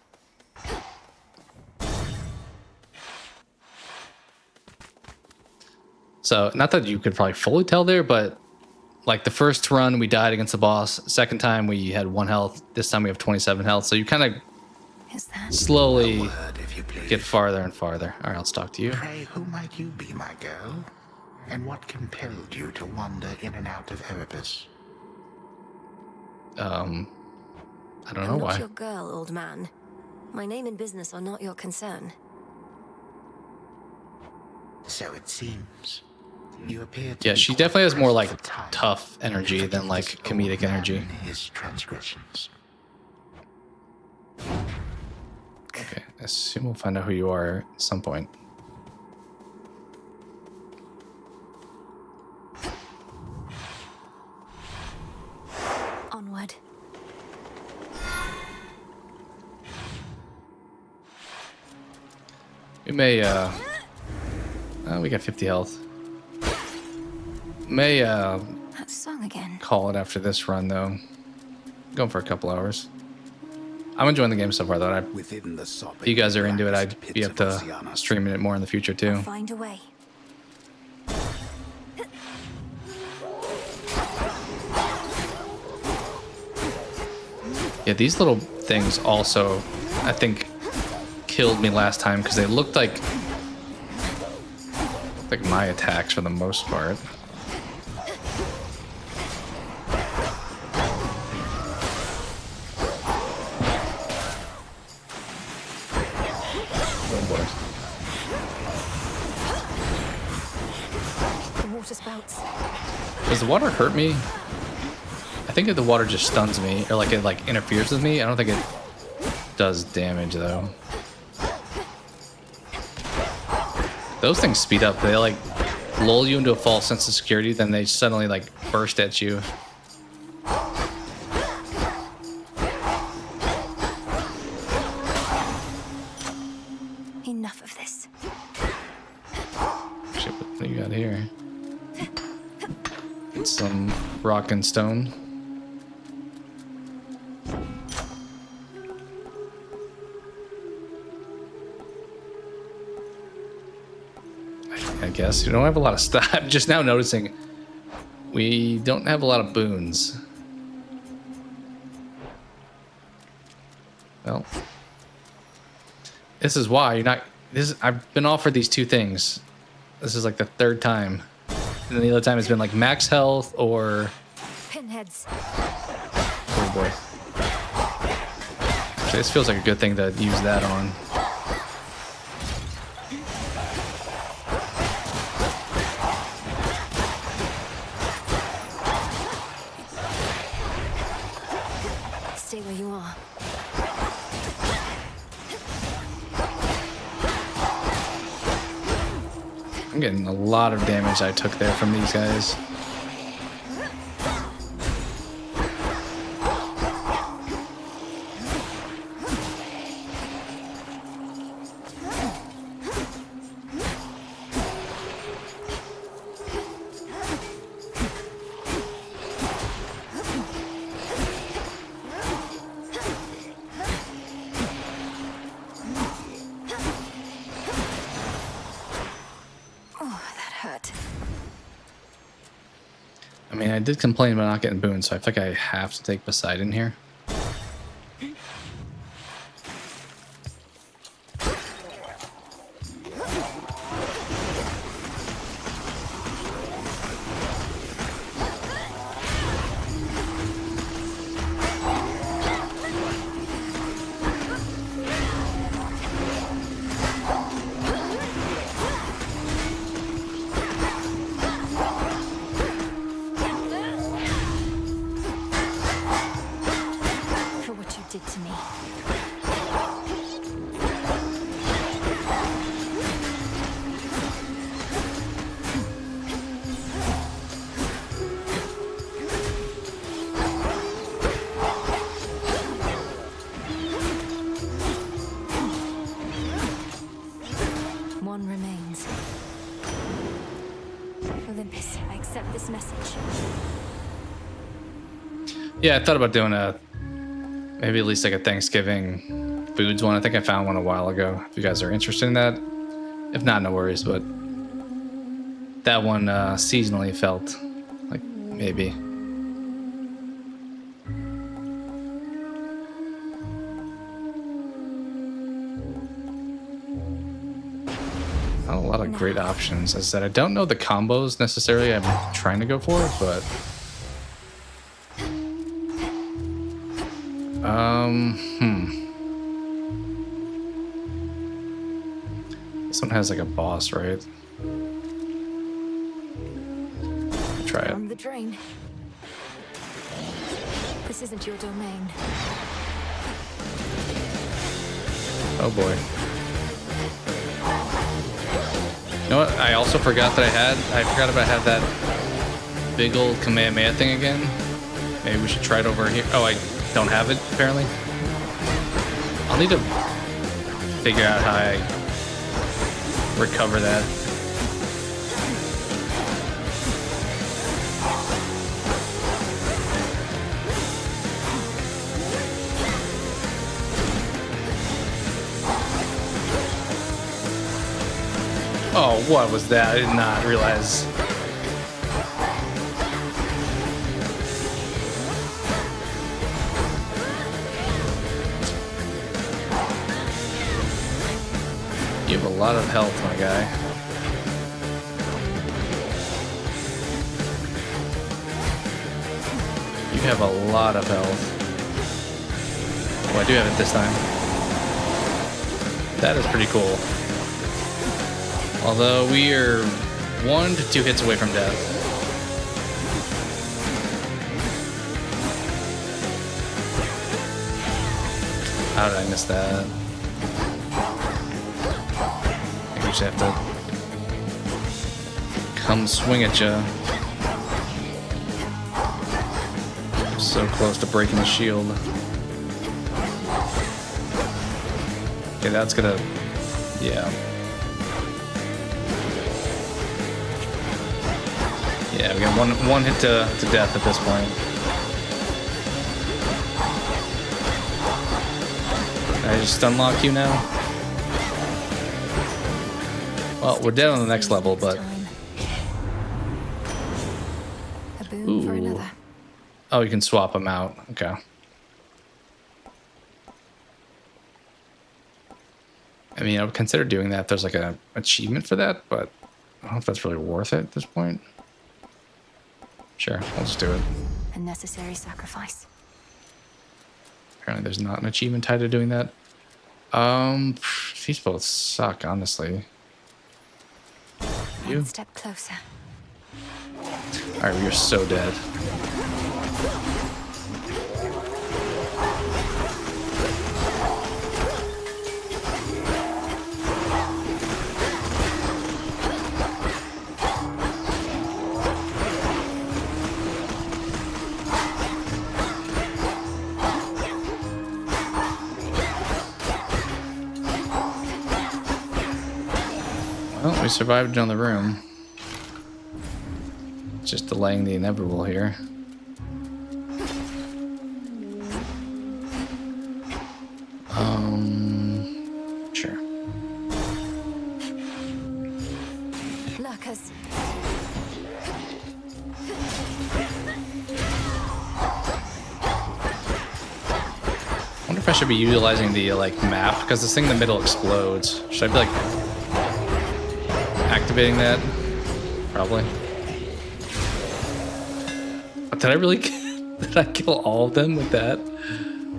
So, not that you could probably fully tell there, but like the first run we died against the boss. Second time we had 1 health. This time we have 27 health. So you kind of slowly get farther and farther. All right, let's talk to you. Pray, who might you be, my girl? And what compelled you to wander in and out of Erebus? I don't know I'm why. not your girl, old man. My name and business are not your concern. So it seems. You appear to Yeah, be she quite definitely has more like pressed for time. tough energy than like comedic energy. His transgressions. Okay, I assume we'll find out who you are at some point. Onward. We may, we got 50 health. May, That song again. call it after this run, though. Going for a couple hours. I'm enjoying the game so far, though. If you guys are into it, I'd be up to streaming it more in the future, too. Find a way. Yeah, these little things also, I think, killed me last time because they looked like my attacks for the most part. Oh boy. The water spouts. Does the water hurt me? I think that the water just stuns me, or like it like interferes with me. I don't think it does damage though. Those things speed up. They like lull you into a false sense of security, then they suddenly like burst at you. Enough of this. Shit, what do you got here? Get some rock and stone. I guess you don't have a lot of stuff. I'm just now noticing we don't have a lot of boons. Well, this is why you're not. I've been offered these two things. This is like the third time, and then the other time has been like max health or Pinheads. Oh boy. Okay, this feels like a good thing to use that on. Stay where you are. I'm getting a lot of damage I took there from these guys. I mean, I did complain about not getting boons, so I think I have to take Poseidon here. Did to me. One remains. Olympus, I accept this message. Yeah, I thought about doing a maybe at least like a Thanksgiving foods one. I think I found one a while ago. If you guys are interested in that. If not, no worries, but that one seasonally felt like maybe. Not a lot of great options. As I said, I don't know the combos necessarily I'm trying to go for, but This one has like a boss, right? Try it. From the drain. This isn't your domain. Oh boy. You know what? I also forgot that I forgot about have that big old Kamehameha thing again. Maybe we should try it over here. Oh, I don't have it, apparently. I'll need to figure out how I recover that. Oh, what was that? I did not realize. You have a lot of health, my guy. You have a lot of health. Oh, I do have it this time. That is pretty cool. Although we are 1 to 2 hits away from death. How did I miss that? I just have to come swing at you. So close to breaking the shield. Okay, that's gonna... yeah. Yeah, we got one hit to death at this point. Can I just stun lock you now? Well, we're dead on the next level, but... A boon for another. Oh, you can swap them out. Okay. I mean, I would consider doing that if there's like an achievement for that, but I don't know if that's really worth it at this point. Sure, I'll just do it. A necessary sacrifice. Apparently there's not an achievement tied to doing that. These both suck, honestly. You? One step closer. Alright, you're so dead. Well, we survived on the room. Just delaying the inevitable here. Sure. Lurkers. I wonder if I should be utilizing the like map because this thing in the middle explodes. Should I be like activating that? Probably. Did I really? Did I kill all of them with that?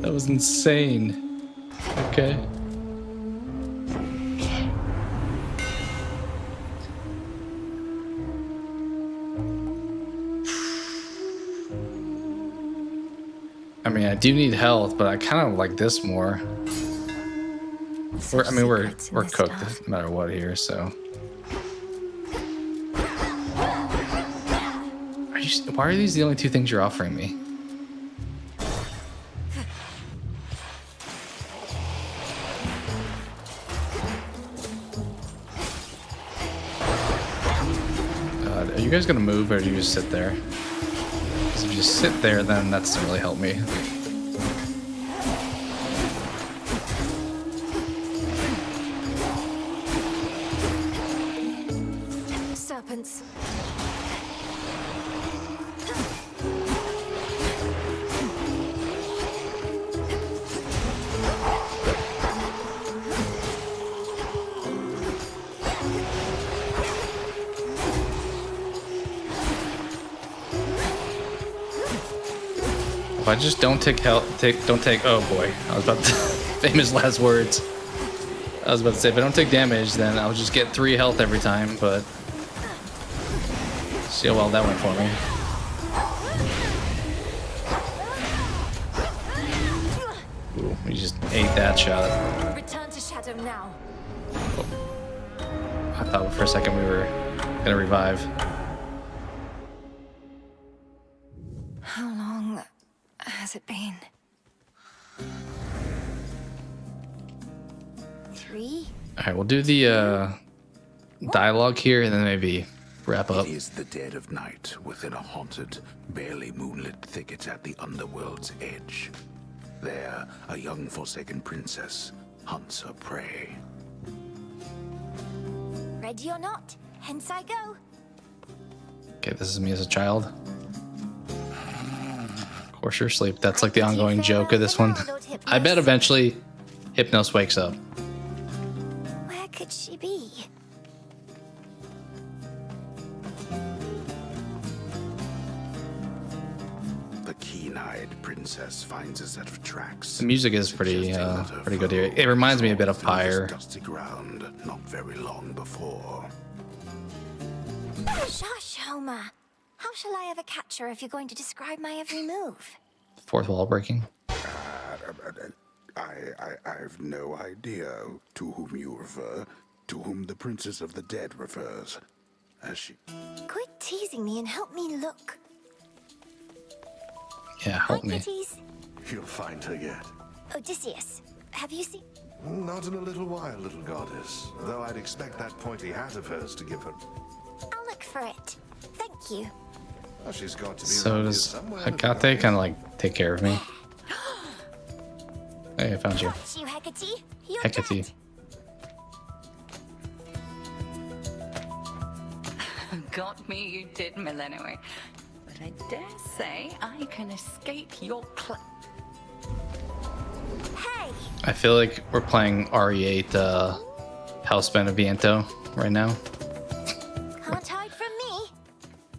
That was insane. Okay. I mean, I do need health, but I kind of like this more. We're cooked no matter what here, so. Why are these the only two things you're offering me? Are you guys gonna move or do you just sit there? Because if you just sit there, then that doesn't really help me. Serpents. If I just don't take health, oh boy, I was about to, famous last words. I was about to say, if I don't take damage, then I'll just get 3 health every time, but see how well that went for me. Ooh, we just ate that shot. Return to shadow now. Oh. I thought for a second we were gonna revive. How long has it been? 3? Alright, we'll do the dialogue here and then maybe wrap up. It is the dead of night within a haunted, barely moonlit thicket at the underworld's edge. There, a young forsaken princess hunts her prey. Ready or not, hence I go. Okay, this is me as a child. Of course you're asleep. That's like the ongoing joke of this one. I bet eventually Hypnos wakes up. Where could she be? The keen-eyed princess finds a set of tracks. The music is pretty good here. It reminds me a bit of Pyre. Dusty ground not very long before. Shush, Homer. How shall I ever catch her if you're going to describe my every move? Fourth wall breaking. I've no idea to whom you refer, to whom the princess of the dead refers. As she... Quit teasing me and help me look. Yeah, help me. Kitties. You'll find her yet. Odysseus, have you seen... Not in a little while, little goddess. Though I'd expect that pointy hat of hers to give her... I'll look for it. Thank you. Oh, she's got to be So around here does somewhere. Agate kind of like take care of me? Hey, I found you. Got you, Hecate. You're Hecate. Got me, you did, Melinoe. But I dare say I can escape your Hey! I feel like we're playing RE8 House Beneviento right now. Can't hide from me.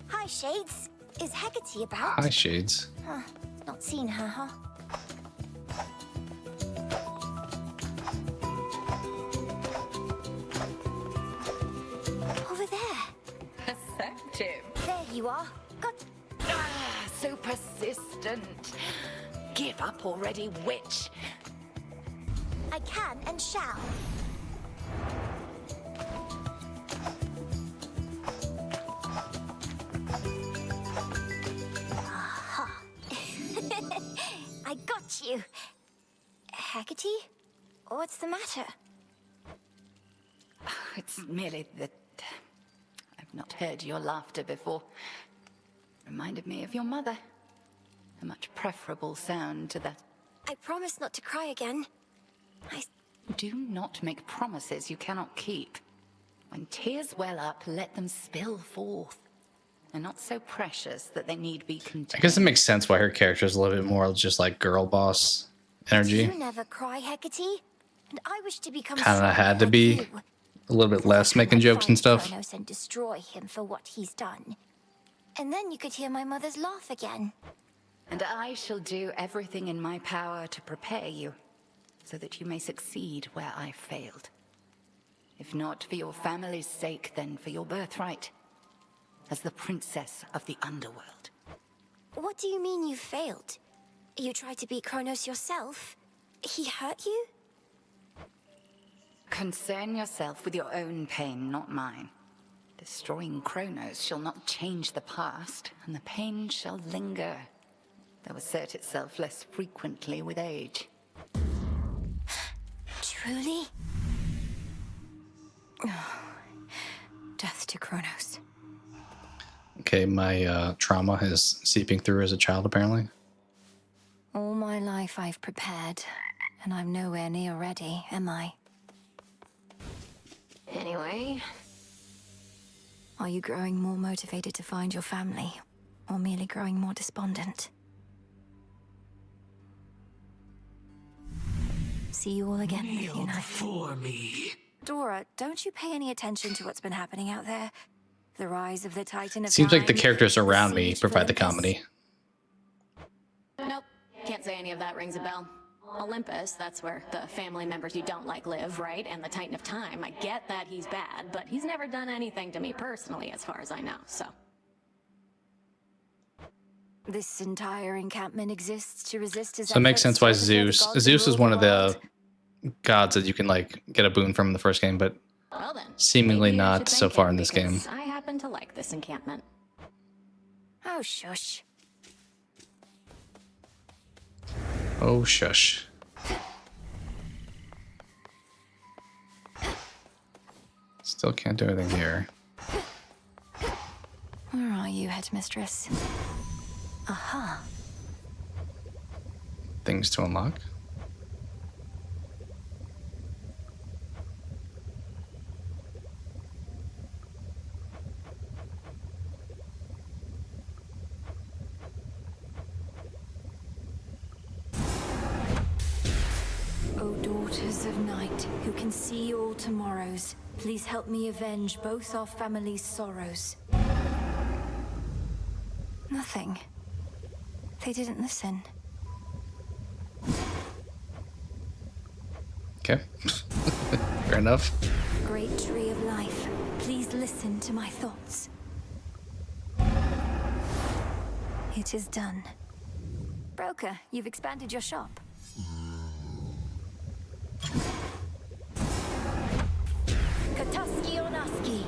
Hi, Shades. Is Hecate about? Hi, Shades. Huh. Not seen her, huh? Over there. perceptive. There you are. Got. Ah, so persistent. Give up already, witch. I can and shall. Aha. I got you. Hecate? What's the matter? It's merely that I've not heard your laughter before. Reminded me of your mother. A much preferable sound to that. I promise not to cry again. Do not make promises you cannot keep. When tears well up, let them spill forth. They're not so precious that they need be contained. I guess it makes sense why her character is a little bit more just like girl boss energy. You never cry, Hecate. And I wish to become Kind of strong had to like be you. a little bit less making jokes and stuff. Kronos and destroy him for what he's done. And then you could hear my mother's laugh again. And I shall do everything in my power to prepare you, so that you may succeed where I failed. If not for your family's sake, then for your birthright, as the princess of the underworld. What do you mean you failed? You tried to beat Kronos yourself? He hurt you? Concern yourself with your own pain, not mine. Destroying Kronos shall not change the past, and the pain shall linger, though assert itself less frequently with age. Truly? Death to Kronos. Okay, my trauma is seeping through as a child, apparently. All my life I've prepared, and I'm nowhere near ready, am I? Anyway. Are you growing more motivated to find your family, or merely growing more despondent? See you all again with you night. Before me. Dora, don't you pay any attention to what's been happening out there? The rise of the Titan of Seems like the Time, characters around the me siege provide of the Olympus. comedy. Nope. Can't say any of that rings a bell. Olympus, that's where the family members you don't like live, right? And the Titan of Time, I get that he's bad, but he's never done anything to me personally, as far as I know, so. This entire encampment exists to resist his So it makes efforts sense why to overthrow the Zeus. gods Zeus who is rule one of world. the gods that you can like get a boon from in the first game, but Well then, seemingly maybe I not should so thank far him, in this game. because I happen to like this encampment. Oh, shush. Oh, shush. Still can't do anything here. Where are you, headmistress? Aha. Things to unlock. O daughters of night, who can see all tomorrows, please help me avenge both our family's sorrows. Nothing. They didn't listen. Okay. Fair enough. Great tree of life, please listen to my thoughts. It is done. Broker, you've expanded your shop. Katuski Onaski.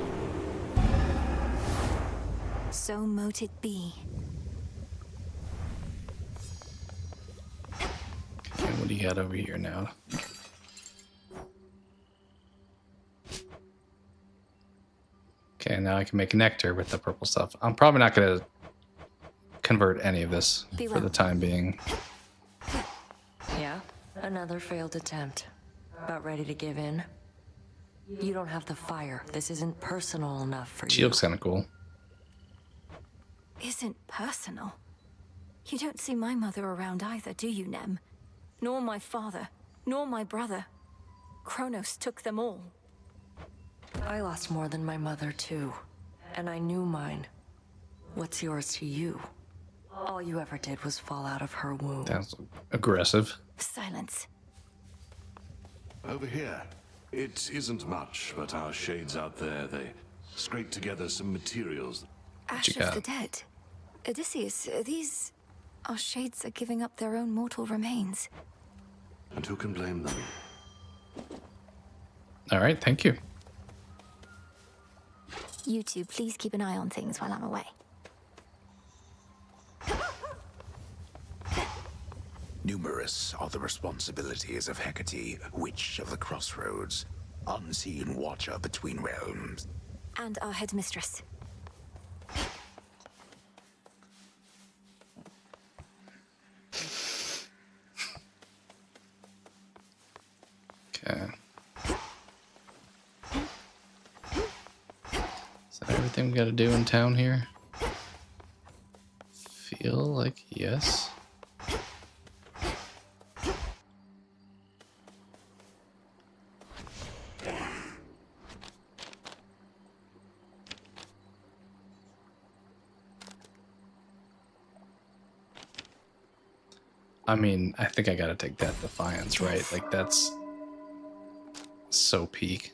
So mote it be. Okay, what do you got over here now? Okay, now I can make nectar with the purple stuff. I'm probably not gonna convert any of this Be for well. the time being. Yeah? Another failed attempt. About ready to give in? You don't have the fire. This isn't personal enough for She you. looks kind of cool. Isn't personal. You don't see my mother around either, do you, Nem? Nor my father, nor my brother. Kronos took them all. I lost more than my mother, too. And I knew mine. What's yours to you? All you ever did was fall out of her womb. That's aggressive. Silence. Over here. It isn't much, but our shades out there, they scrape together some materials. Ash of the dead. Odysseus, these are shades are giving up their own mortal remains. And who can blame them? All right, thank you. You two, please keep an eye on things while I'm away. Numerous are the responsibilities of Hecate, Witch of the Crossroads, unseen watcher between realms. And our headmistress. Okay. Is that everything we gotta do in town here? Feel like yes. I mean, I think I gotta take that Defiance, right? Like, that's so peak.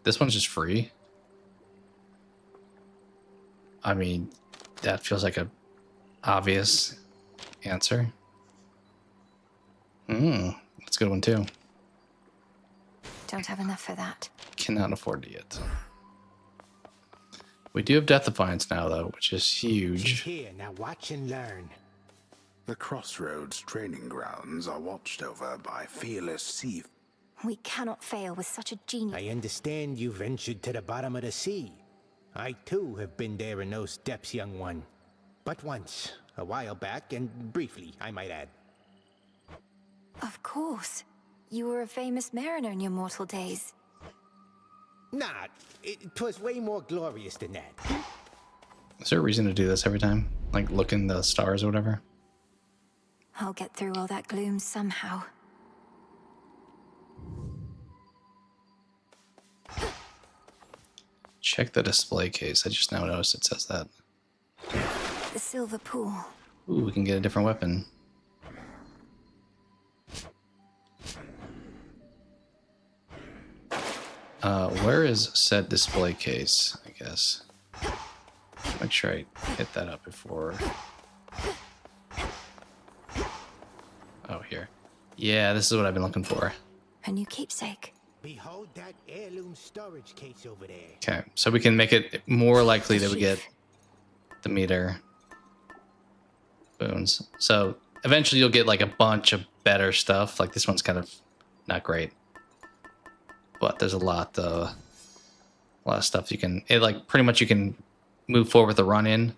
This one's just free. I mean, that feels like a obvious answer. That's a good one too. Don't have enough for that. Cannot afford it yet. We do have Death Defiance now, though, which is huge. Here, now watch and learn. The Crossroads training grounds are watched over by fearless sea. We cannot fail with such a genius. I understand you ventured to the bottom of the sea. I too have been there in those depths, young one. But once, a while back, and briefly, I might add. Of course. You were a famous mariner in your mortal days. Nah, it was way more glorious than that. Is there a reason to do this every time? Like, look in the stars or whatever? I'll get through all that gloom somehow. Check the display case. I just now noticed it says that. The silver pool. Ooh, we can get a different weapon. Where is said display case, I guess? Make sure I hit that up before. Oh, here. Yeah, this is what I've been looking for. A new keepsake. Behold that heirloom storage case over there. Okay, so we can make it more likely that we get the meter boons. So eventually you'll get like a bunch of better stuff. Like this one's kind of not great, but there's a lot of stuff you can. It like pretty much you can move forward with the run in.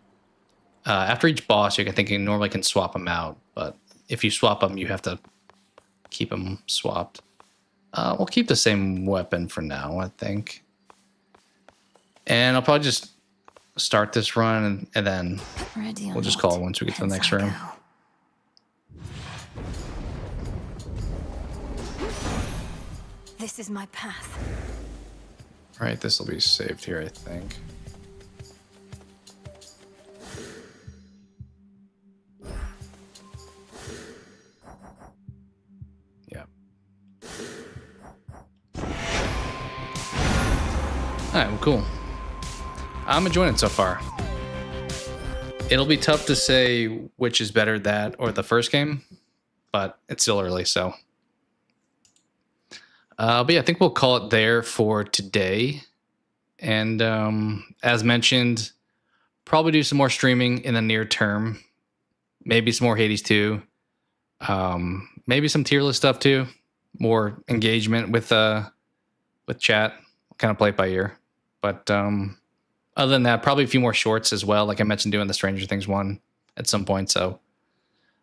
After each boss, you normally can swap them out, but if you swap them, you have to keep them swapped. We'll keep the same weapon for now, I think. And I'll probably just start this run and then we'll just call it once we get to the next room. This is my path. Right, this will be saved here, I think. Yeah. Alright, well, cool. I'm enjoying it so far. It'll be tough to say which is better, that or the first game, but it's still early, so. But yeah, I think we'll call it there for today. And as mentioned, probably do some more streaming in the near term. Maybe some more Hades 2. Maybe some tier list stuff too. More engagement with chat. Kind of play it by ear. But other than that, probably a few more shorts as well. Like I mentioned, doing the Stranger Things one. at some point. So,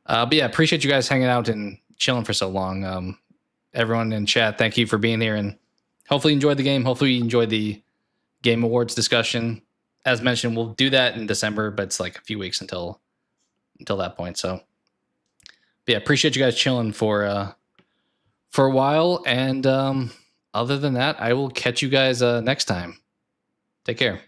but yeah, appreciate you guys hanging out and chilling for so long. Everyone in chat, thank you for being here, and hopefully you enjoyed the game. Hopefully you enjoyed the Game Awards discussion. As mentioned, we'll do that in December, but it's like a few weeks until that point. So, but yeah, appreciate you guys chilling for a while. And other than that, I will catch you guys next time. Take care.